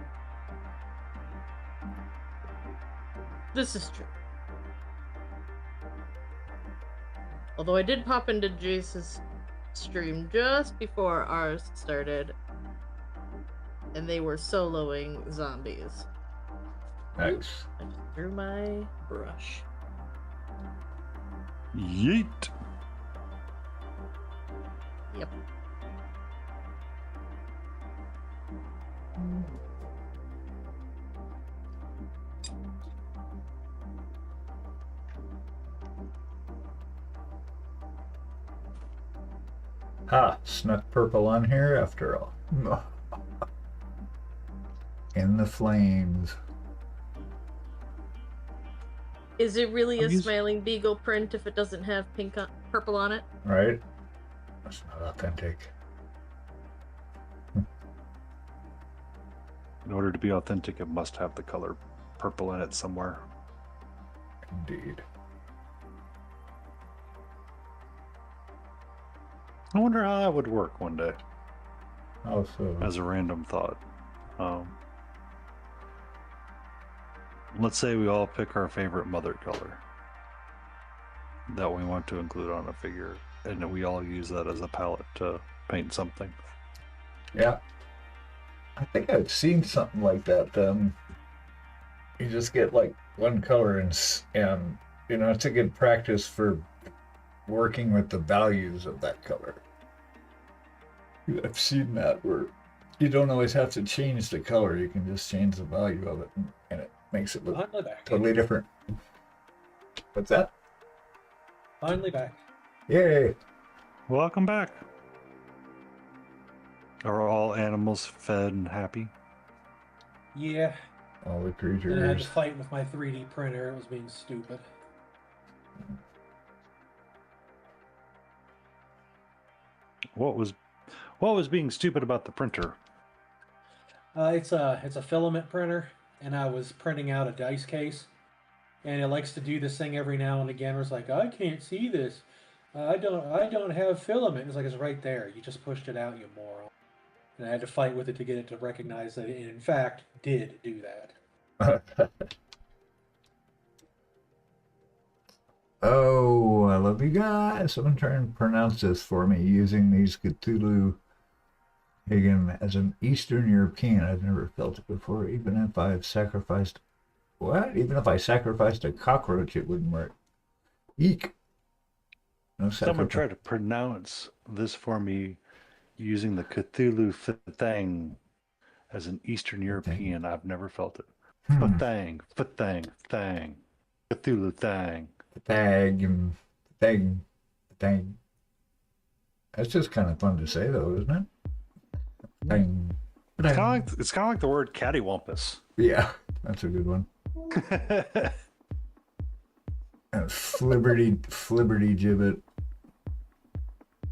This is true. Although I did pop into Jace's stream just before ours started, and they were soloing zombies. Nice. I just threw my brush. Yeet. Yep. Ha! Snuck purple on here after all. In the flames. Is it really a smiling beagle print if it doesn't have purple on it? Right? That's not authentic. In order to be authentic, it must have the color purple in it somewhere. Indeed. I wonder how that would work one day. How so? As a random thought. Let's say we all pick our favorite mother color that we want to include on a figure, and we all use that as a palette to paint something. Yeah. I think I've seen something like that. You just get like one color and you know, it's a good practice for working with the values of that color. I've seen that where you don't always have to change the color, you can just change the value of it, and it makes it look Finally back. totally different. What's that? Finally back. Yay! Welcome back. Are all animals fed and happy? Yeah. All the Then I had to creatures. fight with my 3D printer. It was being stupid. What was being stupid about the printer? It's a filament printer, and I was printing out a dice case, and it likes to do this thing every now and again. Where it's like, I can't see this. I don't have filament. It's like, it's right there. You just pushed it out, you moron. And I had to fight with it to get it to recognize that it, in fact, did do that. Oh, I love you guys. Someone try and pronounce this for me using these Cthulhu Hagen as an Eastern European. I've never felt it before. Even if I've sacrificed... What? Even if I sacrificed a cockroach, it wouldn't work. Eek. No Someone sacrifice. tried to pronounce this for me using the Cthulhu Thang as an Eastern European. I've never felt it. Thang. Cthulhu Thang. Thang. That's just kind of fun to say, though, isn't it? Thang. It's kind of like the word cattywampus. Yeah, that's a good one. Flibberty gibbet.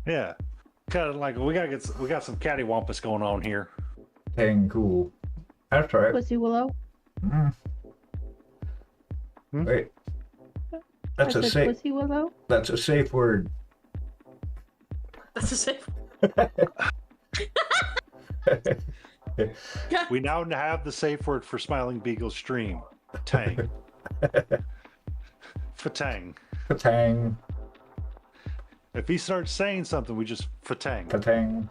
Yeah, kind of like we got some cattywampus going on here. Dang cool. That's right. Pussy Willow. Wait. That's a safe. Pussy Willow. That's a safe word. That's a safe. We now have the safe word for Smiling Beagle stream. Tang. Fatang. Patang. If he starts saying something, we just fatang. Patang.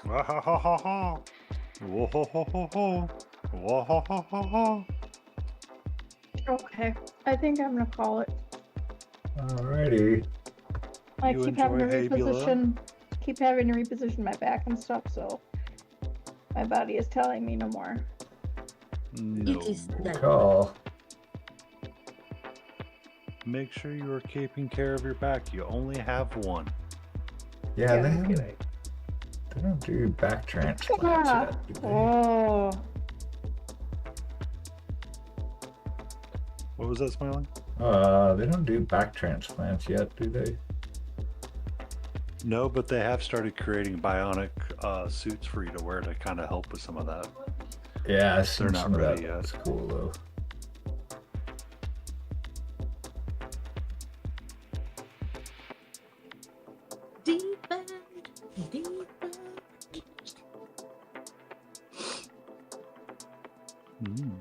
Wahahaha. Whoa-ho-ho-ho-ho. Whoa-ho-ho-ho-ho. Okay, I think I'm gonna call it. Alrighty. I You keep having to enjoy Habula? reposition my back and stuff, so my body is telling me no more. No. It is done. Call. Make sure you are keeping care of your back. You only have one. Yeah, Yeah, they, okay. they don't do back transplants Ah, yet, do they? oh, What was that, Smiling? They don't do back transplants yet, do they? No, but they have started creating bionic suits for you to wear to kind of help with some of that. Yeah, I've seen They're not some of ready that. yet. It's cool though. Deep end, deep end. Mm.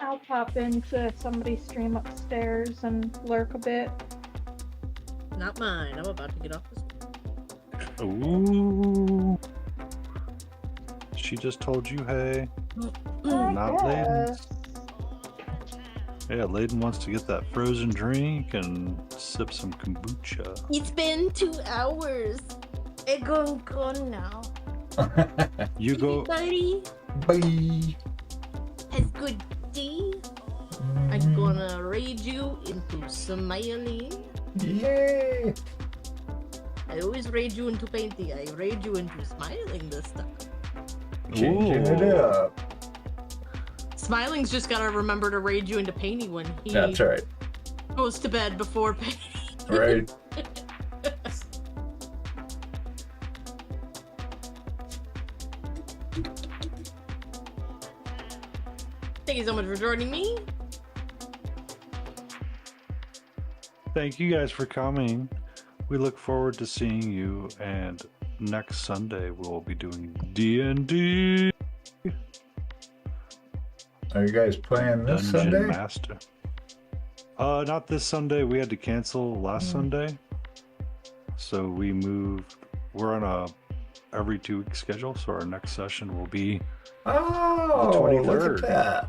I'll pop into somebody's stream upstairs and lurk a bit. Not mine. I'm about to get off this. Ooh. She just told you, hey. Not Layden. Yes. Yeah, Layden wants to get that frozen drink and sip some kombucha. It's been 2 hours. It gone now. You go. Buddy, Bye. has good day. I'm gonna raid you into smiling. Yay! I always raid you into painting. I raid you into smiling this time. Changing it Ooh. up. Smiling's just gotta remember to raid you into painting when he That's right. goes to bed before painting. Right. Thank you so much for joining me. Thank you guys for coming. We look forward to seeing you, and next Sunday we'll be doing D&D Are you guys playing this Dungeon Sunday? Master. Not this Sunday. We had to cancel last Sunday, so we moved. We're on a every 2 week schedule, so our next session will be. Oh, The look 23rd. at that.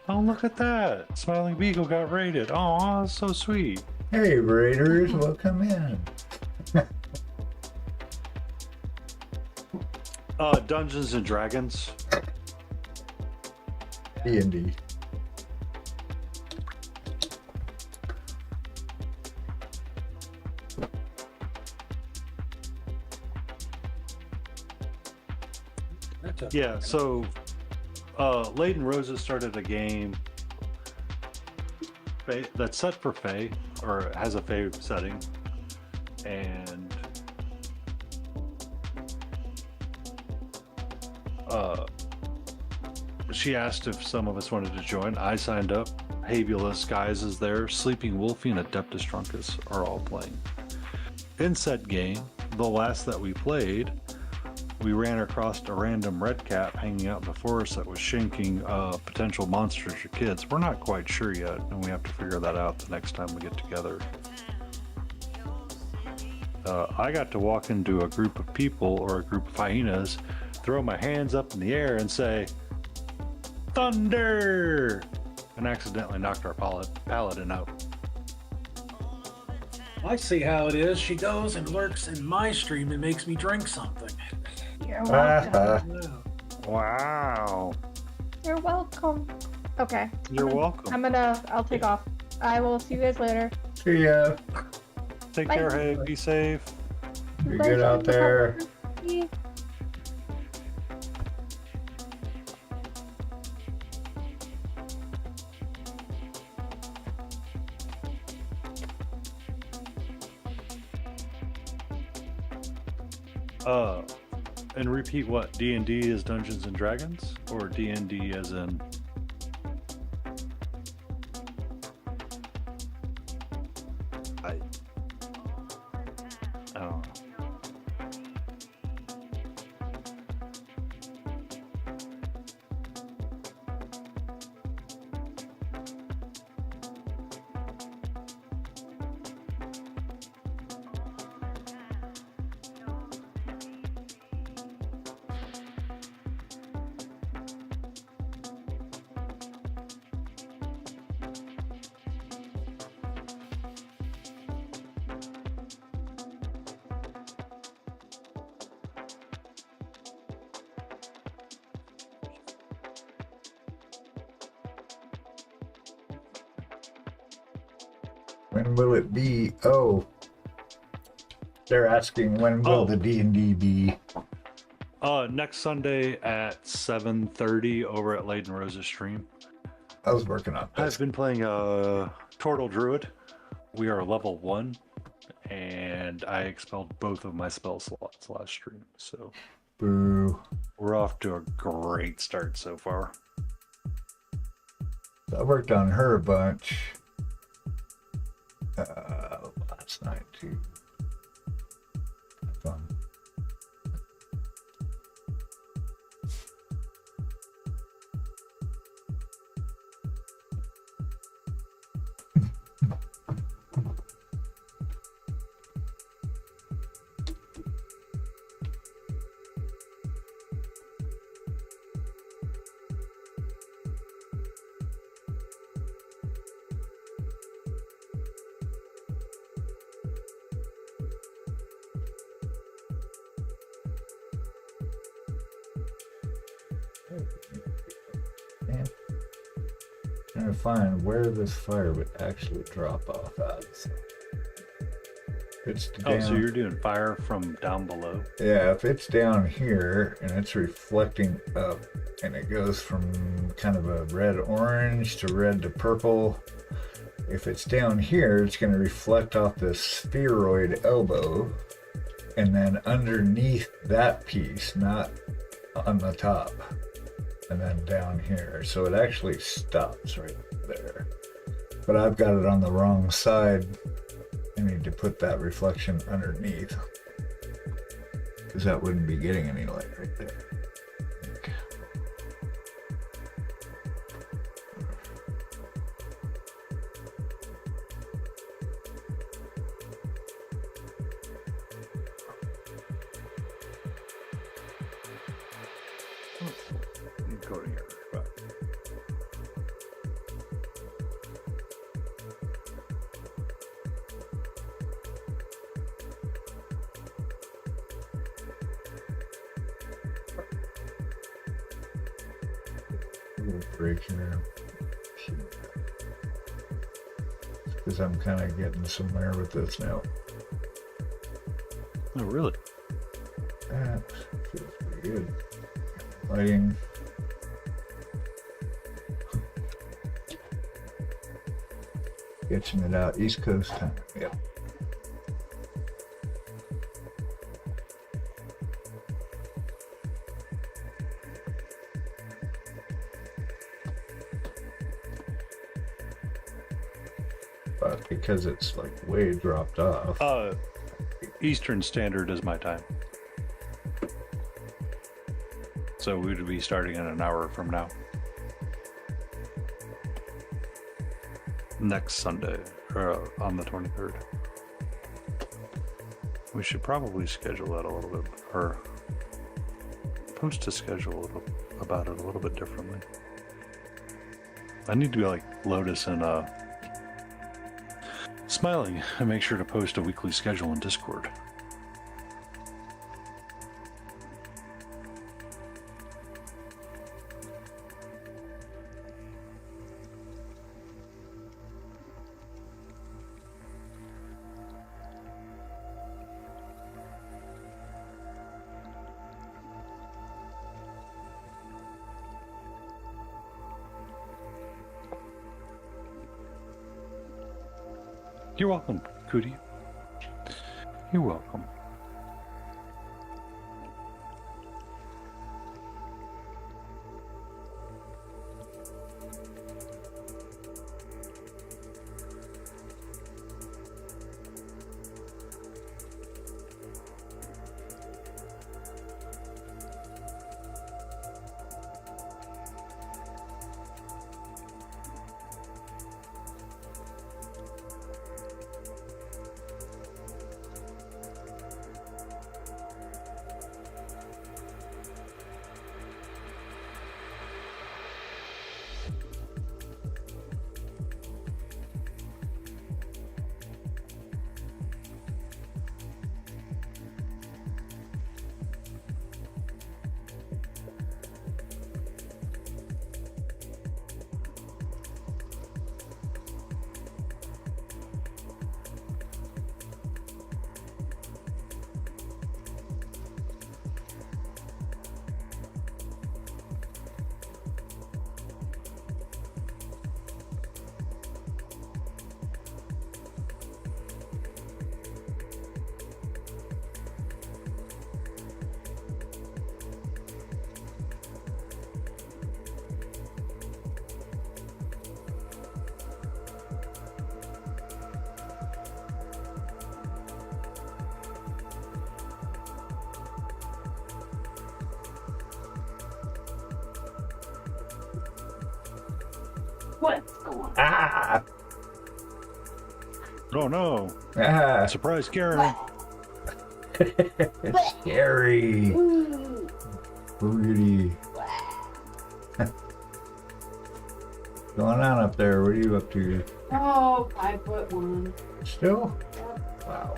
Oh, look at that! Smiling Beagle got raided. Oh, that's so sweet. Hey, Raiders, welcome in. Dungeons and Dragons. D&D. Yeah, so Layden Rosa started a game that's set for Fae, or has a Fae setting, and she asked if some of us wanted to join. I signed up. Habula Skies is there. Sleeping Wolfie and Adeptus Truncus are all playing. In said game, the last that we played, we ran across a random red cap hanging out in the forest that was shanking potential monsters or kids. We're not quite sure yet, and we have to figure that out the next time we get together. I got to walk into a group of people or a group of hyenas, throw my hands up in the air and say, "Thunder!" and accidentally knocked our paladin out. I see how it is. She goes and lurks in my stream and makes me drink something. You're welcome. Wow. Wow. You're welcome. Okay. You're welcome. I'll take off. I will see you guys later. See ya. Take Bye. care, hey, be safe. Be good out there. Bye. And repeat what? D&D is Dungeons and Dragons? Or D&D as in... I don't know. When will it be? Oh, they're asking when will the D&D be? Next Sunday at 7:30 over at Leyden Rose's stream. I was working on this. I've been playing Turtle Druid. We are level 1, and I expelled both of my spell slots last stream, so Boo. we're off to a great start so far. I worked on her a bunch last night too. Fun. Trying to find where this fire would actually drop off at. So it's down, so you're doing fire from down below? yeah, if it's down here and it's reflecting up and it goes from kind of a red-orange to red to purple, if it's down here, it's going to reflect off this spheroid elbow and then underneath that piece, not on the top. And then down here, so it actually stops right there. But I've got it on the wrong side. I need to put that reflection underneath, because that wouldn't be getting any light right there. Okay. Go to here. But Little break here. Because I'm kind of getting somewhere with this now. oh, really? That feels pretty good. Lighting. Sketching it out. East Coast time. Yep. But because it's like way dropped off. Eastern Standard is my time. So we would be starting in an hour from now. Next Sunday, or on the 23rd. We should probably schedule that a little bit, or post a schedule about it a little bit differently. I need to be like Lotus and Smiling, and make sure to post a weekly schedule in Discord. You're welcome, Cootie. You're welcome. What's going on? Ah! Oh no! Ah! Surprise, Karen! It's scary. Ooh. Boogity. Going on up there? What are you up to? Oh, 5'1". Still? Wow.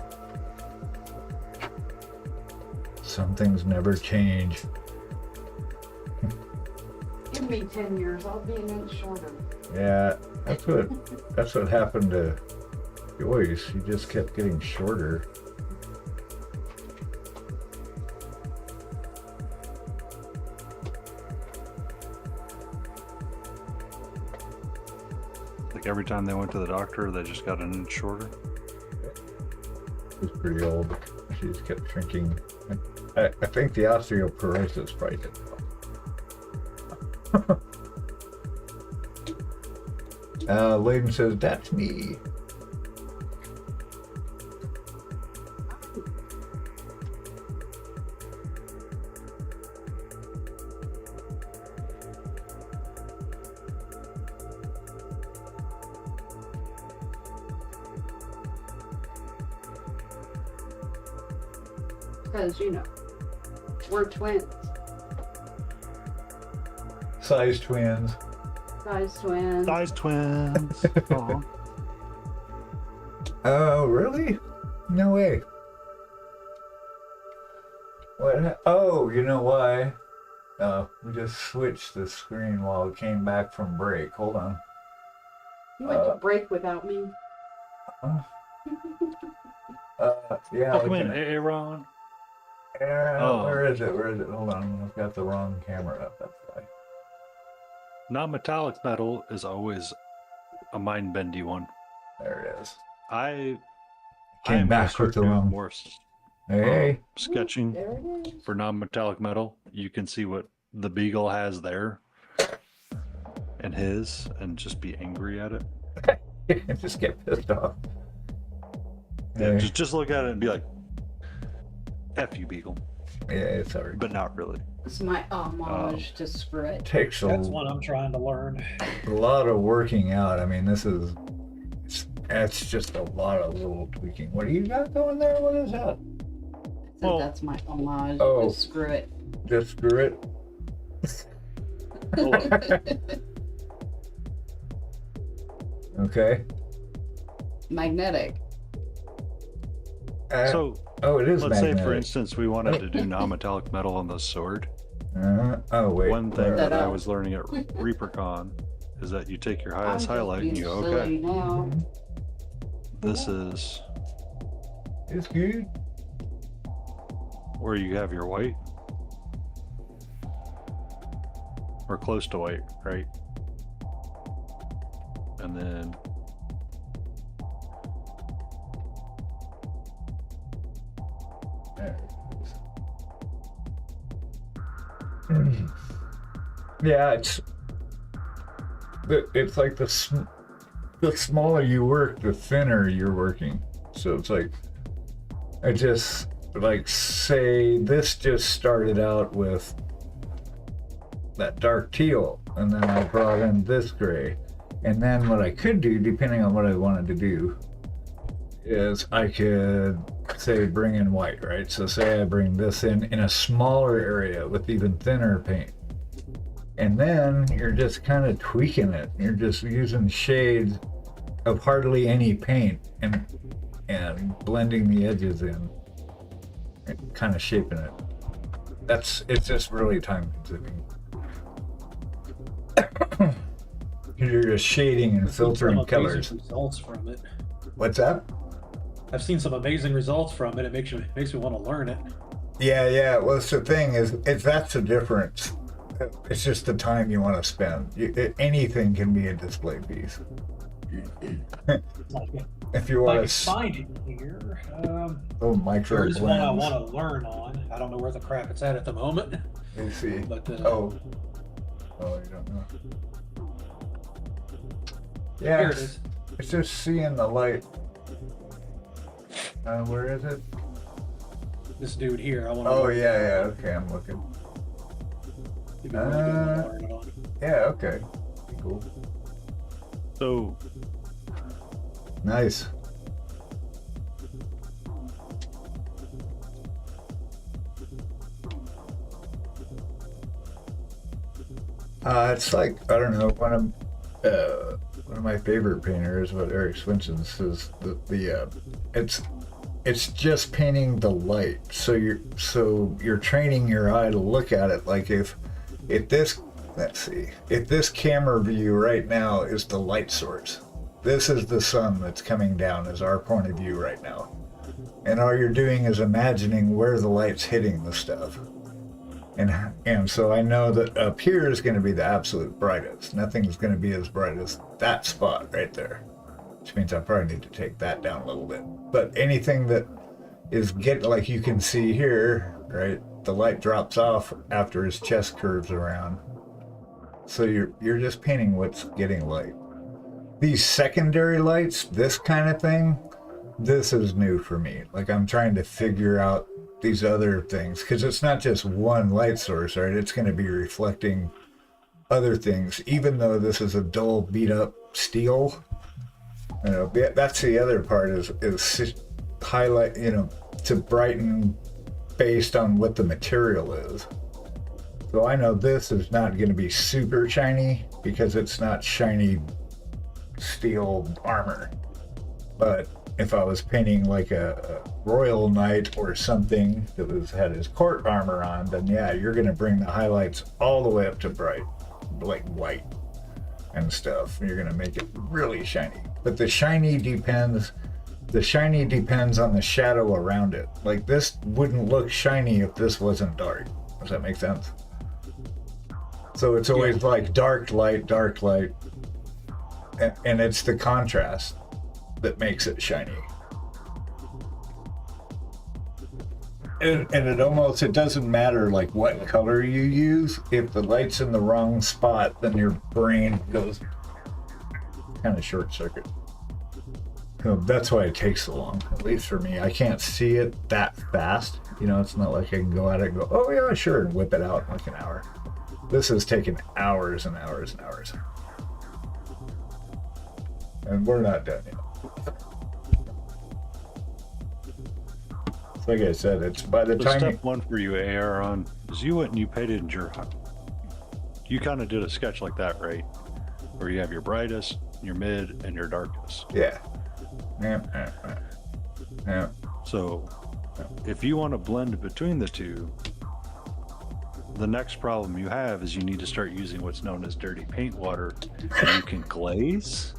Some things never change. Give me 10 years, I'll be an inch shorter. Yeah, that's what happened to Joyce. She just kept getting shorter. Like every time they went to the doctor, they just got an inch shorter. She's pretty old. She just kept shrinking. I think the osteoporosis probably did well. Layden says, that's me. Because, you know, we're twins. Size twins. Size twins. Size twins. Aw. Oh, really? No way. Oh, you know why? We just switched the screen while it came back from break. Hold on. You went to break without me. Yeah. Oh, come in, Aaron. Oh. Where is it? Hold on. I've got the wrong camera up. That's why. Non-metallic metal is always a mind-bendy one. There it is. I Came am back with the wrong. more Hey. sketching There it is. for non-metallic metal. You can see what the Beagle has there and his, and just be angry at it. Just get pissed off. Yeah, Hey. just look at it and be like, F you, Beagle. Yeah, it's alright. But not really. It's my homage to Scrit. Takes That's what I'm trying to learn. a lot of working out. I mean, that's just a lot of little tweaking. What do you got going there? What is that? So Well- that's my homage Oh. to Scrit. Just screw it. Hold on. Okay. magnetic. So, oh, it is let's say, magnetic. for instance, we wanted to do non-metallic metal on the sword. Oh, wait. One thing that I up. was learning at ReaperCon is that you take your I'm highest just highlight and being you go, silly okay, now. this is It's good. where you have your white. Or close to white, right? And then There it is. Yeah, it's like the smaller you work, the thinner you're working. So it's like, I just, like, say this just started out with that dark teal, and then I brought in this gray. And then what I could do, depending on what I wanted to do, is I could, say, bring in white, right? So say I bring this in a smaller area with even thinner paint. And then you're just kind of tweaking it. You're just using shades of hardly any paint and blending the edges in and kind of shaping it. It's just really time consuming. You're just shading and filtering colors. Results from it. What's that? I've seen some amazing results from it. It makes me want to learn it. Yeah. Well, it's the thing is that's the difference. It's just the time you want to spend. Anything can be a display piece. If you want to find it here. oh, micro There's one I blends. want to learn on. I don't know where the crap it's at the moment. Let me see. But oh, you don't know. Yeah, here it is. it's just seeing the light. Where is it? This dude here. I want to. Oh yeah. Okay, I'm looking. Yeah. Okay. Cool. so Nice. It's like, I don't know, one of my favorite painters, what Eric Swinson says, it's just painting the light. So you're training your eye to look at it like if this, let's see, if this camera view right now is the light source, this is the sun that's coming down as our point of view right now. And all you're doing is imagining where the light's hitting the stuff. And so I know that up here is going to be the absolute brightest. Nothing's going to be as bright as that spot right there, which means I probably need to take that down a little bit. But anything that is like you can see here, right? The light drops off after his chest curves around. So you're just painting what's getting light. These secondary lights, this kind of thing, this is new for me. Like I'm trying to figure out these other things because it's not just one light source, right? It's going to be reflecting other things, even though this is a dull, beat up steel. You know, that's the other part is highlight, you know, to brighten based on what the material is. So I know this is not going to be super shiny because it's not shiny steel armor, but if I was painting like a royal knight or something that had his court armor on, then yeah, you're going to bring the highlights all the way up to bright, like white and stuff. You're going to make it really shiny. But the shiny depends on the shadow around it. Like this wouldn't look shiny if this wasn't dark. Does that make sense? So it's always like dark light, and it's the contrast that makes it shiny. And it doesn't matter like what color you use. If the light's in the wrong spot, then your brain goes kind of short circuit. You know, that's why it takes so long, at least for me. I can't see it that fast. You know, it's not like I can go at it and go, oh yeah, sure, and whip it out in like an hour. This has taken hours and hours and hours. And we're not done yet. Like I said, it's by the time. Step one for you, AR, on is you went and you painted you kind of did a sketch like that, right? Where you have your brightest, your mid, and your darkest. Yeah. Yeah. So if you want to blend between the two, the next problem you have is you need to start using what's known as dirty paint water. You can glaze,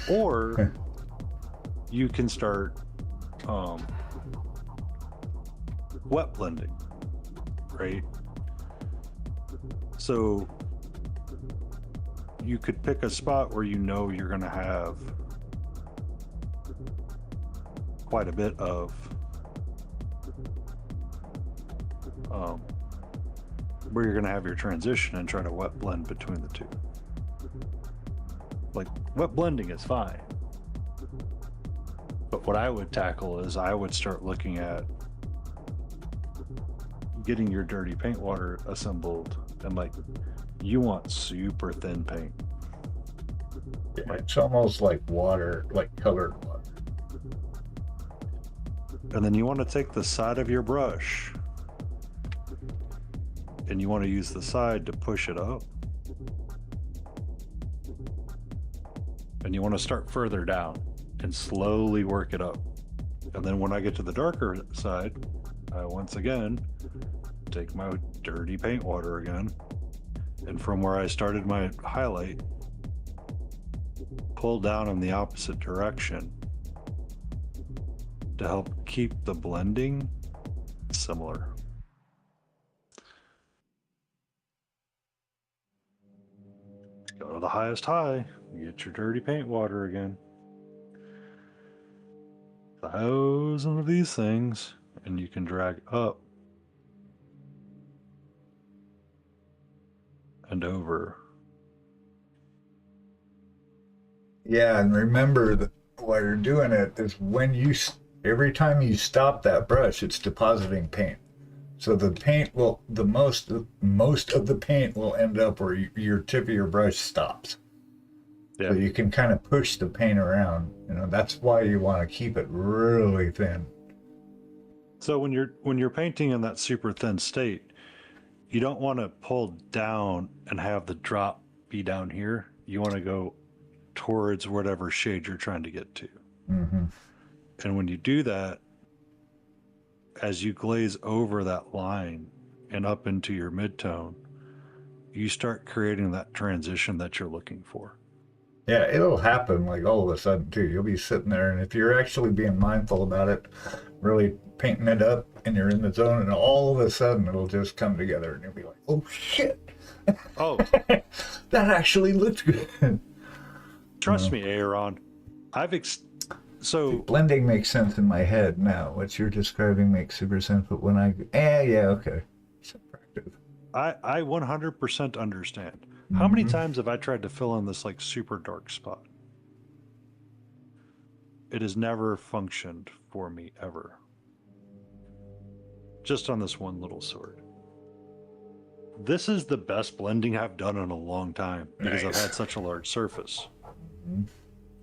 or you can start wet blending, right? So you could pick a spot where you know you're going to have quite a bit of where you're going to have your transition and try to wet blend between the two. Like, wet blending is fine, but what I would tackle is I would start looking at getting your dirty paint water assembled, and like, you want super thin paint. Yeah, it's almost like water, like colored water. And then you want to take the side of your brush and you want to use the side to push it up. And you want to start further down and slowly work it up. And then when I get to the darker side, I once again take my dirty paint water again. And from where I started my highlight, pull down in the opposite direction to help keep the blending similar. Go to the highest high, get your dirty paint water again. 1,000 of these things, and you can drag up and over. Yeah, and remember that while you're doing it is when you, every time you stop that brush, it's depositing paint. So the paint will, most of the paint will end up where your tip of your brush stops. Yeah. So you can kind of push the paint around. You know, that's why you want to keep it really thin. So when you're painting in that super thin state, you don't want to pull down and have the drop be down here. You want to go towards whatever shade you're trying to get to. Mm-hmm. And when you do that, as you glaze over that line and up into your midtone, you start creating that transition that you're looking for. Yeah, it'll happen like all of a sudden too. You'll be sitting there, and if you're actually being mindful about it, really painting it up, and you're in the zone, and all of a sudden it'll just come together, and you'll be like, "Oh shit! Oh, that actually looks good." Trust me, Aaron. So blending makes sense in my head now. What you're describing makes super sense, but when I yeah, okay. I 100% understand. How many times have I tried to fill in this like super dark spot? It has never functioned for me ever. Just on this one little sword. This is the best blending I've done in a long time because I've had such a large surface.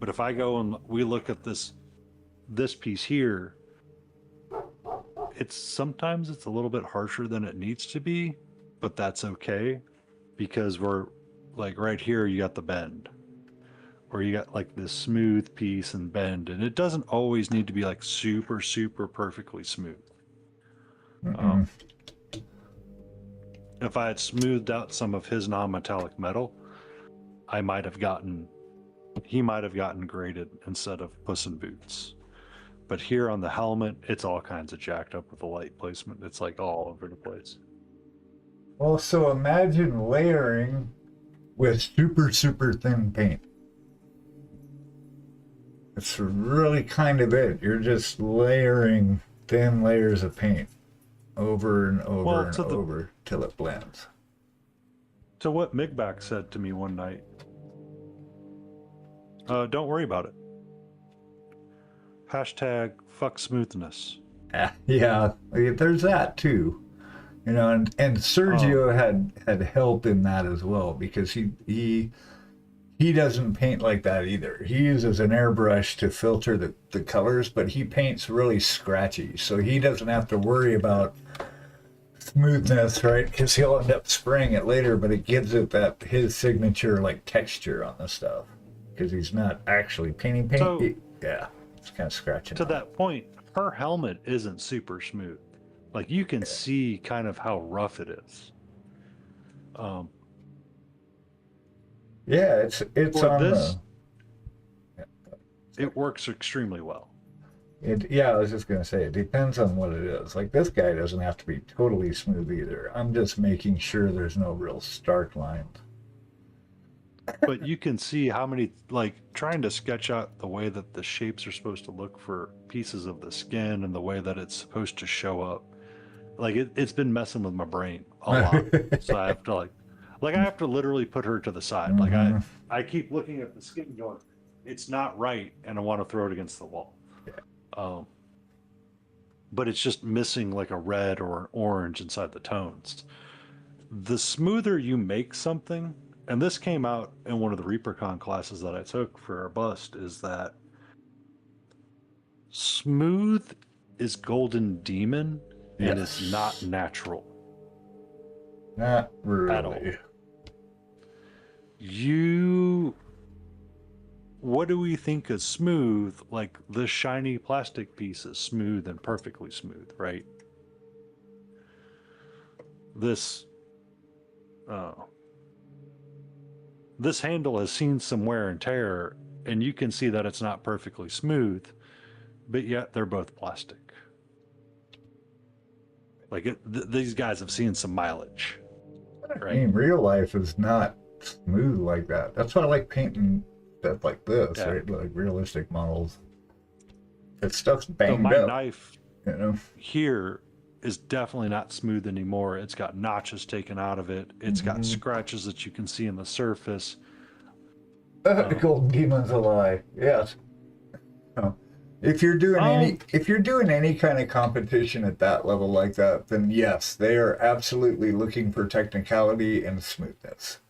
But if I go and we look at this piece here, sometimes it's a little bit harsher than it needs to be, but that's okay because we're like right here, you got the bend, or you got like this smooth piece and bend, and it doesn't always need to be like super, super perfectly smooth. If I had smoothed out some of his non-metallic metal, he might have gotten graded instead of Puss in Boots. But here on the helmet, it's all kinds of jacked up with the light placement. It's like all over the place. Well, so imagine layering with super, super thin paint. It's really kind of it. You're just layering thin layers of paint over and over and over till it blends. So what Migback said to me one night, don't worry about it. Hashtag fuck smoothness. Yeah, there's that too. You know, and Sergio had help in that as well, because he doesn't paint like that either. He uses an airbrush to filter the colors, but he paints really scratchy, so he doesn't have to worry about smoothness, right? Because he'll end up spraying it later, but it gives it his signature like texture on the stuff, because he's not actually painting paint. So, yeah. It's kind of scratching. To that point, her helmet isn't super smooth. Like you can see kind of how rough it is. Yeah, it's For on this, the. it works extremely well. Yeah, I was just gonna say it depends on what it is. Like this guy doesn't have to be totally smooth either. I'm just making sure there's no real stark lines. But you can see how many, like trying to sketch out the way that the shapes are supposed to look for pieces of the skin and the way that it's supposed to show up. Like it's been messing with my brain a lot. So I have to like I have to literally put her to the side. Like I keep looking at the skin going, it's not right, and I want to throw it against the wall. But it's just missing like a red or an orange inside the tones. The smoother you make something, and this came out in one of the ReaperCon classes that I took for our bust, is that smooth is Golden Demon and is not natural. Not really. At all. What do we think is smooth? Like the shiny plastic piece is smooth and perfectly smooth, right? This handle has seen some wear and tear, and you can see that it's not perfectly smooth, but yet they're both plastic. Like these guys have seen some mileage, right? I mean, real life is not smooth like that. That's why I like painting stuff like this, right? Like realistic models. That stuff's banged my up. Knife, you know, here is definitely not smooth anymore. It's got notches taken out of it. It's got scratches that you can see in the surface. The Golden Demon's a lie. Yes. If you're doing any kind of competition at that level like that, then yes, they are absolutely looking for technicality and smoothness.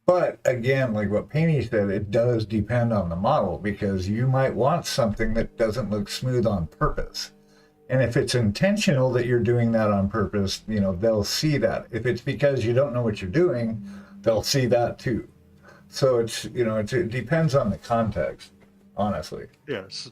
But again, like what Painty said, it does depend on the model, because you might want something that doesn't look smooth on purpose. And if it's intentional that you're doing that on purpose, you know, they'll see that. If it's because you don't know what you're doing, they'll see that too. So it's, you know, it depends on the context, honestly. Yes.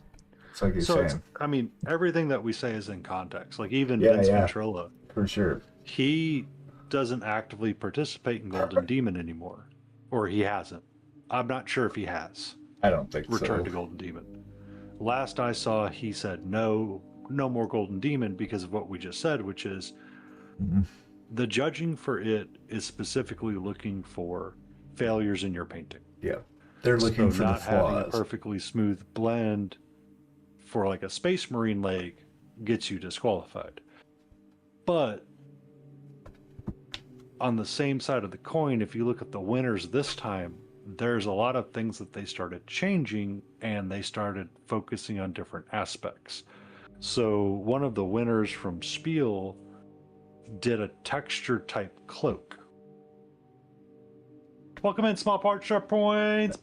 It's like you're saying. I mean, everything that we say is in context. Like even Vince Ventrilla, for sure, he doesn't actively participate in Golden Demon anymore, or he hasn't. I'm not sure if he has. I don't think returned to Golden Demon. Last I saw, he said no more Golden Demon because of what we just said, which is the judging for it is specifically looking for failures in your painting. Yeah, they're looking for not the flaws. having a perfectly smooth blend for like a Space Marine leg gets you disqualified. But on the same side of the coin, if you look at the winners this time, there's a lot of things that they started changing, and they started focusing on different aspects. So one of the winners from Spiel did a texture type cloak. Welcome in, small part, sharp points.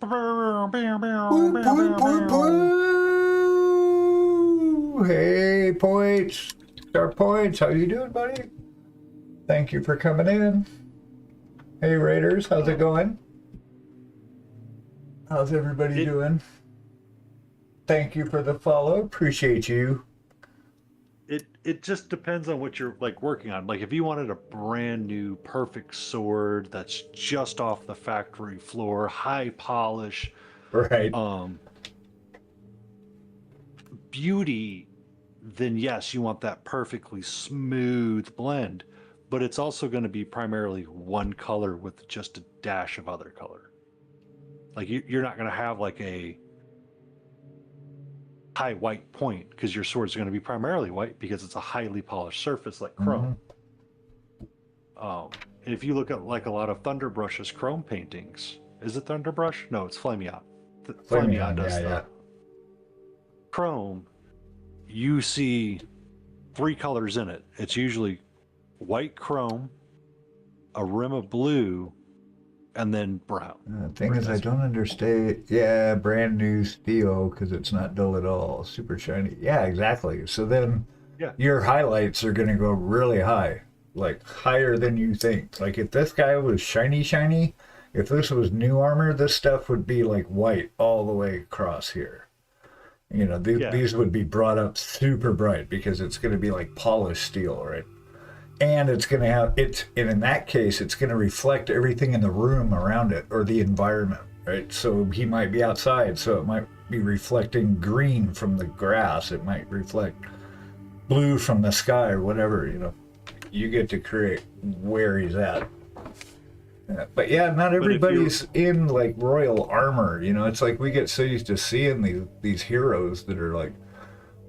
Hey, points, sharp points. How you doing, buddy? Thank you for coming in. Hey, Raiders, how's it going? How's everybody doing? Thank you for the follow. Appreciate you. It just depends on what you're like working on. Like if you wanted a brand new perfect sword that's just off the factory floor, high polish, right? Beauty, then yes, you want that perfectly smooth blend. But it's also going to be primarily one color with just a dash of other color. Like you're not going to have like a high white point, because your sword's going to be primarily white because it's a highly polished surface like chrome. And if you look at like a lot of Thunderbrush's chrome paintings, is it Thunderbrush? No, it's Flamion. Flamion does that. Chrome, you see 3 colors in it. It's usually white chrome, a rim of blue, and then brown. The thing is, I don't understand. Yeah, brand new steel, because it's not dull at all. Super shiny. Yeah, exactly. So then your highlights are going to go really high, like higher than you think. Like if this guy was shiny, if this was new armor, this stuff would be like white all the way across here. You know, Yeah. these would be brought up super bright because it's going to be like polished steel, right? And it's going to have and in that case, it's going to reflect everything in the room around it or the environment, right? So he might be outside, so it might be reflecting green from the grass. It might reflect blue from the sky or whatever, you know. You get to create where he's at. But yeah, not everybody's in like royal armor, you know. It's like we get so used to seeing these heroes that are like,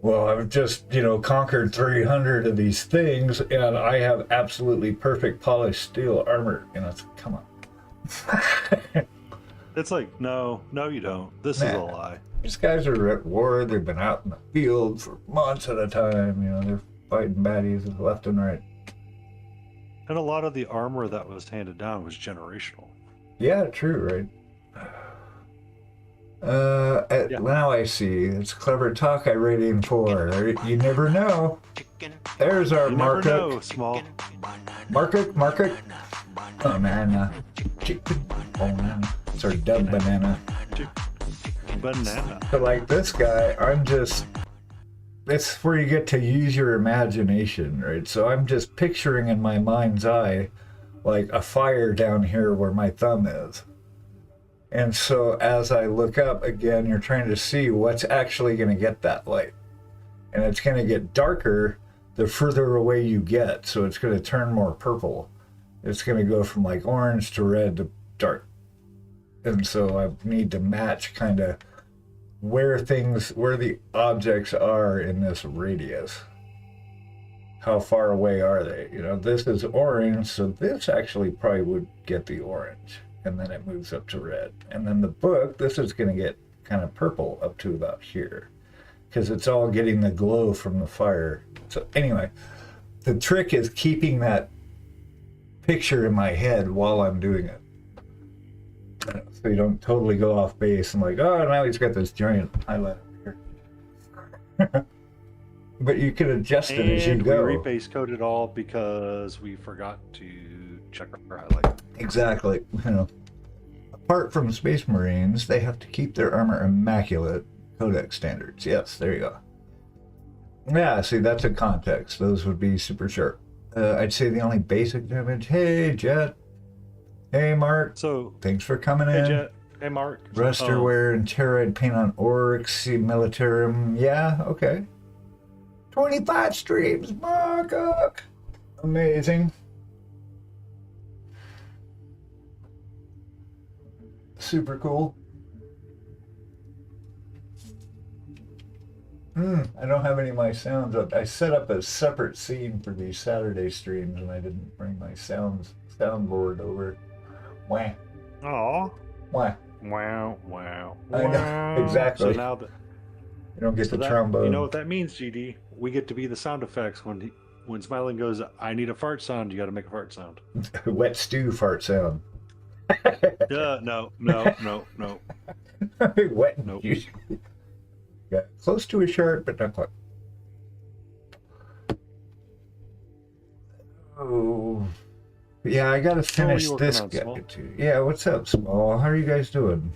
well, I've just, you know, conquered 300 of these things and I have absolutely perfect polished steel armor. You know, it's, come on. It's like, no, you don't. This is a lie. These guys are at war. They've been out in the field for months at a time. You know, they're fighting baddies left and right. And a lot of the armor that was handed down was generational. Yeah, true, right? Now I see. It's clever talk I rating for. You never know. There's our market. Small. Market. Banana. Chicken. Banana. It's our dub banana. Banana. But like this guy, it's where you get to use your imagination, right? So I'm just picturing in my mind's eye like a fire down here where my thumb is. And so as I look up again, you're trying to see what's actually going to get that light. And it's going to get darker the further away you get. So it's going to turn more purple. It's going to go from like orange to red to dark. And so I need to match kind of where the objects are in this radius. How far away are they? You know, this is orange, so this actually probably would get the orange, and then it moves up to red. And then the book, this is going to get kind of purple up to about here, because it's all getting the glow from the fire. So anyway, the trick is keeping that picture in my head while I'm doing it. So you don't totally go off base and like, oh, now he's got this giant highlight here. But you can adjust it as you go. We rebase coded all because we forgot to check our highlight. Exactly. You know, apart from Space Marines, they have to keep their armor immaculate. Codex standards. Yes, there you go. Yeah, see, that's a context. Those would be super sharp. I'd say the only basic damage. Hey, Jet. Hey, Mark. So, thanks for coming in. Hey, Jet. Hey, Mark. Rusterware and Terroride paint on Oryx, Militarum. Yeah, okay. 25 streams, Mark. Amazing. Super cool. I don't have any of my sounds up. I set up a separate scene for these Saturday streams and I didn't bring my soundboard over. Wah. Aw. Wah. Wow, wow, I know, exactly. So now that you don't get the trombone. You know what that means, GD? We get to be the sound effects when Smiling goes, I need a fart sound, you got to make a fart sound. Wet stew fart sound. No. Wet. Nope. Yeah, close to a shark, but not quite. Oh, yeah, I gotta finish this guy too. Yeah, what's up, Small? How are you guys doing?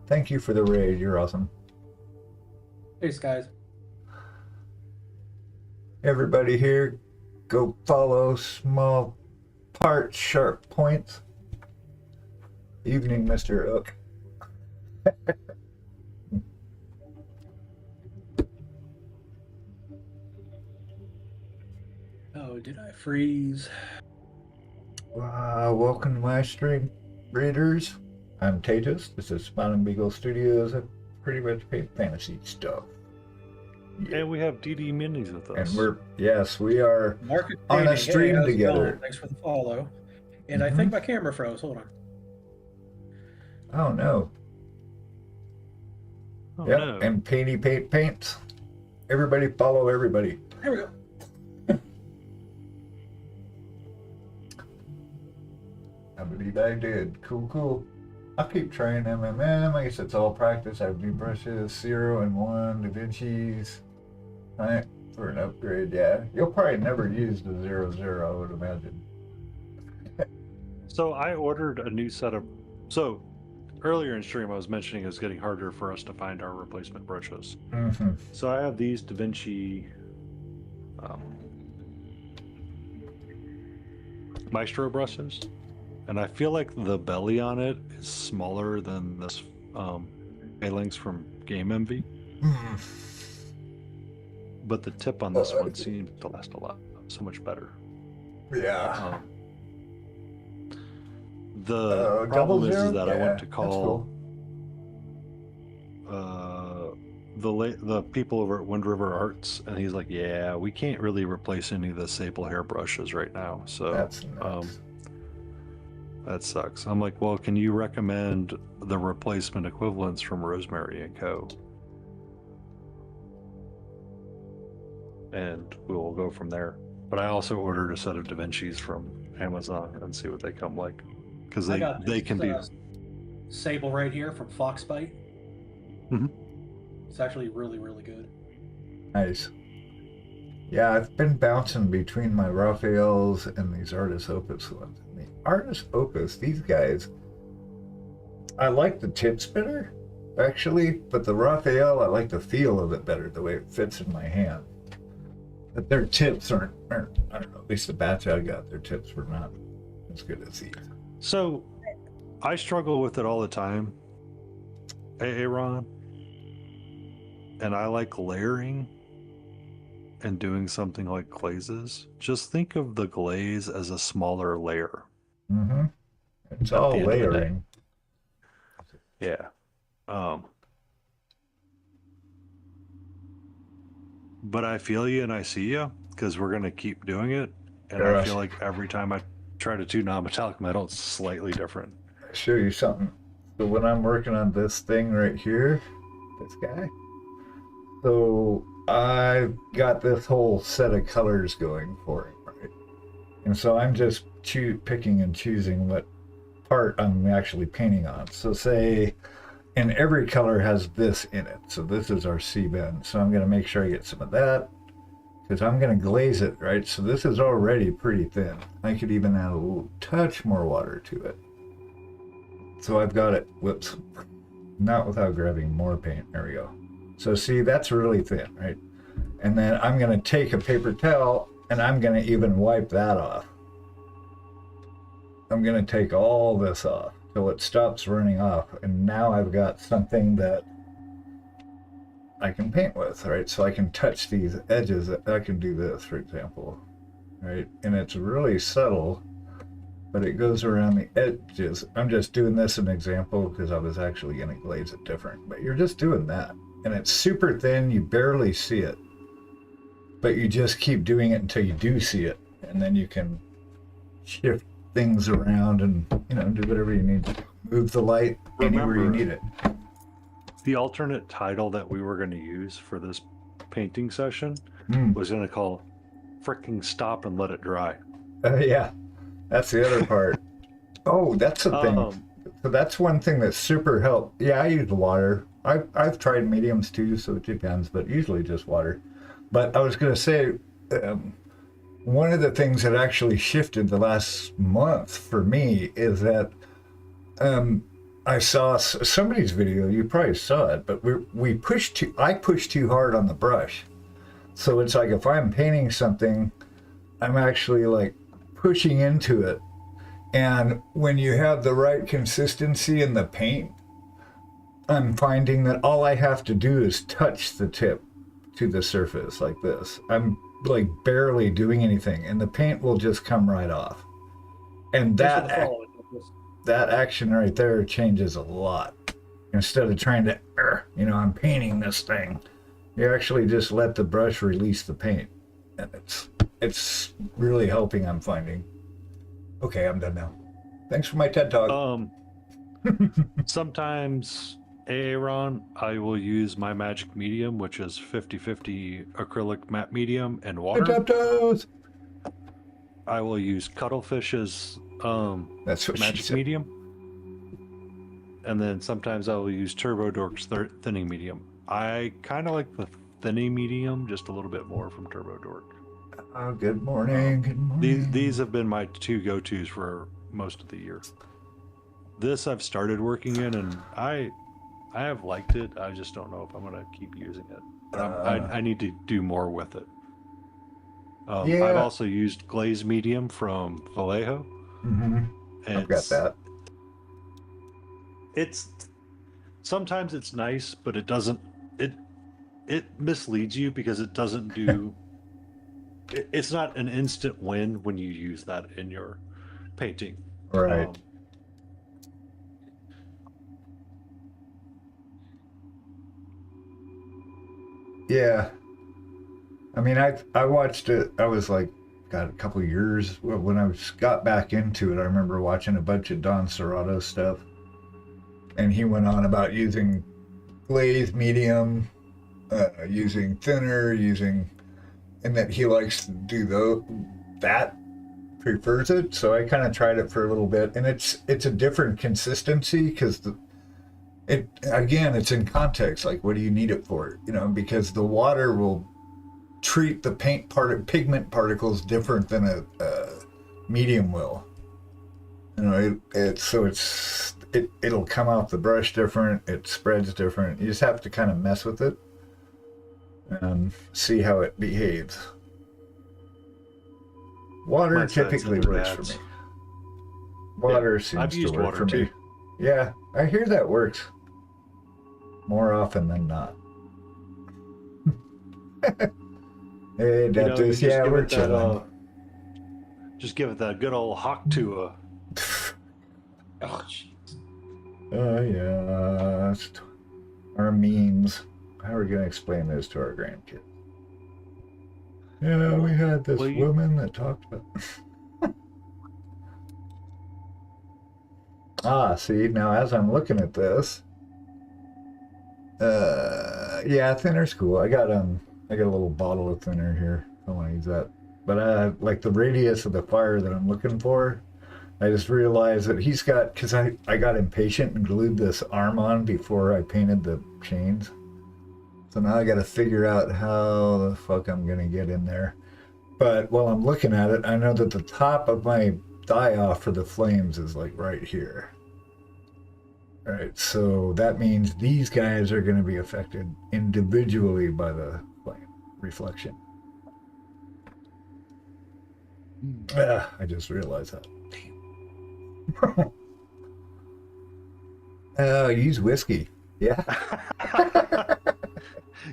Thank you for the raid. You're awesome. Thanks, guys. Everybody here, go follow Small Part Sharp Points. Evening, Mr. Ook. Oh, did I freeze? Welcome to my stream, readers. I'm Tatus. This is Smiling Beagle Studios. I pretty much paint fantasy stuff. Yeah. And we have DD Minis with us. And we are on a stream together. Thanks for the follow. And I think my camera froze. Hold on. Oh no. Oh, yep. No. And paints. Everybody follow everybody. Here we go. I believe I did. Cool. I'll keep trying MMM. I guess it's all practice. I have new brushes, 0 and 1, Da Vinci's. Right, for an upgrade, yeah. You'll probably never use the 0, I would imagine. So I ordered a new set of... So, earlier in stream I was mentioning it was getting harder for us to find our replacement brushes. Mm-hmm. So I have these Da Vinci Maestro brushes, and I feel like the belly on it is smaller than this Phalanx from Game Envy. Mm-hmm. But the tip on this one seems to last a lot, so much better. Yeah. The problem is that I went to call the people over at Wind River Arts, and he's like, "Yeah, we can't really replace any of the sable hair brushes right now." So That's nuts. that sucks. I'm like, "Well, can you recommend the replacement equivalents from Rosemary and Co.?" And we'll go from there. But I also ordered a set of Da Vinci's from Amazon and see what they come like, because they can be sable right here from Foxbite. Mm-hmm. It's actually really, really good. Nice. Yeah, I've been bouncing between my Raphaels and these Artis Opus ones. The Artis Opus, these guys, I like the tips better, actually, but the Raphael, I like the feel of it better, the way it fits in my hand. But their tips aren't, I don't know, at least the batch I got, their tips were not as good as these. So, I struggle with it all the time, Aaron, and I like layering and doing something like glazes. Just think of the glaze as a smaller layer. Mm-hmm. It's all layering. Yeah. But I feel you and I see you, because we're going to keep doing it. And I feel like every time I try to do non-metallic metal, it's slightly different. I'll show you something. So when I'm working on this thing right here, this guy, so I've got this whole set of colors going for him, right? And so I'm just picking and choosing what part I'm actually painting on. So say, and every color has this in it. So this is our C-bend. So I'm going to make sure I get some of that, because I'm going to glaze it, right? So this is already pretty thin. I could even add a little touch more water to it. So I've got it, whoops, not without grabbing more paint. There we go. So see, that's really thin, right? And then I'm going to take a paper towel and I'm going to even wipe that off. I'm going to take all this off till it stops running off. And now I've got something that I can paint with, right? So I can touch these edges. I can do this, for example, right? And it's really subtle, but it goes around the edges. I'm just doing this as an example because I was actually going to glaze it different, but you're just doing that. And it's super thin, you barely see it, but you just keep doing it until you do see it. And then you can shift things around and, you know, do whatever you need to. Move the light anywhere you need it. The alternate title that we were going to use for this painting session was going to call Fricking Stop and Let It Dry. Yeah, that's the other part. Oh, that's the thing. So that's one thing that's super helpful. Yeah, I use water. I've tried mediums too, so it depends, but usually just water. But I was going to say, one of the things that actually shifted the last month for me is that I saw somebody's video, you probably saw it, but I pushed too hard on the brush. So it's like if I'm painting something, I'm actually like pushing into it. And when you have the right consistency in the paint, I'm finding that all I have to do is touch the tip to the surface like this. I'm like barely doing anything, and the paint will just come right off. And that action right there changes a lot. Instead of trying to, I'm painting this thing, you actually just let the brush release the paint, and it's really helping. I'm finding. Okay, I'm done now. Thanks for my TED Talk. Sometimes, Aaron, I will use my magic medium, which is 50-50 acrylic matte medium and water. I will use Cuttlefish's that's what magic medium. And then sometimes I will use Turbo Dork's thinning medium. I kind of like the thinning medium just a little bit more from Turbo Dork. Oh, good morning. Good morning. These have been my two go-tos for most of the year. This I've started working in, and I have liked it. I just don't know if I'm gonna keep using it. But I need to do more with it. Yeah. I've also used glaze medium from Vallejo. I've got that. It's sometimes it's nice, but it doesn't. It misleads you because it doesn't do. It's not an instant win when you use that in your painting. Right. Yeah. I mean, I watched it. I was like, got a couple of years when I got back into it. I remember watching a bunch of Don Serrato stuff, and he went on about using glaze medium, using thinner, and that he likes to do that, prefers it. So I kind of tried it for a little bit, and it's a different consistency because it's in context. Like, what do you need it for? You know, because the water will treat the pigment particles different than a medium will. You know, it'll come off the brush different. It spreads different. You just have to kind of mess with it and see how it behaves. Water typically works for me. Water seems to work for me. Yeah, I hear that works more often than not. Hey, Dentist, yeah, we're chilling. Just give it that good old hawk to Oh, jeez. Yeah. Our memes. How are we going to explain this to our grandkids? Yeah, we had this woman that talked about... see, now as I'm looking at this... yeah, thinner's cool. I got a little bottle of thinner here. I want to use that. But like the radius of the fire that I'm looking for, I just realized that he's got, because I got impatient and glued this arm on before I painted the chains. So now I got to figure out how the fuck I'm going to get in there. But while I'm looking at it, I know that the top of my die-off for the flames is like right here. All right, so that means these guys are going to be affected individually by the flame reflection. I just realized that. Damn. Use whiskey. Yeah.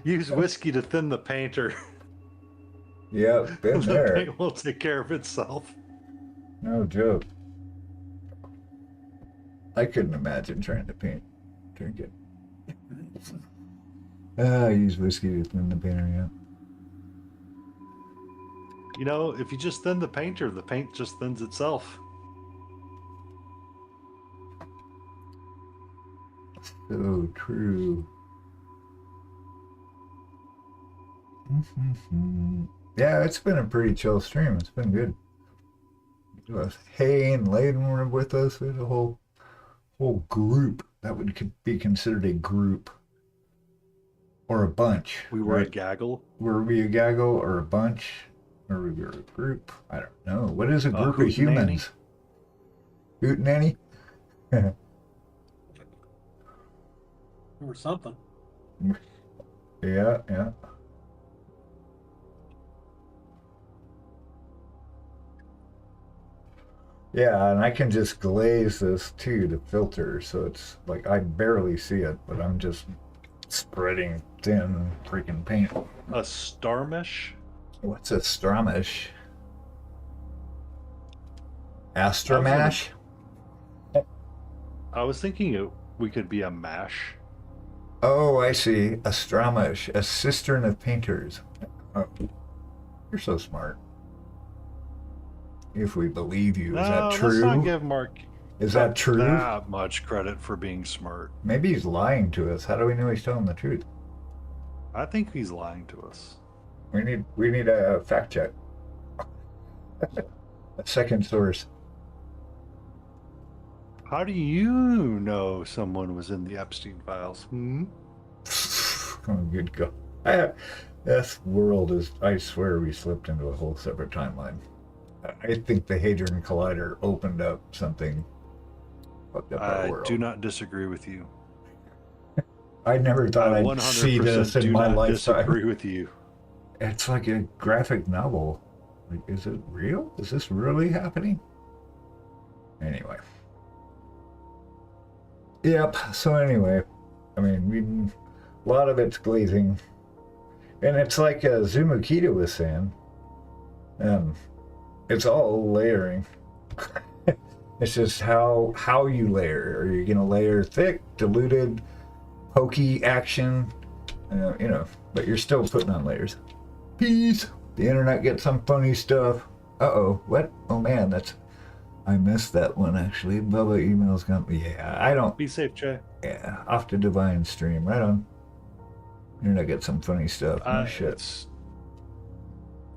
Use whiskey to thin the painter. Yeah, been there. The paint will take care of itself. No joke. I couldn't imagine trying to drink it. Use whiskey to thin the painter, yeah. You know, if you just thin the painter, the paint just thins itself. So true. Yeah, it's been a pretty chill stream. It's been good. Hay and Layden were with us. We had a whole group. That would be considered a group. Or a bunch. We were right? a gaggle. Were we a gaggle or a bunch? Or we were a group? I don't know. What is a group of humans? Hootenanny? Or something. Yeah. Yeah, and I can just glaze this too to filter, so it's like I barely see it, but I'm just spreading thin freaking paint. A starmesh? What's a starmesh? Astramash? I was thinking we could be a mash. Oh, I see. A stramash, a cistern of painters. Oh, you're so smart. If we believe you, is that true? Let's not give Mark that true? That much credit for being smart. Maybe he's lying to us. How do we know he's telling the truth? I think he's lying to us. We need a fact check. A second source. How do you know someone was in the Epstein files? Oh, good God. This world is, I swear we slipped into a whole separate timeline. I think the Hadron Collider opened up something fucked up our I world. do not disagree with you. I never thought I I'd see this 100% in do my not lifetime. disagree with you. It's like a graphic novel. Like, is it real? Is this really happening? Anyway. Yep, so anyway, I mean, a lot of it's glazing. And it's like Zumukita was saying, it's all layering. It's just how you layer. Are you going to layer thick, diluted, pokey action? You know, but you're still putting on layers. Peace. The internet gets some funny stuff. Uh-oh, what? Oh man, I missed that one actually. Bubba emails got me. Yeah, I don't. Be safe, Jay. Yeah, off to Divine Stream. Right on. Internet gets some funny stuff. No shit.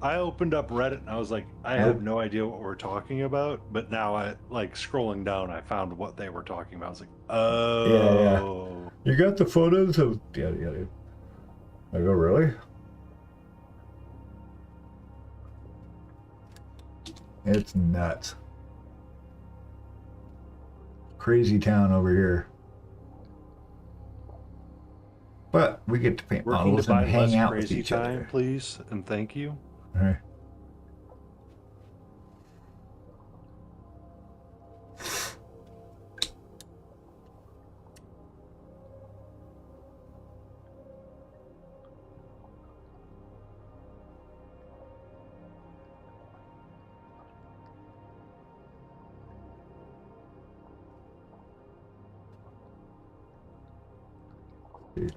I opened up Reddit and I was like, I have no idea what we're talking about. But now scrolling down, I found what they were talking about. I was like, oh. Yeah. You got the photos of yada yada. I go, really? It's nuts. Crazy town over here. But we get to paint models and hang out with each other. Please, and thank you. All right.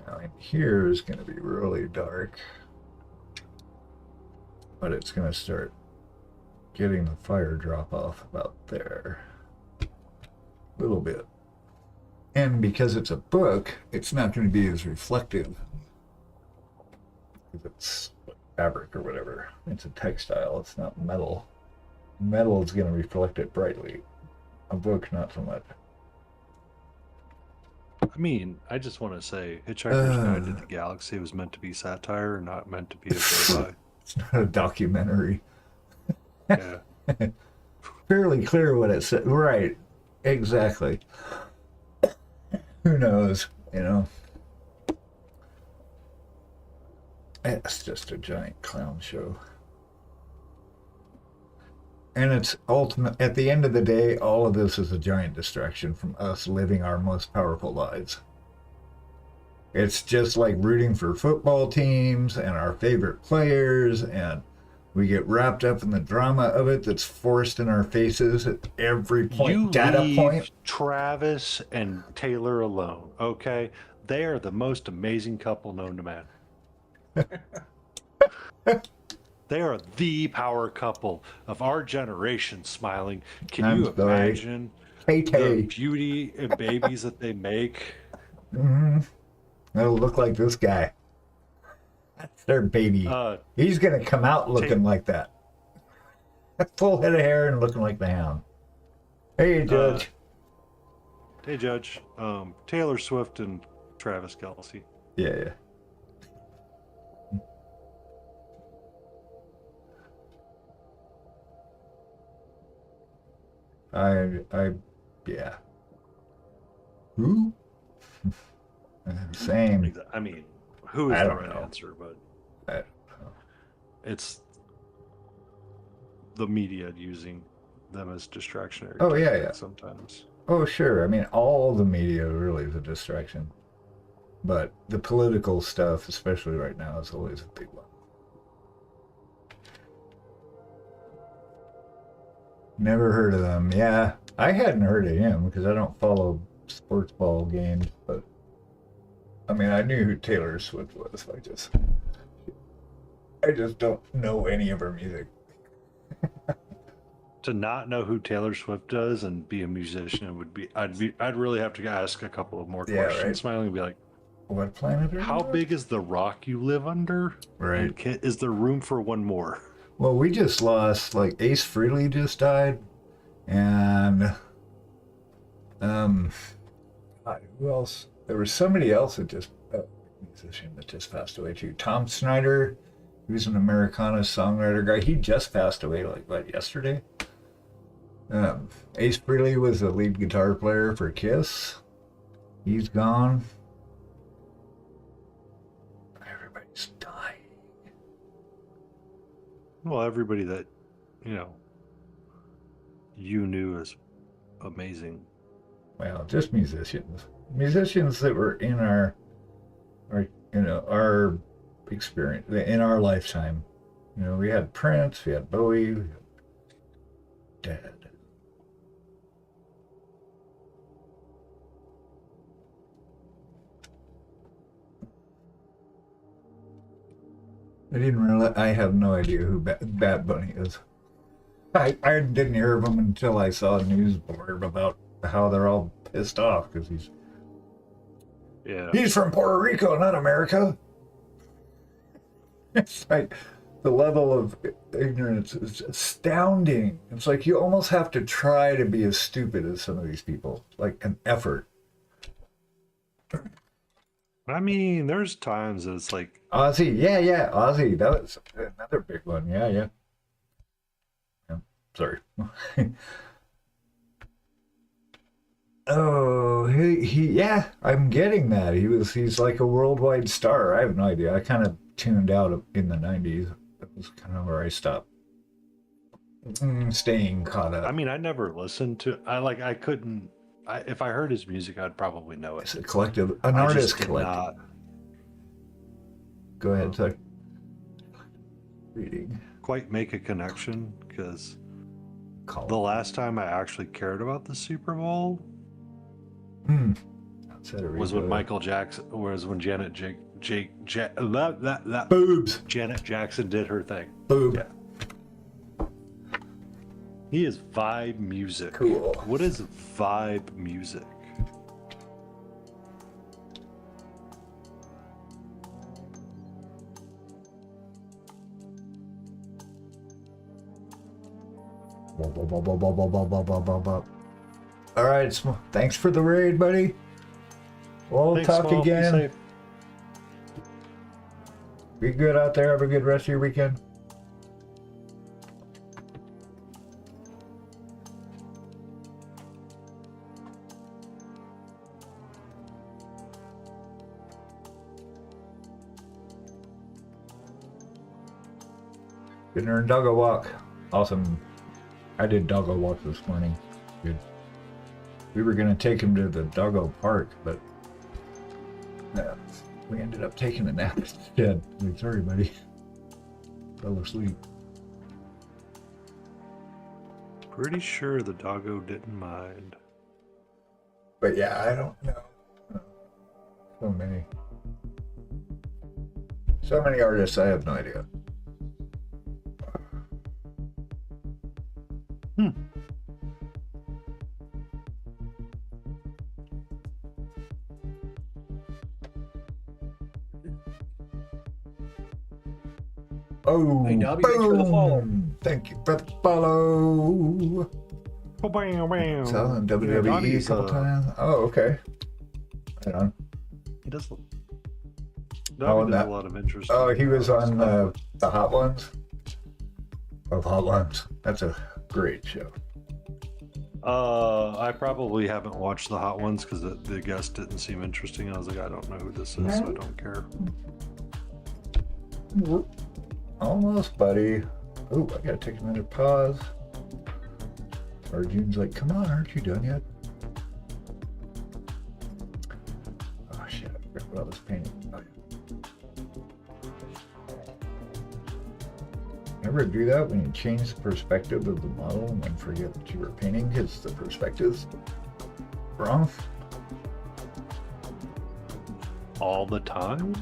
Now in here is going to be really dark, but it's going to start getting the fire drop off about there a little bit. And because it's a book, it's not going to be as reflective because it's fabric or whatever. It's a textile, it's not metal. Metal is going to reflect it brightly. A book, not so much. I mean, I just want to say, Hitchhiker's Guide to the Galaxy was meant to be satire, not meant to be a go-by. It's not a documentary. Yeah. Fairly clear what it said. Right. Exactly. Who knows, you know? It's just a giant clown show. And it's ultimate. At the end of the day, all of this is a giant distraction from us living our most powerful lives. It's just like rooting for football teams and our favorite players, and we get wrapped up in the drama of it that's forced in our faces at every point. You leave Travis and Taylor alone, okay? They are the most amazing couple known to man. They are the power couple of our generation smiling. Can you imagine the beauty and babies that they make? Mm-hmm. They'll look like this guy. That's their baby. He's going to come out looking like that. Full head of hair and looking like the Hound. Hey, Judge. Hey, Judge. Taylor Swift and Travis Kelce. Yeah. Yeah. Who? Same. I mean, who is the right answer? But it's the media using them as distractionary. Oh, yeah. Sometimes. Oh, sure. I mean, all the media really is a distraction. But the political stuff, especially right now, is always a big one. Never heard of them. Yeah, I hadn't heard of him because I don't follow sports ball games, but I mean, I knew who Taylor Swift was. I just don't know any of her music. To not know who Taylor Swift does and be a musician would be I'd really have to ask a couple of more questions. Right. Smiling and be like, what planet are how big is the rock you live under? Right. And is there room for one more? Well, we just lost, Ace Frehley just died, and God, who else? There was somebody else that musician that just passed away too. Tom Snyder, he was an Americana songwriter guy. He just passed away, yesterday. Ace Frehley was the lead guitar player for Kiss. He's gone. Everybody's dying. Well, everybody that, you know, you knew is amazing. Well, just musicians. Musicians that were in our experience, in our lifetime. You know, we had Prince, we had Bowie, we had Dead. I didn't realize, I have no idea who Bad Bunny is. I didn't hear of him until I saw a news blurb about how they're all pissed off because he's from Puerto Rico, not America. It's like the level of ignorance is astounding. It's like you almost have to try to be as stupid as some of these people, like an effort. I mean, there's times that it's like Ozzy, yeah, Ozzy. That was another big one. Yeah. Sorry. Oh, yeah, I'm getting that. He's like a worldwide star. I have no idea. I kind of tuned out in the 90s. That was kind of where I stopped staying caught up. I mean, I never listened to, I couldn't, if I heard his music, I'd probably know it. It's a collective, an artist collective. Go ahead, Tuck. Reading. Quite make a connection because the last time I actually cared about the Super Bowl was when Michael Jackson, when Janet Boobs. Janet Jackson did her thing. Boob. Yeah. He is vibe music. Cool. What is vibe music? All right, thanks for the raid, buddy. We'll talk again. Be good out there. Have a good rest of your weekend. Dinner and doggo walk. Awesome. I did doggo walk this morning. Good. We were going to take him to the doggo park, but we ended up taking a nap instead. Sorry, buddy. Fell asleep. Pretty sure the doggo didn't mind. But yeah, I don't know. So many artists, I have no idea. Oh, hey, Dobby, thanks for the follow. Thank you for the follow. So on WWE a couple times. Oh, okay. Right on. He does. Dobby does a lot of interesting. Oh, he was on the Hot Ones. Of Hot Ones. That's a great show. I probably haven't watched the Hot Ones because the guest didn't seem interesting. I was like, I don't know who this is, so I don't care. Almost, buddy. Oh, I gotta take a minute pause. Arjune's like, come on, aren't you done yet? Oh shit, I forgot what I was painting. Oh, yeah. Ever do that when you change the perspective of the model and then forget that you were painting because the perspective's wrong? All the time?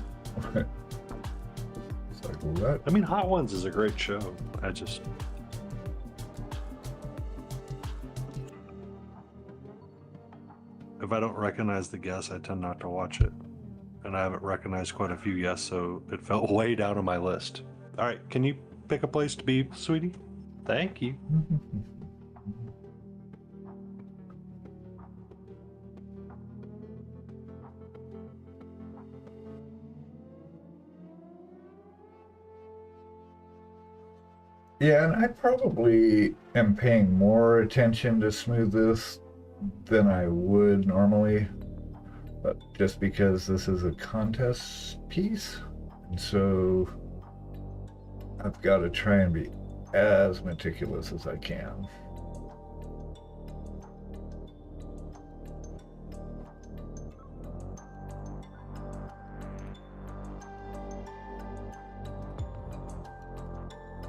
What? I mean, Hot Ones is a great show. If I don't recognize the guests, I tend not to watch it. And I haven't recognized quite a few guests, so it felt way down on my list. All right, can you pick a place to be, sweetie? Thank you. Yeah, and I probably am paying more attention to smooth this than I would normally, but just because this is a contest piece, and so I've got to try and be as meticulous as I can.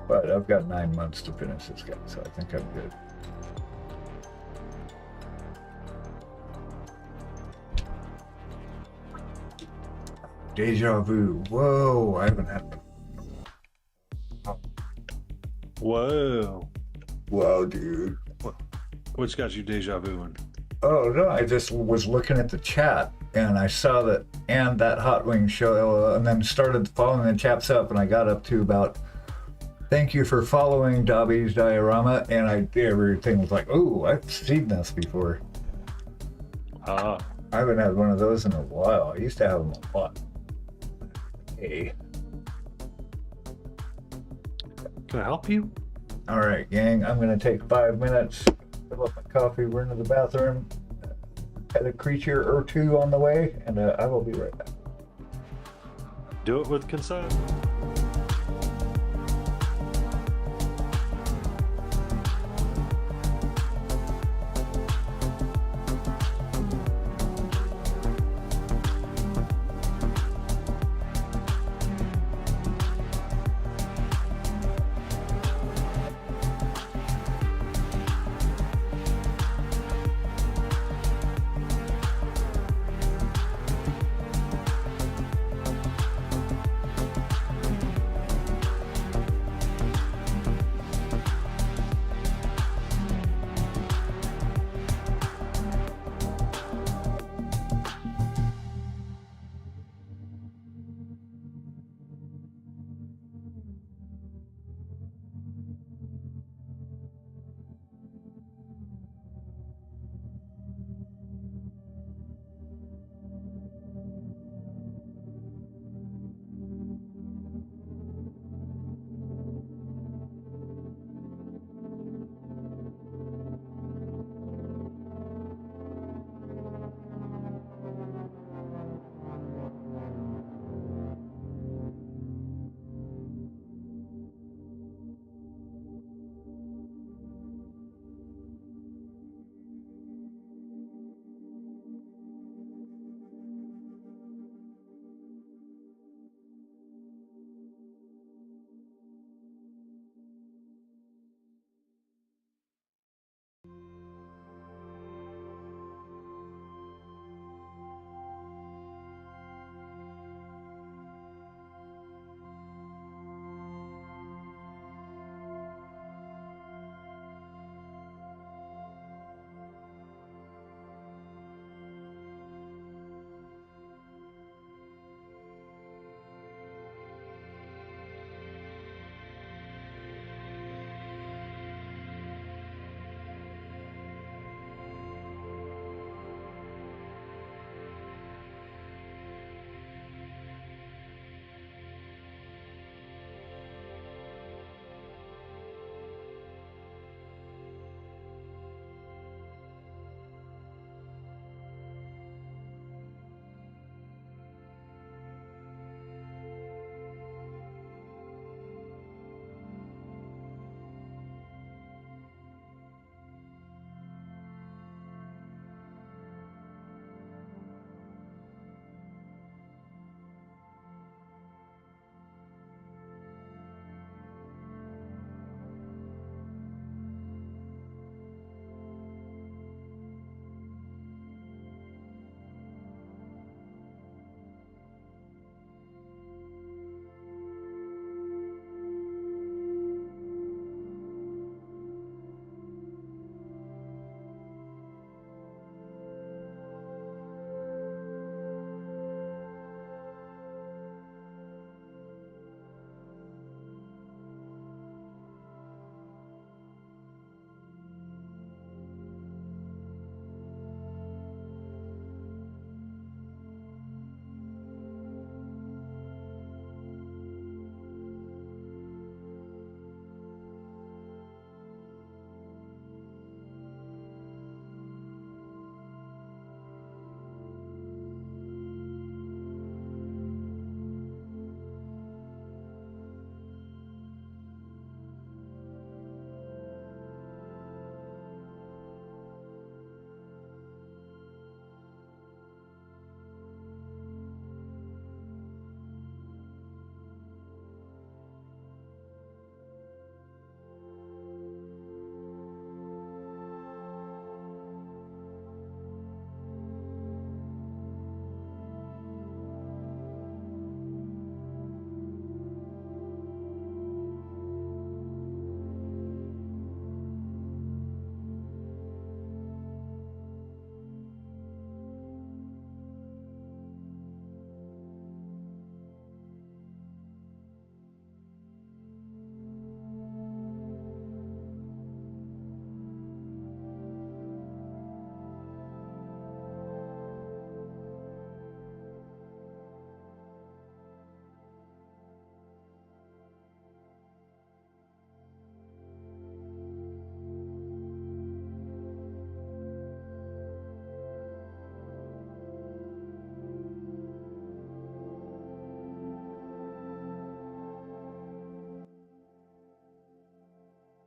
But I've got 9 months to finish this guy, so I think I'm good. Deja vu. Whoa, I haven't had. Whoa. Whoa, dude. What's got you deja vuing? Oh, no, I just was looking at the chat and I saw that and that Hot Wings show, and then started following the chaps up, and I got up to about thank you for following Dobby's Diorama, and everything was like, oh, I've seen this before. I haven't had one of those in a while. I used to have them a lot. Hey. Can I help you? All right, gang, I'm going to take 5 minutes, fill up my coffee, run to the bathroom, had a creature or two on the way, and I will be right back. Do it with consent.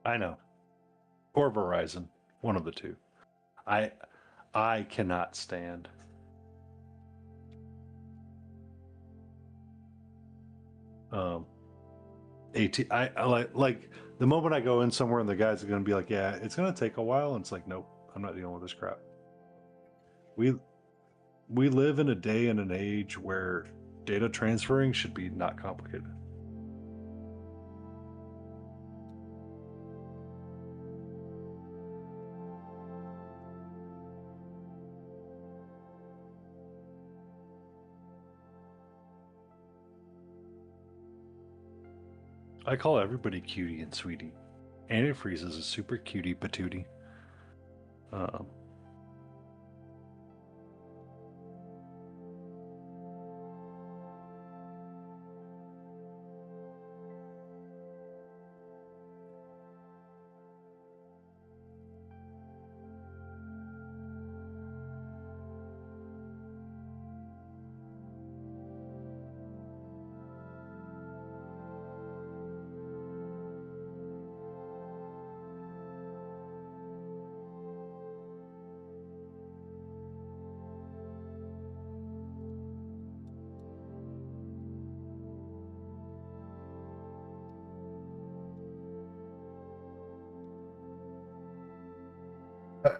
I know. Or Verizon, one of the two. I cannot stand. I like the moment I go in somewhere and the guys are going to be like, yeah, it's going to take a while, and it's like, nope, I'm not dealing with this crap. We live in a day and an age where data transferring should be not complicated. I call everybody cutie and sweetie. Antifreeze is a super cutie patootie.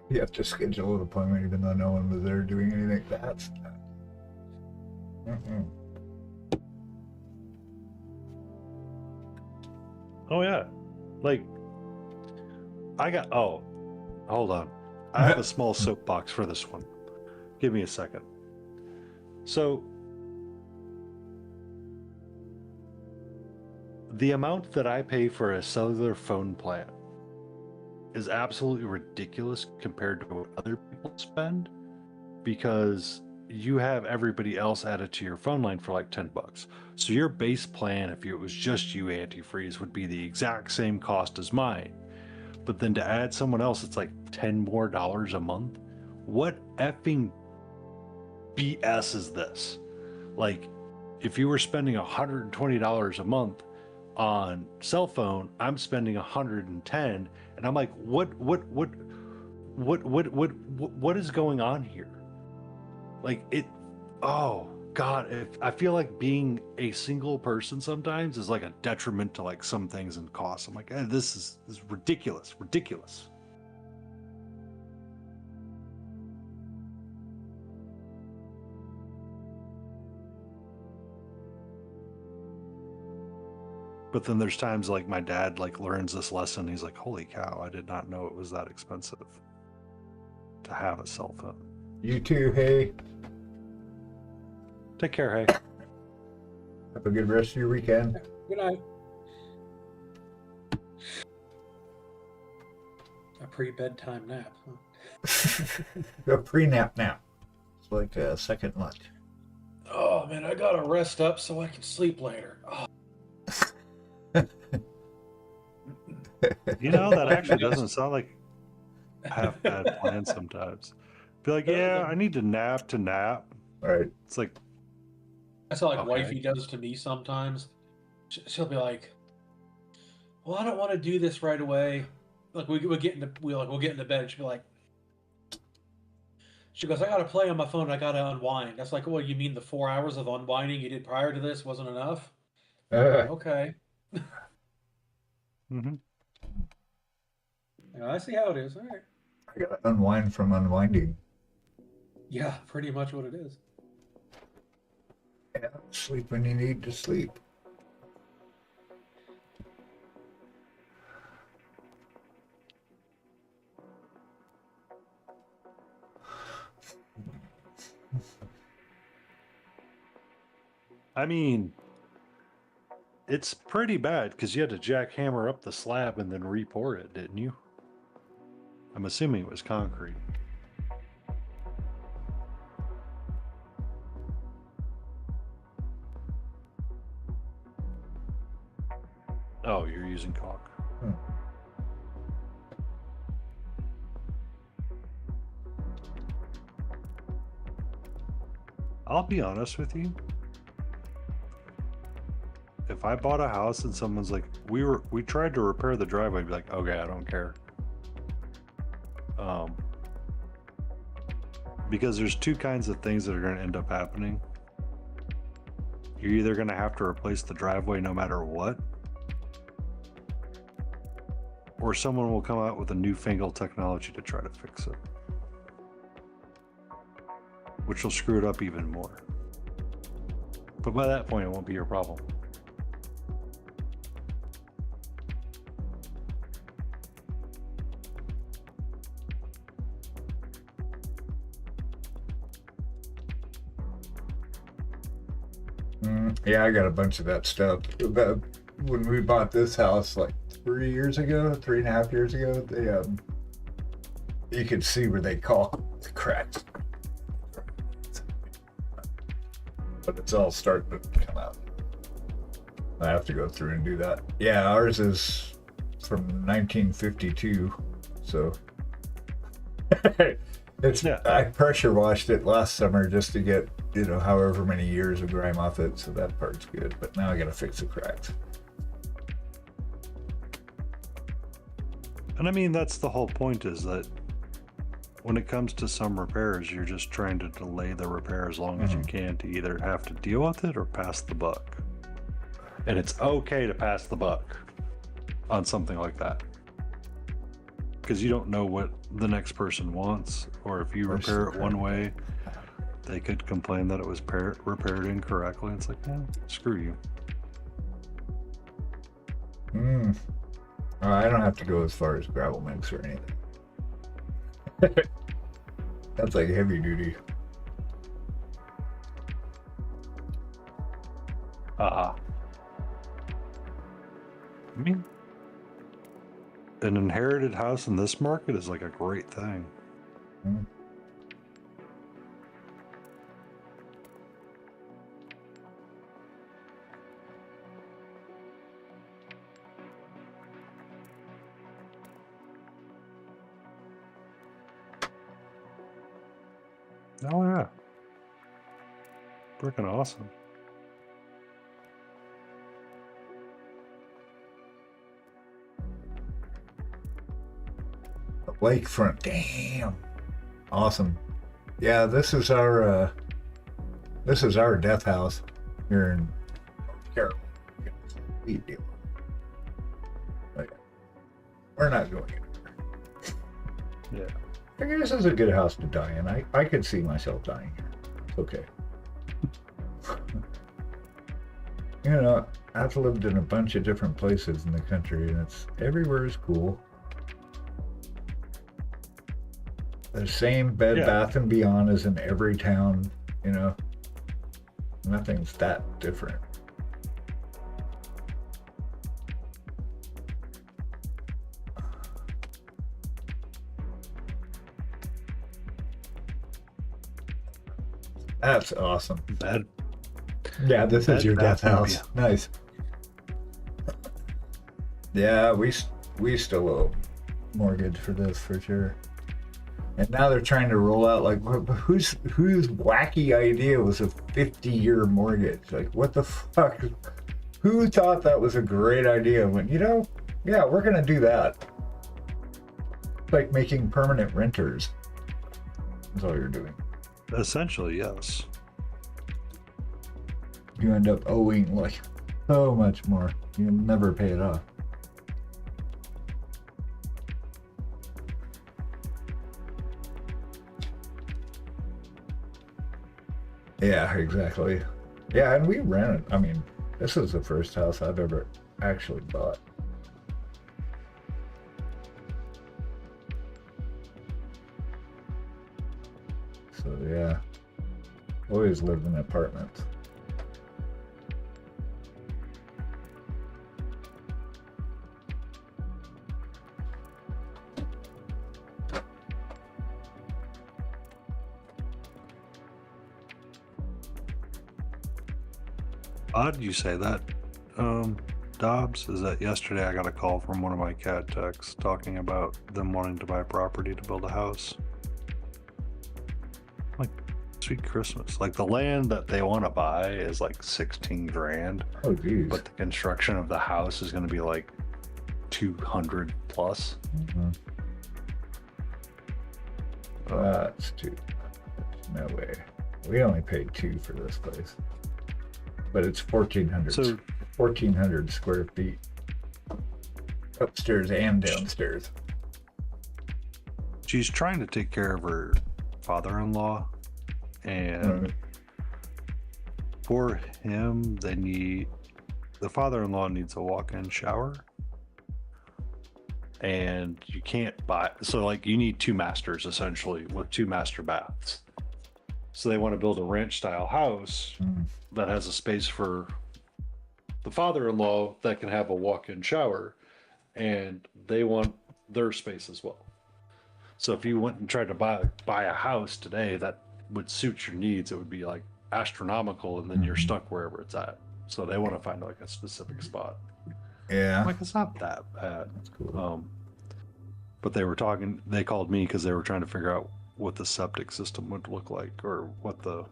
You have to schedule an appointment even though no one was there doing anything. That's Oh yeah, like hold on. I have a small soapbox for this one. Give me a second. So the amount that I pay for a cellular phone plan is absolutely ridiculous compared to what other people spend, because you have everybody else added to your phone line for like $10. So your base plan, if it was just you, antifreeze, would be the exact same cost as mine. But then to add someone else, it's like $10 more a month. What effing BS is this? Like, if you were spending $120 a month on cell phone, I'm spending $110, and I'm like, what is going on here? Like, it, oh God, I feel like being a single person sometimes is like a detriment to like some things and costs. I'm like, this is ridiculous. But then there's times like my dad like learns this lesson. He's like, holy cow, I did not know it was that expensive to have a cell phone. You too, hey. Take care, hey. Have a good rest of your weekend. Good night. A pre-bedtime nap, huh? A pre-nap now. It's like a second lunch. Oh man, I gotta rest up so I can sleep later. Oh. You know, that actually doesn't sound like half bad plan sometimes. Be like, yeah, I need to nap. Right. It's like, that's how like okay. wifey does to me sometimes. She'll be like, well, I don't want to do this right away. Like we'll get into bed, and she'll be like, she goes, I gotta play on my phone, I gotta unwind. That's like, well, you mean the 4 hours of unwinding you did prior to this wasn't enough? Okay. Mm-hmm. Yeah, I see how it is. All right. I gotta unwind from unwinding. Yeah, pretty much what it is. Yeah, sleep when you need to sleep. I mean, it's pretty bad because you had to jackhammer up the slab and then re-pour it, didn't you? I'm assuming it was concrete. Oh, you're using caulk. I'll be honest with you. if I bought a house and someone's like, we tried to repair the driveway, I'd be like, okay, I don't care. Because there's two kinds of things that are going to end up happening. You're either going to have to replace the driveway no matter what, or someone will come out with a newfangled technology to try to fix it, which will screw it up even more. But by that point, it won't be your problem. Yeah, I got a bunch of that stuff. When we bought this house like 3.5 years ago, they you could see where they caulked the cracks. But it's all starting to come out. I have to go through and do that. Yeah, ours is from 1952, so I pressure washed it last summer just to get, however many years of grime off it, so that part's good. But now I gotta fix the cracks. And I mean, that's the whole point, is that when it comes to some repairs, you're just trying to delay the repair as long as you can to either have to deal with it or pass the buck. And it's okay to pass the buck on something like that, because you don't know what the next person wants, or if you repair it one way, they could complain that it was repaired incorrectly. It's like, screw you. I don't have to go as far as gravel mix or anything. That's like heavy duty. I mean, an inherited house in this market is like a great thing. Oh yeah, freaking awesome. Lakefront, damn, awesome. Yeah, this is our death house here in North Carolina. Sweet deal. We're not going anywhere. Yeah. I guess this is a good house to die in. I could see myself dying here. It's okay. I've lived in a bunch of different places in the country, and everywhere is cool. The same Bed Bath and Beyond is in every town, Nothing's that different. That's awesome. Yeah, this is your death house. Nice. Yeah, we still owe mortgage for this for sure. And now they're trying to roll out, like, whose wacky idea was a 50-year mortgage? Like, what the fuck? Who thought that was a great idea? When, yeah, we're gonna do that. It's like making permanent renters. That's all you're doing. Essentially, yes. You end up owing like so much more. You'll never pay it off. Yeah, exactly. Yeah, and we rented. I mean, this is the first house I've ever actually bought. So yeah, always lived in apartments. Odd you say that, Dobbs, is that yesterday I got a call from one of my cat techs talking about them wanting to buy property to build a house. Like, Sweet Christmas. Like the land that they want to buy is like 16 grand, Oh, geez. but the construction of the house is going to be like 200 plus. Mhm. That's too. No way. We only paid 2 for this place, but it's 1,400. So 1,400 square feet, upstairs and downstairs. she's trying to take care of her father-in-law, and Right. for him, the father-in-law needs a walk-in shower, and you can't buy. So like you need 2 masters essentially with 2 master baths. So they want to build a ranch-style house Mm. that has a space for the father-in-law that can have a walk-in shower, and they want their space as well. So if you went and tried to buy a house today that would suit your needs, it would be like astronomical, and then you're stuck wherever it's at. So they want to find like a specific spot. Yeah, Like it's not that bad. that's cool. But they called me because they were trying to figure out what the septic system would look like, or what the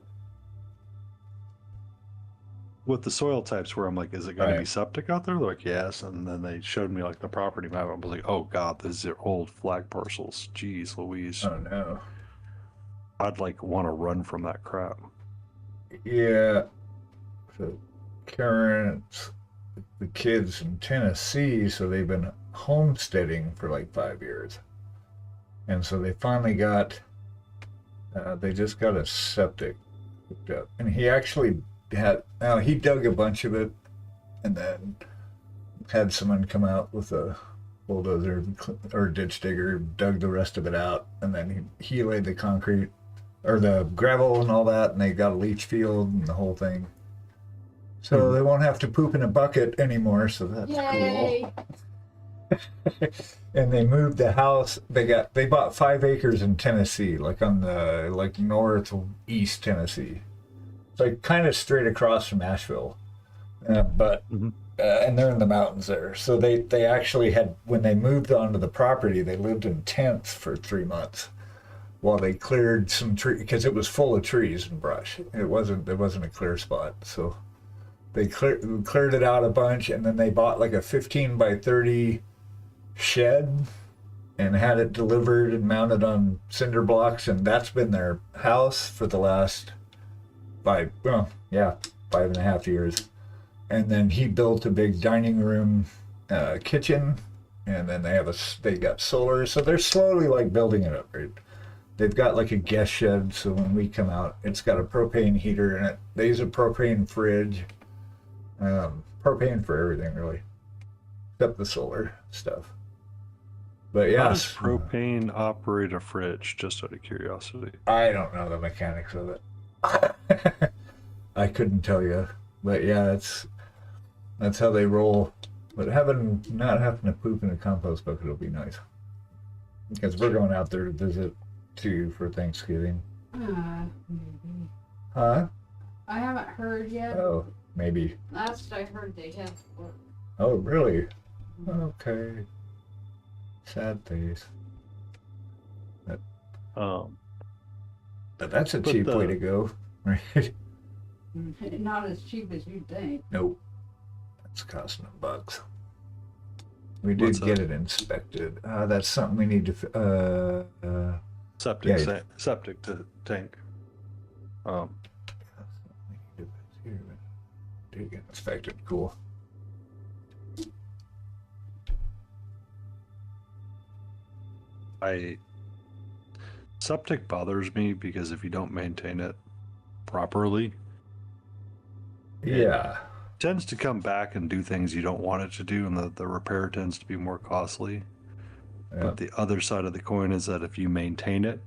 soil types were. I'm like, is it going to be Right. septic out there? They're like, yes. And then they showed me like the property map. I was like, oh god, these are old flag parcels. Jeez Louise. Oh no. I'd like want to run from that crap. Yeah. So Karen's the kids in Tennessee, so they've been homesteading for like 5 years, and so they finally got. They just got a septic hooked up, and he actually had. He dug a bunch of it, and then had someone come out with a bulldozer or ditch digger, dug the rest of it out, and then he laid the concrete or the gravel and all that, and they got a leach field and the whole thing. So they won't have to poop in a bucket anymore, so that's Yay! cool. And they moved the house. They bought 5 acres in Tennessee, like on the northeast Tennessee. It's like kind of straight across from Asheville, but and they're in the mountains there. So they actually had, when they moved onto the property, they lived in tents for 3 months while they cleared some tree, because it was full of trees and brush. There wasn't a clear spot, so they cleared it out a bunch, and then they bought like a 15 by 30 shed and had it delivered and mounted on cinder blocks, and that's been their house for the last 5.5 years. And then he built a big dining room, kitchen, and then they got solar, so they're slowly like building it up. Right? They've got like a guest shed, so when we come out, it's got a propane heater in it. They use a propane fridge, propane for everything really, except the solar stuff. But yeah, How does propane operate a fridge? Just out of curiosity. I don't know the mechanics of it. I couldn't tell you, but yeah, that's how they roll. But not having to poop in a compost bucket will be nice, because we're going out there to visit too for Thanksgiving. Maybe. Huh? I haven't heard yet. Oh, maybe. Last I heard, they have work. Oh, really? Okay. Sad face. Um, But that's a But cheap the- way to go, right? Not as cheap as you think. Nope. That's costing $1. We did What's get that? it inspected. That's something we need to. septic Yeah. septic to tank. Did get inspected. Cool. Septic bothers me because if you don't maintain it properly, Yeah. it tends to come back and do things you don't want it to do, and the repair tends to be more costly. Yeah. But the other side of the coin is that if you maintain it,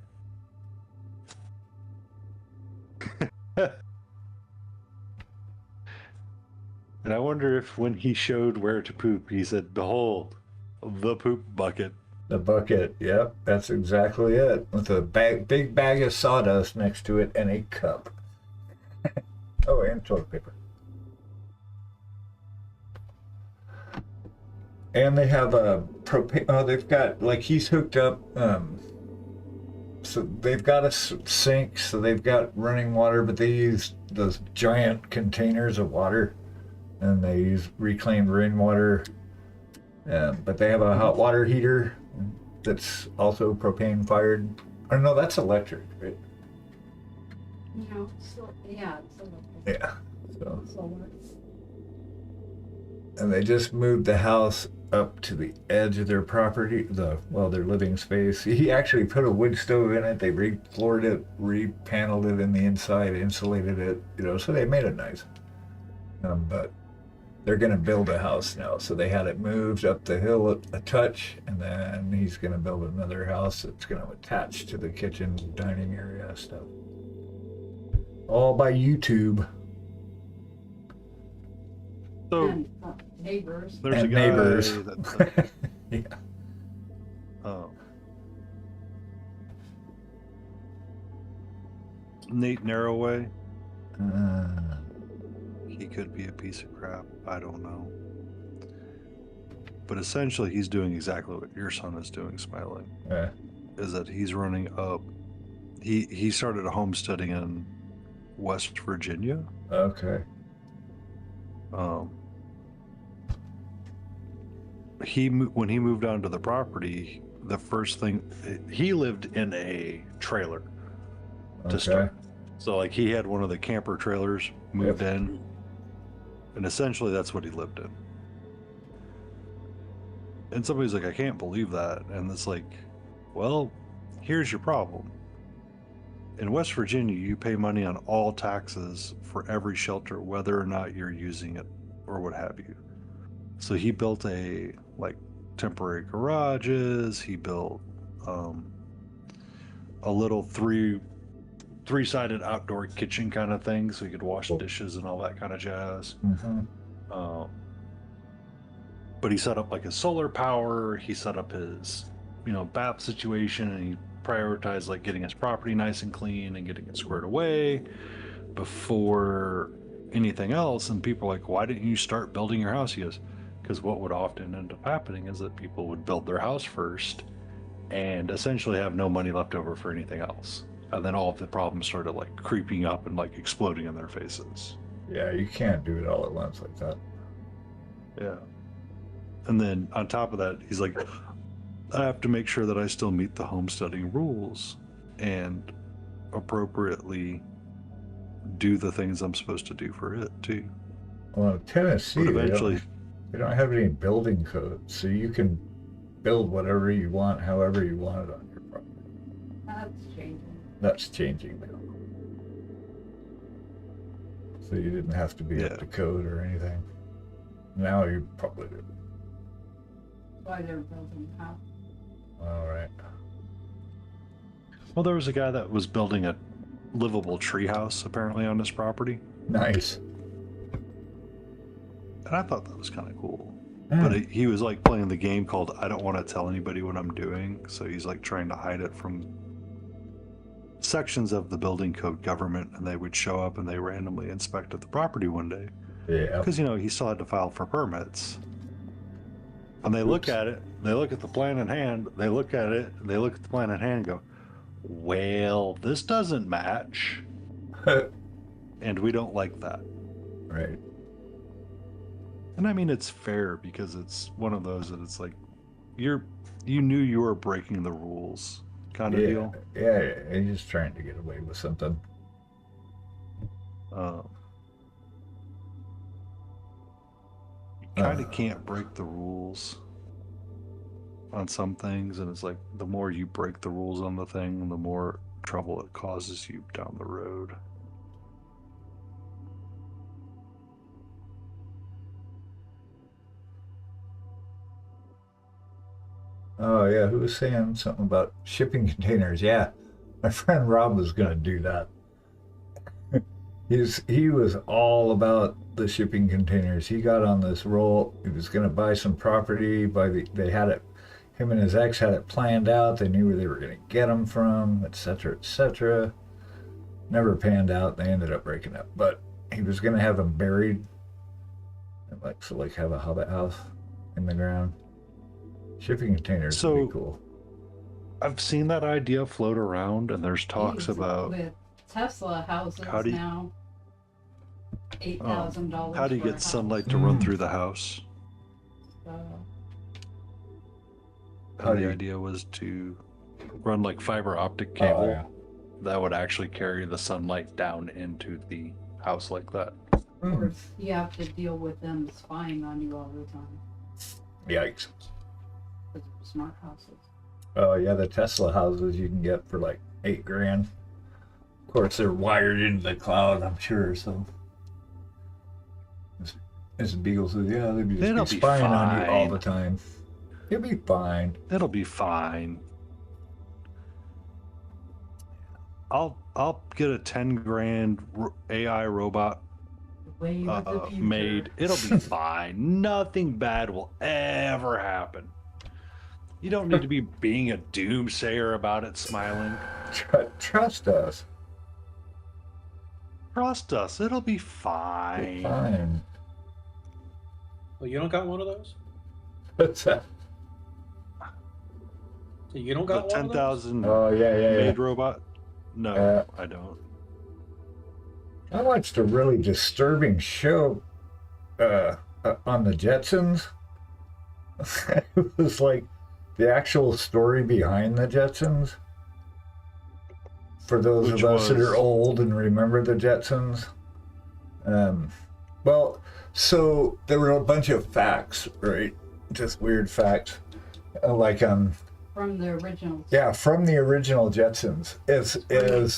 and I wonder if when he showed where to poop, he said, "Behold, the poop bucket." The bucket. Yep. That's exactly it. With a big bag of sawdust next to it and a cup. Oh, and toilet paper. And they have a propane. Oh, they've got, like, he's hooked up So they've got a sink, so they've got running water, but they use those giant containers of water, and they use reclaimed rainwater. But they have a hot water heater that's also propane fired. Oh no, that's electric, right? No, so, yeah, it's Yeah. So. solar. And they just moved the house up to the edge of their property, their living space. He actually put a wood stove in it. They re-floored it, re-paneled it in the inside, insulated it, so they made it nice. But they're going to build a house now. So they had it moved up the hill a touch, and then he's going to build another house that's going to attach to the kitchen, dining area stuff. All by YouTube. So And neighbors. there's And a guy neighbors. that Yeah. Nate Narrowway. Uh, He could be a piece of crap. I don't know. But essentially, he's doing exactly what your son is doing, Smiling. yeah. Is that he's running up. He started a homesteading in West Virginia. Okay. When he moved onto the property, the first thing he lived in a trailer to start. So like he had one of the camper trailers moved in, and essentially that's what he lived in. And somebody's like, I can't believe that, and it's like, well, here's your problem. In West Virginia, you pay money on all taxes for every shelter, whether or not you're using it or what have you. So he built temporary garages. He built a little three-sided outdoor kitchen kind of thing, so he could wash dishes and all that kind of jazz. Mm-hmm. But he set up like his solar power. He set up his, BAP situation, and he prioritized like getting his property nice and clean and getting it squared away before anything else. And people are like, why didn't you start building your house? He goes, because what would often end up happening is that people would build their house first and essentially have no money left over for anything else. And then all of the problems started like creeping up and like exploding in their faces. Yeah, you can't do it all at once like that. Yeah. And then on top of that, he's like, I have to make sure that I still meet the homesteading rules and appropriately do the things I'm supposed to do for it too. Well, in Tennessee, But eventually, they don't have any building codes, so you can build whatever you want, however you want it on your property. That's changing. That's changing now. So you didn't have to be up to code or anything. Now you probably do. Why they're building a house. All right. well, there was a guy that was building a livable treehouse apparently on his property, Nice. and I thought that was kind of cool. Yeah. But he was like playing the game called I don't want to tell anybody what I'm doing, so he's like trying to hide it from sections of the building code government, and they would show up and they randomly inspected the property one day Yeah. because he still had to file for permits. And they look at it, they look at the plan in hand, they look at it, they look at the plan in hand and go, well, this doesn't match, and we don't like that. Right. And I mean, it's fair because it's one of those that it's like, you knew you were breaking the rules kind of deal. Yeah. He's just trying to get away with something. You kind of can't break the rules on some things, and it's like the more you break the rules on the thing, the more trouble it causes you down the road. Oh yeah, who was saying something about shipping containers? Yeah, my friend Rob was gonna do that. He was all about the shipping containers. He got on this roll. He was gonna buy some property. They had it. Him and his ex had it planned out. They knew where they were gonna get them from, etc., etc. Never panned out. They ended up breaking up. But he was gonna have them buried, like have a hobbit house in the ground. Shipping containers would be cool. I've seen that idea float around, and there's talks about with Tesla houses how do you, now. $8,000. how do you for a get house. sunlight to run through the house? And the idea was to run like fiber optic cable that would actually carry the sunlight down into the house like that. Of course, you have to deal with them spying on you all the time. Yikes. Because of smart houses. Oh yeah, the Tesla houses you can get for like $8,000. Of course, they're wired into the cloud, I'm sure. So, as Beagle says, yeah, they'd be spying on you all the time. You'll be fine. It'll be fine. I'll get a $10,000 AI robot made. It'll be fine. Nothing bad will ever happen. You don't need to be being a doomsayer about it, smiling. Trust us. Trust us. It'll be fine. Fine. Well, you don't got one of those? What's that? So you don't got the one of those? 10,000 yeah. made robot? No, I don't. I watched a really disturbing show on the Jetsons. It was like the actual story behind the Jetsons. For those of us that are old and remember the Jetsons. Well, so there were a bunch of facts, right? Just weird facts. From the original. Yeah, from the original Jetsons. Is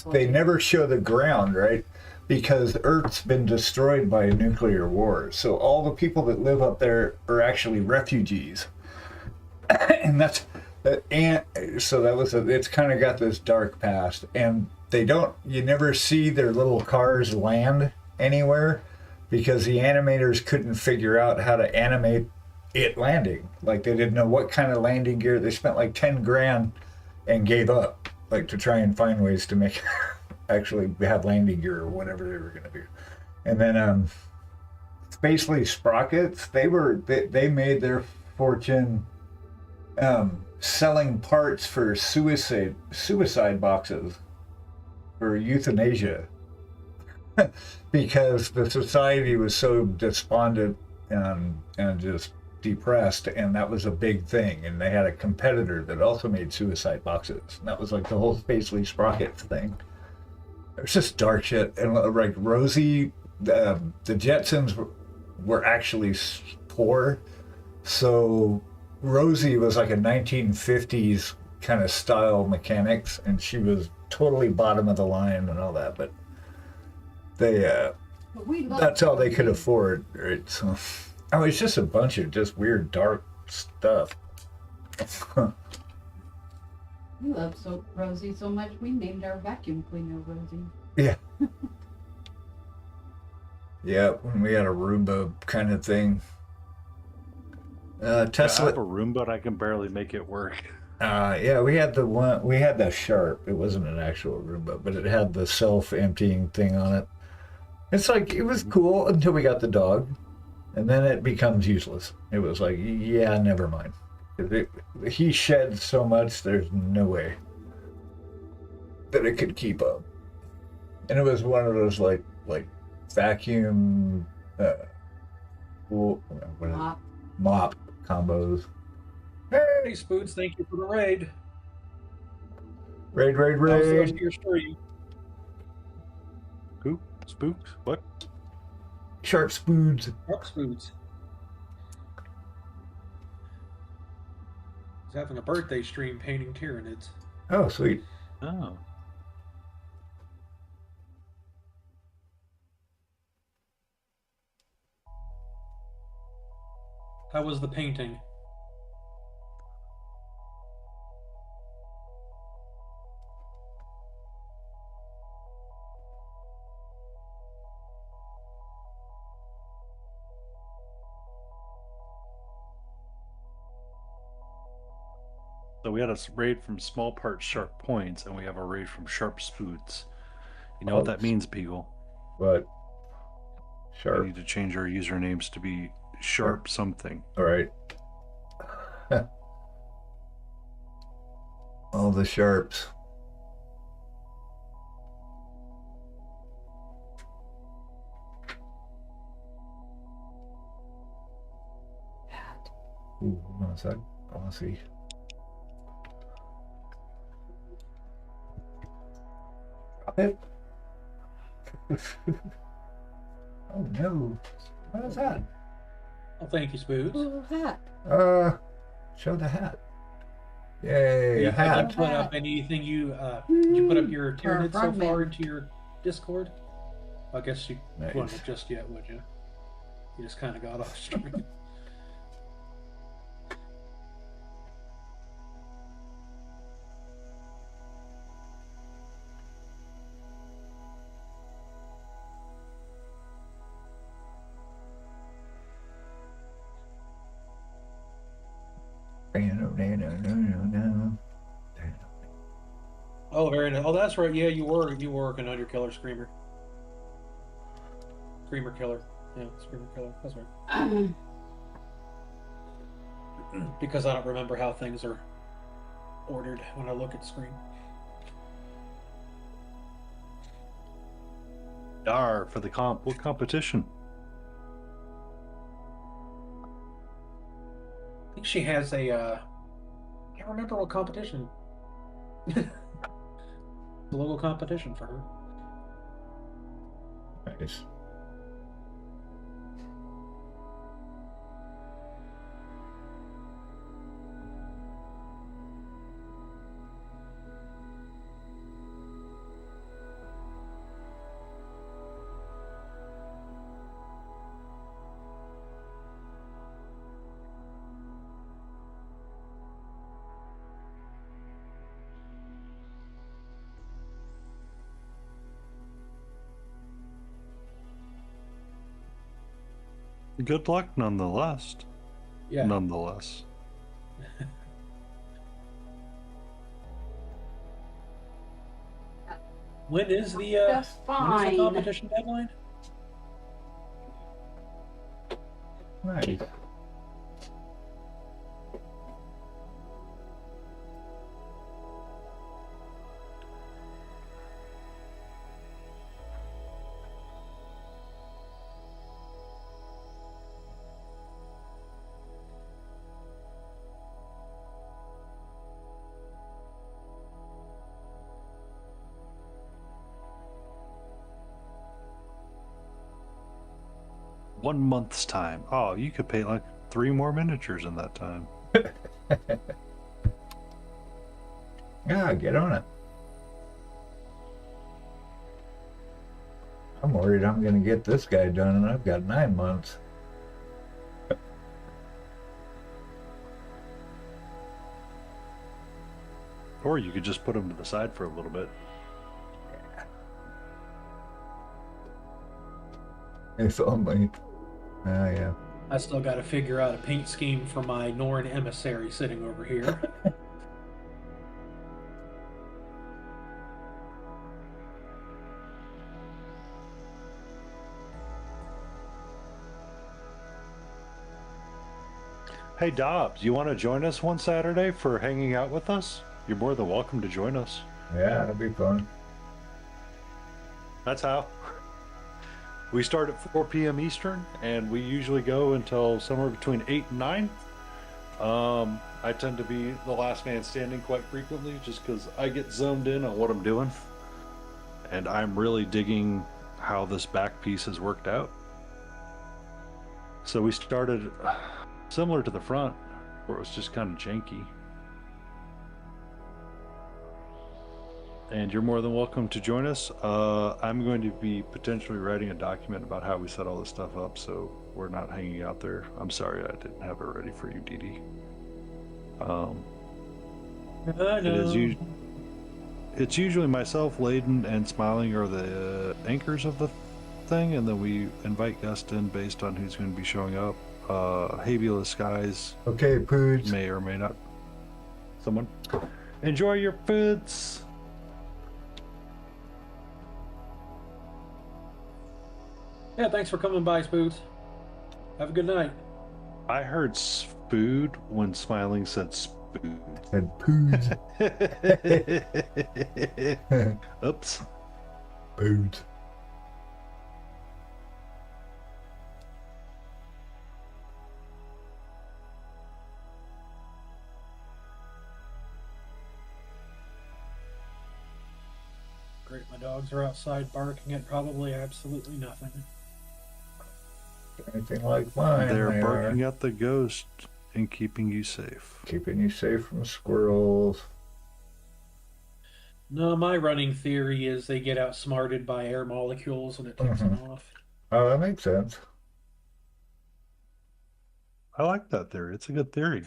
they never show the ground, right? Because Earth's been destroyed by a nuclear war. So all the people that live up there are actually refugees. And it's kind of got this dark past. And you never see their little cars land anywhere because the animators couldn't figure out how to animate it landing. Like they didn't know what kind of landing gear. They spent like $10,000 and gave up, like to try and find ways to make actually have landing gear or whatever they were going to do. And then Spacely Sprockets, they made their fortune selling parts for suicide boxes for euthanasia because the society was so despondent and just depressed, and that was a big thing. And they had a competitor that also made suicide boxes, and that was like the whole Spacely Sprockets thing. It was just dark shit. And like Rosie, the Jetsons were actually poor, so Rosie was like a 1950s kind of style mechanics, and she was totally bottom of the line and all that, but that's all they could afford, right? So it's just a bunch of just weird dark stuff. We love Rosie so much we named our vacuum cleaner Rosie. Yeah. Yeah, when we had a Roomba kind of thing. Tesla. I have a Roomba, but I can barely make it work. Yeah, we had the Sharp. It wasn't an actual Roomba, but it had the self-emptying thing on it. It's like, it was cool until we got the dog, and then it becomes useless. It was like, yeah, never mind. He shed so much, there's no way that it could keep up. And it was one of those like vacuum mop combos. Hey, Spoods, thank you for the raid. Raid. Your story. Who? Spooks? What? Sharp Spoods. Sharp Spoods. He's having a birthday stream painting Tyranids. Oh, sweet. Oh. How was the painting? So we had a raid from small parts, sharp points, and we have a raid from sharp spoods. You know what that means, Beagle? What? Sharp. We need to change our usernames to be sharp something. All right. All the sharps. Ooh, one sec. I want to see. Drop it. Oh no. What is that? Oh, thank you, Spoods. Ooh, hat. Show the hat. Yay, a Did hat. you put up anything did you put up your Tyranid so frogman. far into your Discord? I guess you Nice. wouldn't just yet, would you? You just kind of got off stream. Oh, very nice. Oh, that's right. Yeah, you were working on your killer screamer. Screamer killer. Yeah, screamer killer. That's right. Because I don't remember how things are ordered when I look at the screen. Dar for the what competition? I think she has a can't remember what competition. The local competition for her. Nice. Good luck, nonetheless. Yeah. Nonetheless. When is the That's when is the fine. competition deadline? Nice. One month's time. Oh, you could paint like 3 more miniatures in that time. Yeah, get on it. I'm worried I'm gonna get this guy done and I've got 9 months. Or you could just put them to the side for a little bit. If only. Oh yeah. I still got to figure out a paint scheme for my Norn emissary sitting over here. Hey Dobbs, you want to join us one Saturday for hanging out with us? You're more than welcome to join us. Yeah, it'll be fun. That's how. We start at 4 p.m. Eastern, and we usually go until somewhere between 8 and 9. I tend to be the last man standing quite frequently, just because I get zoned in on what I'm doing. And I'm really digging how this back piece has worked out. So we started similar to the front, where it was just kind of janky. And you're more than welcome to join us. I'm going to be potentially writing a document about how we set all this stuff up, so we're not hanging out there. I'm sorry I didn't have it ready for you, Dee Dee. It's usually myself, Layden, and Smiling are the anchors of the thing, and then we invite guests in based on who's going to be showing up. Habula Skies. Okay, Poods. May or may not. Someone. Enjoy your foods. Yeah, thanks for coming by, Spoods. Have a good night. I heard food when Smiling said Said poods. Oops. Poods. Great, my dogs are outside barking at probably absolutely nothing. Anything like mine. They're barking at the ghost and keeping you safe. Keeping you safe from squirrels. No, my running theory is they get outsmarted by air molecules and it takes them off. Oh, that makes sense. I like that theory. It's a good theory.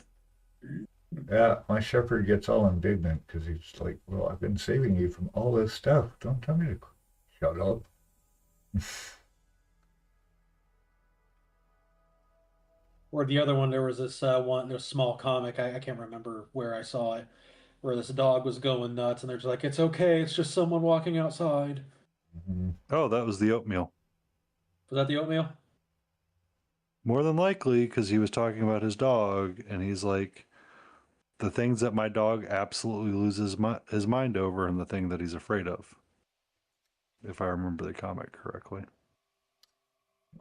Yeah, my shepherd gets all indignant because he's like, well, I've been saving you from all this stuff. Don't tell me to shut up. Or the other one, there was this this small comic, I can't remember where I saw it, where this dog was going nuts and they're just like, it's okay, it's just someone walking outside. Oh, that was the oatmeal. Was that the oatmeal? More than likely, because he was talking about his dog, and he's like, the things that my dog absolutely loses his mind over and the thing that he's afraid of. If I remember the comic correctly.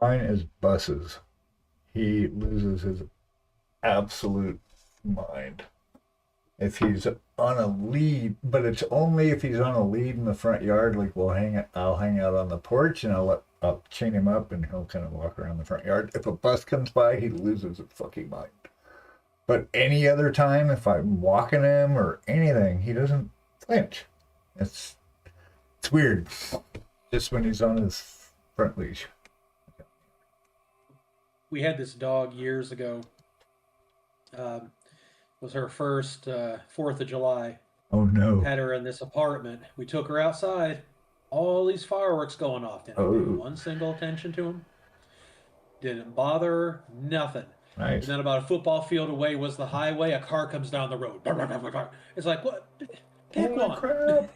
Mine is buses. He loses his absolute mind if he's on a lead, but it's only if he's on a lead in the front yard. Like I'll hang out on the porch and I'll chain him up and he'll kind of walk around the front yard. If a bus comes by, he loses his fucking mind. But any other time, if I'm walking him or anything, he doesn't flinch. It's weird. Just when he's on his front leash. We had this dog years ago. Was her first 4th of July. Oh no. Had her in this apartment. We took her outside. All these fireworks going off. Didn't pay one single attention to them. Didn't bother her. Nothing. Nice. And then about a football field away was the highway. A car comes down the road. It's like, what? Pick one. Crap.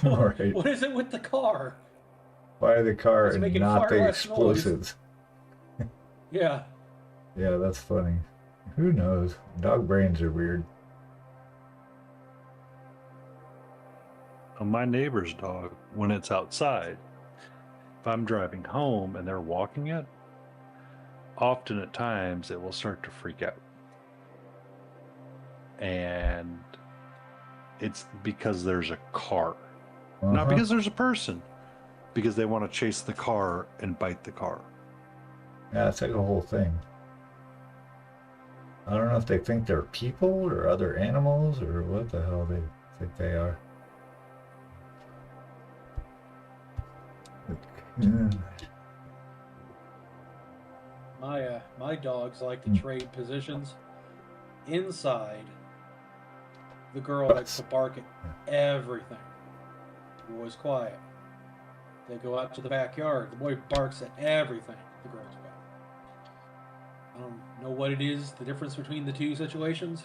All right. What is it with the car? Why the car It's and making not far the less noise. explosives? Yeah. Yeah, that's funny. Who knows? Dog brains are weird. My neighbor's dog, when it's outside, if I'm driving home and they're walking it, often at times it will start to freak out. And it's because there's a car. Not because there's a person. Because they want to chase the car and bite the car. Yeah, it's like a whole thing. I don't know if they think they're people or other animals or what the hell they think they are. My dogs like to trade positions. Inside, the girl likes to bark at everything. The boy's quiet. They go out to the backyard. The boy barks at everything. The girl's quiet. I don't know what it is, the difference between the two situations.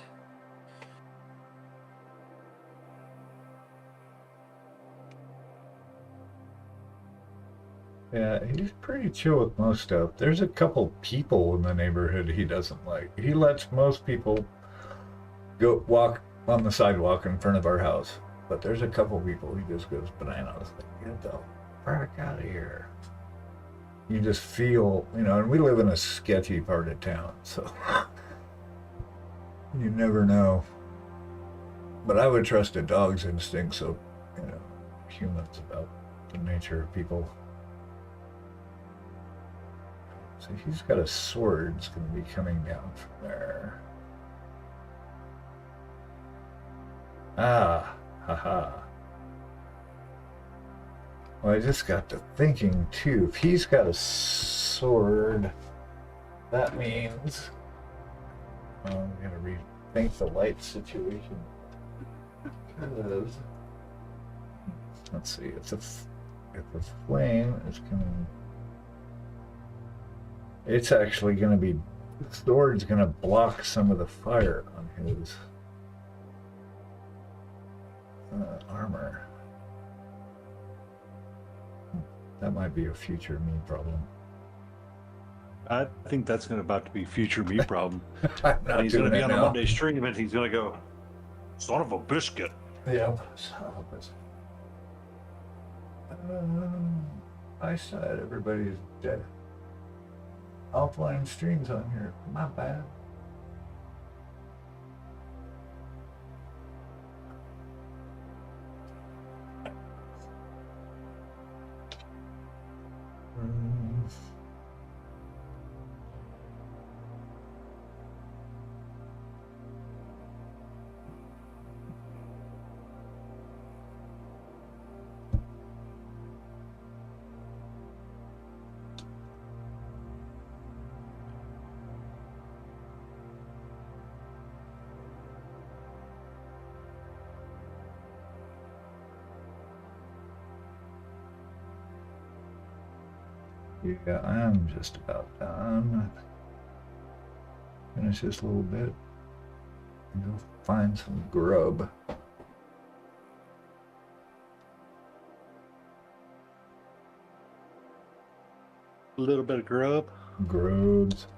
Yeah, he's pretty chill with most stuff. There's a couple people in the neighborhood he doesn't like. He lets most people go walk on the sidewalk in front of our house. But there's a couple people he just goes bananas. Like, get the fuck out of here. You just feel, and we live in a sketchy part of town, so you never know. But I would trust a dog's instincts of, humans about the nature of people. So he's got a sword. It's going to be coming down from there. Ah, haha. Well, I just got to thinking, too, if he's got a sword, that means... Well, I'm going to rethink the light situation. Because... Let's see, if the flame is coming... It's actually going to be... The sword's going to block some of the fire on his armor. That might be a future me problem. I think that's about to be future me problem. I'm not And he's going to doing be it on a now. Monday stream and he's going to go, Son of a biscuit. Yep. I said everybody's dead. Offline streams on here. My bad. Yeah, I'm just about done. Finish this little bit and go find some grub. A little bit of grub. Grubs.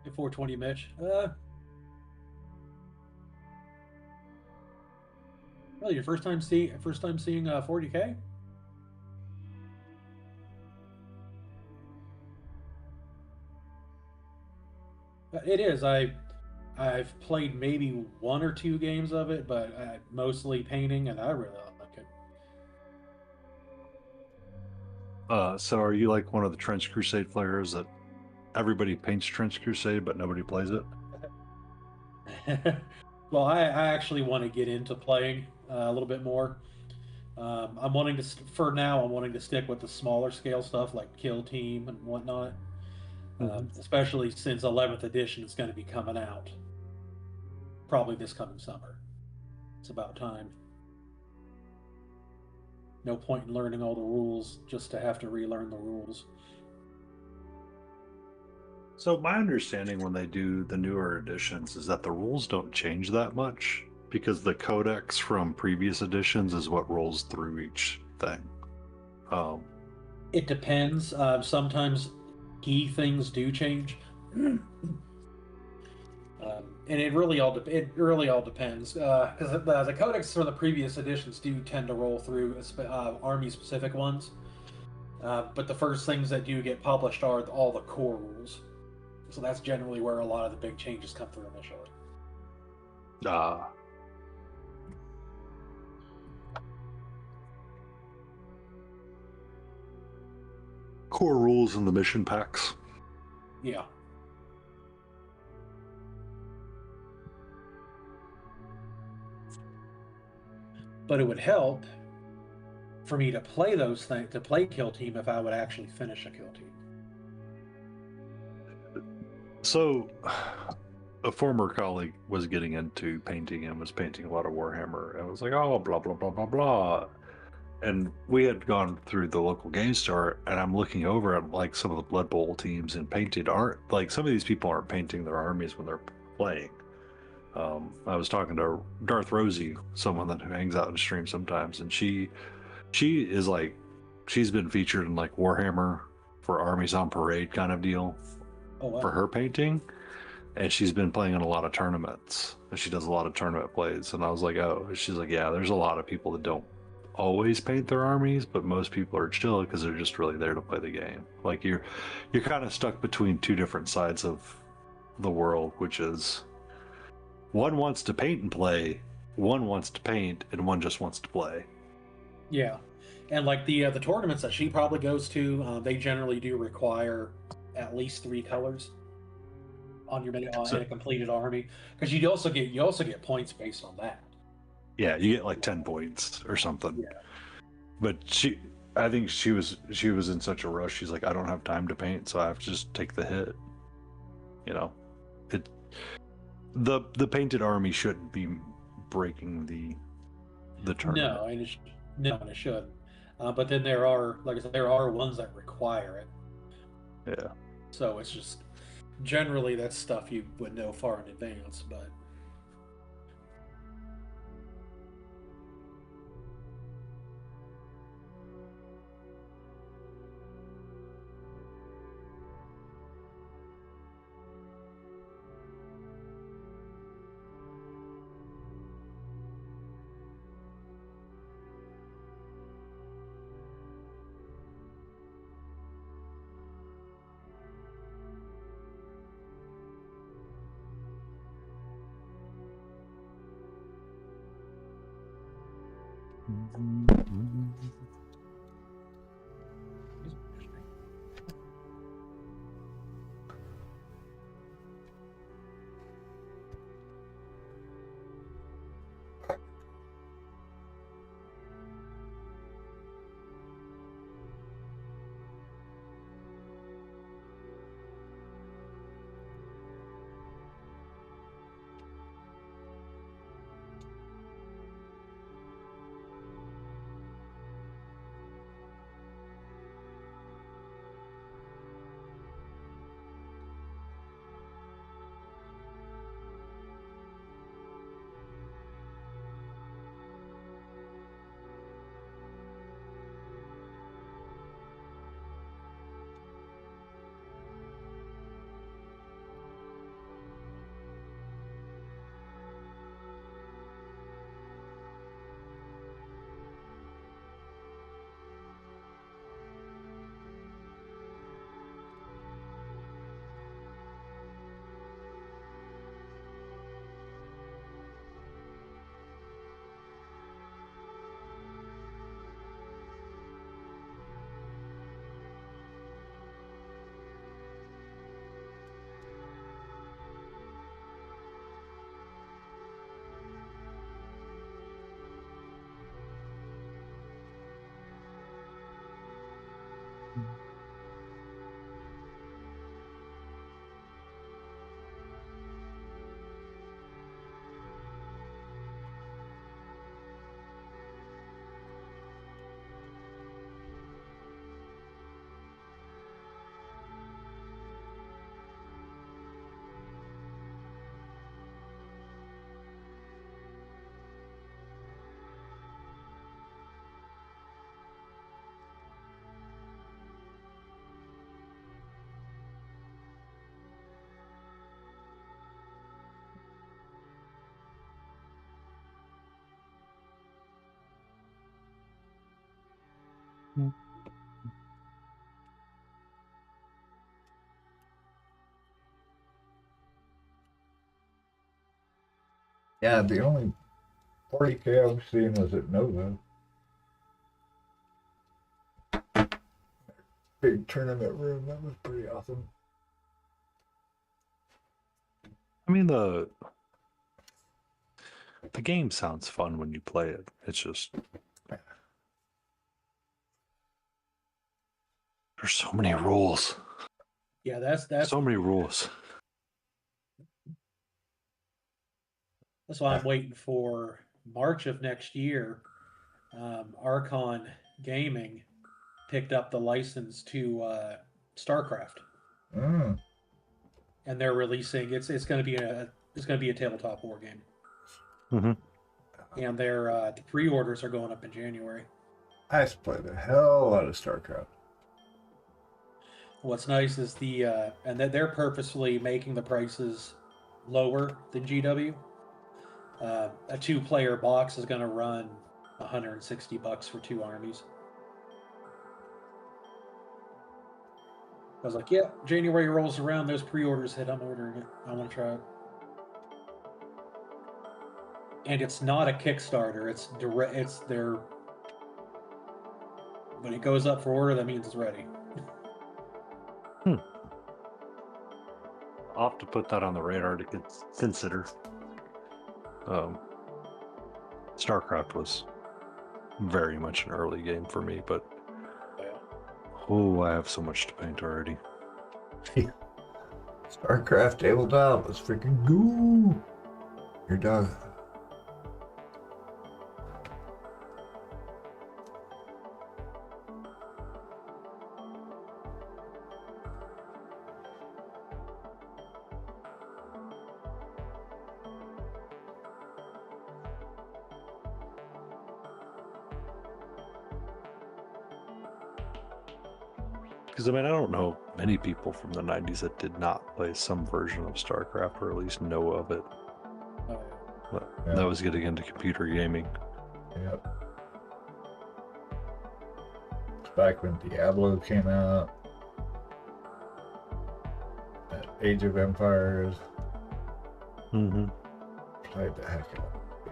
At 420, Mitch. Really, your first time seeing 40K? It is. I've played maybe 1 or 2 games of it, but mostly painting, and I really like it. So are you like one of the Trench Crusade players that everybody paints Trench Crusade, but nobody plays it? Well, I actually want to get into playing a little bit more. I'm wanting to, for now, I'm wanting to stick with the smaller scale stuff like Kill Team and whatnot. Especially since 11th edition is going to be coming out probably this coming summer. It's about time. No point in learning all the rules just to have to relearn the rules. So my understanding when they do the newer editions is that the rules don't change that much because the codex from previous editions is what rolls through each thing. It depends. Sometimes key things do change. And it really all depends because the codex for the previous editions do tend to roll through army specific ones, but the first things that do get published are all the core rules, so that's generally where a lot of the big changes come through initially. Core rules in the mission packs. Yeah. But it would help for me to play those things, to play Kill Team, if I would actually finish a Kill Team. So, a former colleague was getting into painting and was painting a lot of Warhammer. And I was like, oh, blah, blah, blah, blah, blah. And we had gone through the local game store, and I'm looking over at like some of the Blood Bowl teams and painted art. Like some of these people aren't painting their armies when they're playing. I was talking to Darth Rosie, someone that hangs out in stream sometimes, and she is like, she's been featured in like Warhammer for Armies on Parade kind of deal for her painting, and she's been playing in a lot of tournaments, and she does a lot of tournament plays. And I was like, oh, she's like, yeah, there's a lot of people that don't always paint their armies, but most people are chill because they're just really there to play the game. Like you're kind of stuck between two different sides of the world, which is one wants to paint and play, one wants to paint, and one just wants to play. Yeah, and like the tournaments that she probably goes to, they generally do require at least 3 colors on your in a completed army, because you also get points based on that. Yeah, you get like 10 points or something. Yeah. But I think she was in such a rush. She's like, I don't have time to paint, so I have to just take the hit. You know, the painted army shouldn't be breaking the tournament. No, and it shouldn't. But then there are, like I said, there are ones that require it. Yeah. So it's just generally that's stuff you would know far in advance, but. Yeah, the only 40K I've seen was at Nova. Big tournament room. That was pretty awesome. I mean, the game sounds fun when you play it. It's just there's so many rules. Yeah, that's So many rules. That's why I'm waiting for March of next year. Archon Gaming picked up the license to StarCraft, Mm. and they're releasing it's going to be a tabletop war game, and their the pre-orders are going up in January. I used to play the hell out of StarCraft. What's nice is and that they're purposefully making the prices lower than GW. A 2-player box is going to run $160 for 2 armies. I was like, yeah, January rolls around, those pre-orders hit, I'm ordering it. I want to try it. And it's not a Kickstarter, it's direct, it's their... When it goes up for order, that means it's ready. I'll have to put that on the radar to consider. StarCraft was very much an early game for me, but I have so much to paint already. StarCraft tabletop, let's freaking go! Your dog. Because, I mean, I don't know many people from the 90s that did not play some version of StarCraft, or at least know of it. That was getting into computer gaming. Yep. It's back when Diablo came out. Age of Empires. Played the heck out of it.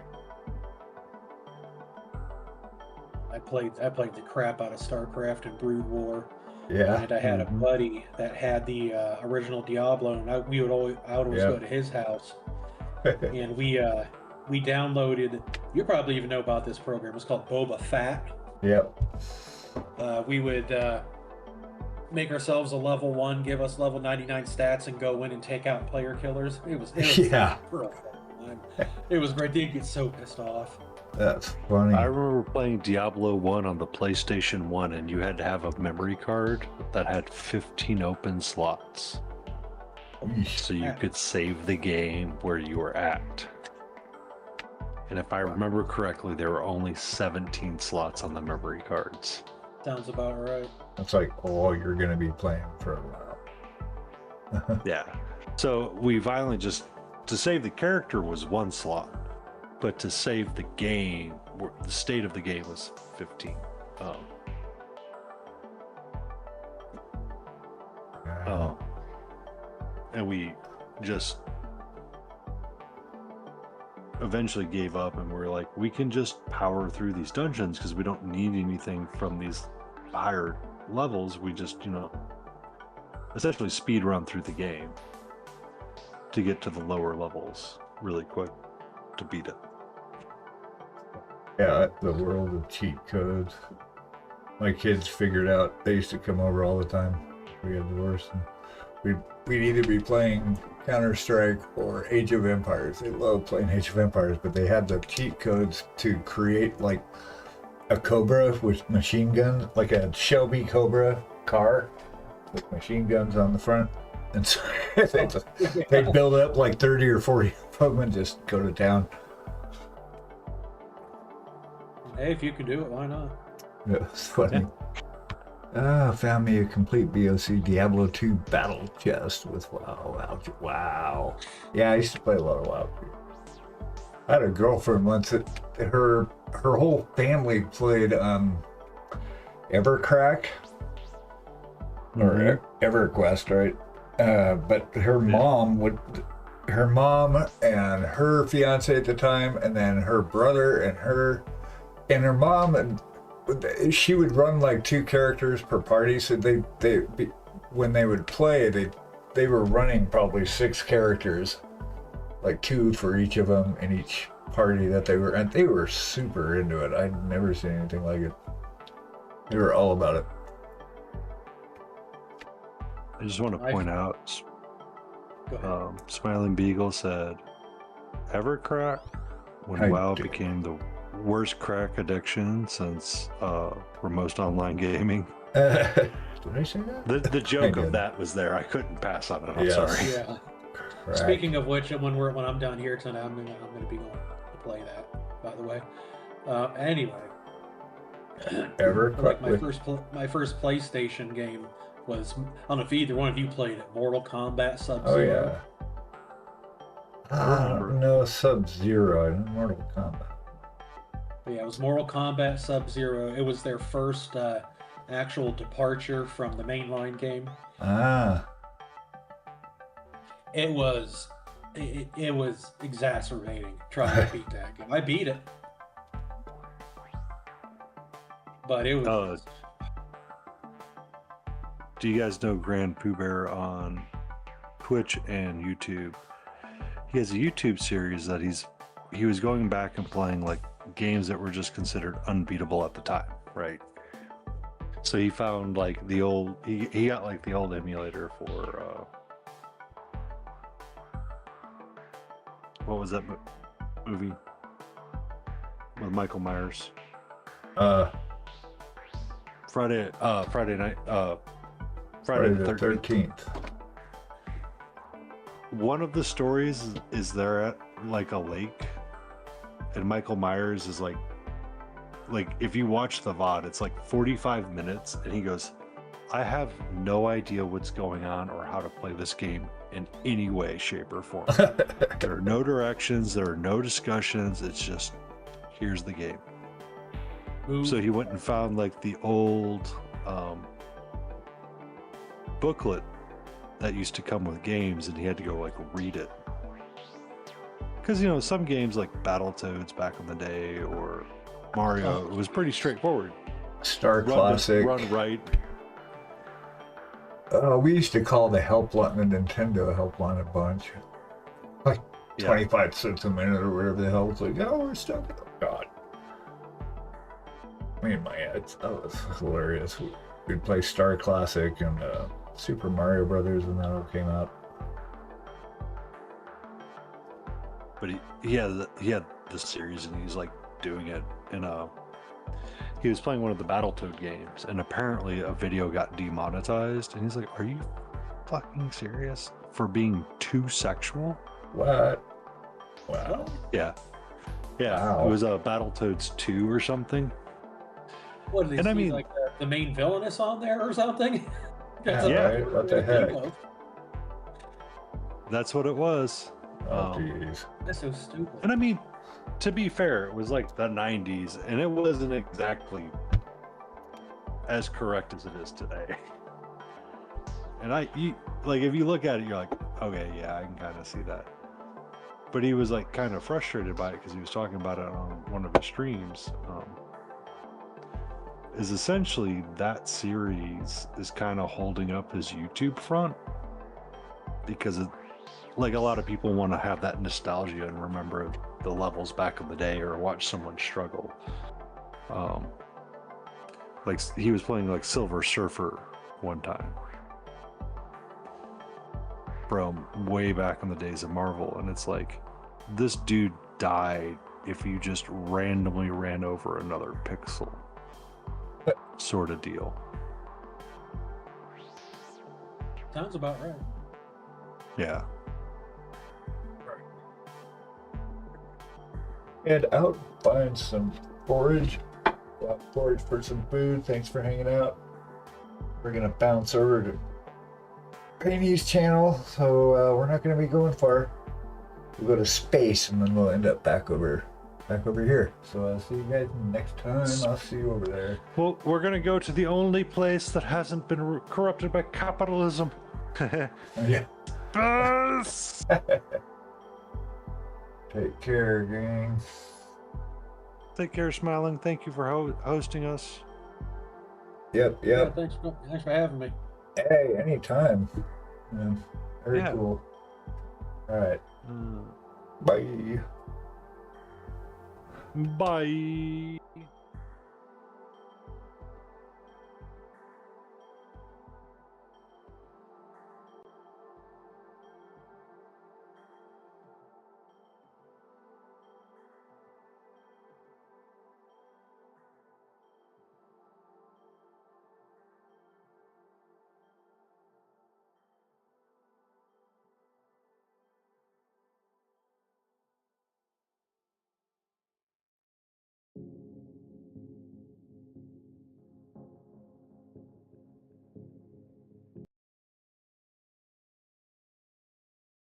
I played the crap out of StarCraft and Brood War. Yeah. And I had a buddy that had the original Diablo, and I would always go to his house, and we downloaded. You probably even know about this program. It's called Boba Fett. Yep. We would make ourselves a level 1, give us level 99 stats, and go in and take out player killers. It was yeah. real fun. It was great. They'd get so pissed off. That's funny. I remember playing Diablo 1 on the PlayStation 1, and you had to have a memory card that had 15 open slots. So you could save the game where you were at. And if I remember correctly, there were only 17 slots on the memory cards. Sounds about right. That's like all you're going to be playing for a while. Yeah. So we finally just, to save the character was 1 slot. But to save the game, the state of the game was 15. And we just eventually gave up, and we're like, we can just power through these dungeons because we don't need anything from these higher levels. We just, essentially speed run through the game to get to the lower levels really quick to beat it. Yeah, the world of cheat codes. My kids figured out, they used to come over all the time. We had divorced. We'd either be playing Counter-Strike or Age of Empires. They love playing Age of Empires, but they had the cheat codes to create like a Cobra with machine guns, like a Shelby Cobra car with machine guns on the front. And so they'd build up like 30 or 40 of them and just go to town. Hey, if you can do it, why not? Yeah, it's funny. Found me a complete BOC Diablo 2 battle chest with WoW. Yeah, I used to play a lot of WoW. I had a girlfriend once that her whole family played Evercrack or EverQuest, right? But her mom and her fiance at the time, and then her brother and her mom, and she would run like 2 characters per party. So when they would play, they were running probably 6 characters, like 2 for each of them in each party that they were, and they were super into it. I'd never seen anything like it. They were all about it. I just want to point out, Smiling Beagle said, Evercrack, when WoW became the worst crack addiction since remote online gaming. Did I say that? The joke of that was there. I couldn't pass on it. I'm sorry. Yeah. Speaking of which, when I'm done here tonight, I'm gonna be going to play that. By the way, anyway, like my first PlayStation game was, I don't know if either one of you played it, Mortal Kombat Sub-Zero. Oh yeah. No, Sub-Zero. I know Mortal Kombat. But yeah, it was Mortal Kombat Sub-Zero. It was their first actual departure from the mainline game. It was exacerbating trying to beat that game. I beat it, but it was. Do you guys know Grand Pooh Bear on Twitch and YouTube? He has a YouTube series that he was going back and playing like games that were just considered unbeatable at the time, right? So he found like the old, he got like the old emulator for what was that movie with Michael Myers? Friday the 13th. One of the stories is there at like a lake, and Michael Myers is like if you watch the VOD, it's like 45 minutes, and he goes, I have no idea what's going on or how to play this game in any way, shape, or form. There are no directions, there are no discussions, it's just, here's the game. So he went and found like the old booklet that used to come with games, and he had to go like read it. Because, you know, some games like Battletoads back in the day or Mario, it was pretty straightforward. Star Classic. Run right. We used to call the helpline, the Nintendo helpline, a bunch. Like 25 cents a minute or whatever the hell. It's like, oh, we're stuck. Oh, God. Me and my ads. That was hilarious. We'd play Star Classic and Super Mario Brothers when that all came out. But he had this series, and he's like doing it in he was playing one of the Battletoad games, and apparently a video got demonetized, and he's like, are you fucking serious? For being too sexual? What? Wow. Yeah. Wow. It was Battletoads 2 or something. What did they see, like the main villainess on there or something? Right? What the heck? That's what it was. Oh, jeez. That's so stupid. And I mean, to be fair, it was like the 90s, and it wasn't exactly as correct as it is today. And if you look at it, you're like, okay, yeah, I can kind of see that. But he was like kind of frustrated by it because he was talking about it on one of his streams. Is essentially that series is kind of holding up his YouTube front, because like a lot of people want to have that nostalgia and remember the levels back in the day or watch someone struggle. Like he was playing like Silver Surfer one time, from way back in the days of Marvel, and it's like, this dude died if you just randomly ran over another pixel, sort of deal. Sounds about right. Yeah. And out buying some forage. Got forage for some food. Thanks for hanging out. We're gonna bounce over to Penny's channel, so we're not gonna be going far. We'll go to space, and then we'll end up back over back over here. So I'll see you guys next time. I'll see you over there. Well, we're gonna go to the only place that hasn't been corrupted by capitalism. Yeah. Yes! Take care, gang. Take care, Smiling. Thank you for hosting us. Yep. Yeah, thanks for having me. Hey, anytime. Yeah, very Yeah. cool. All right. Bye. Bye.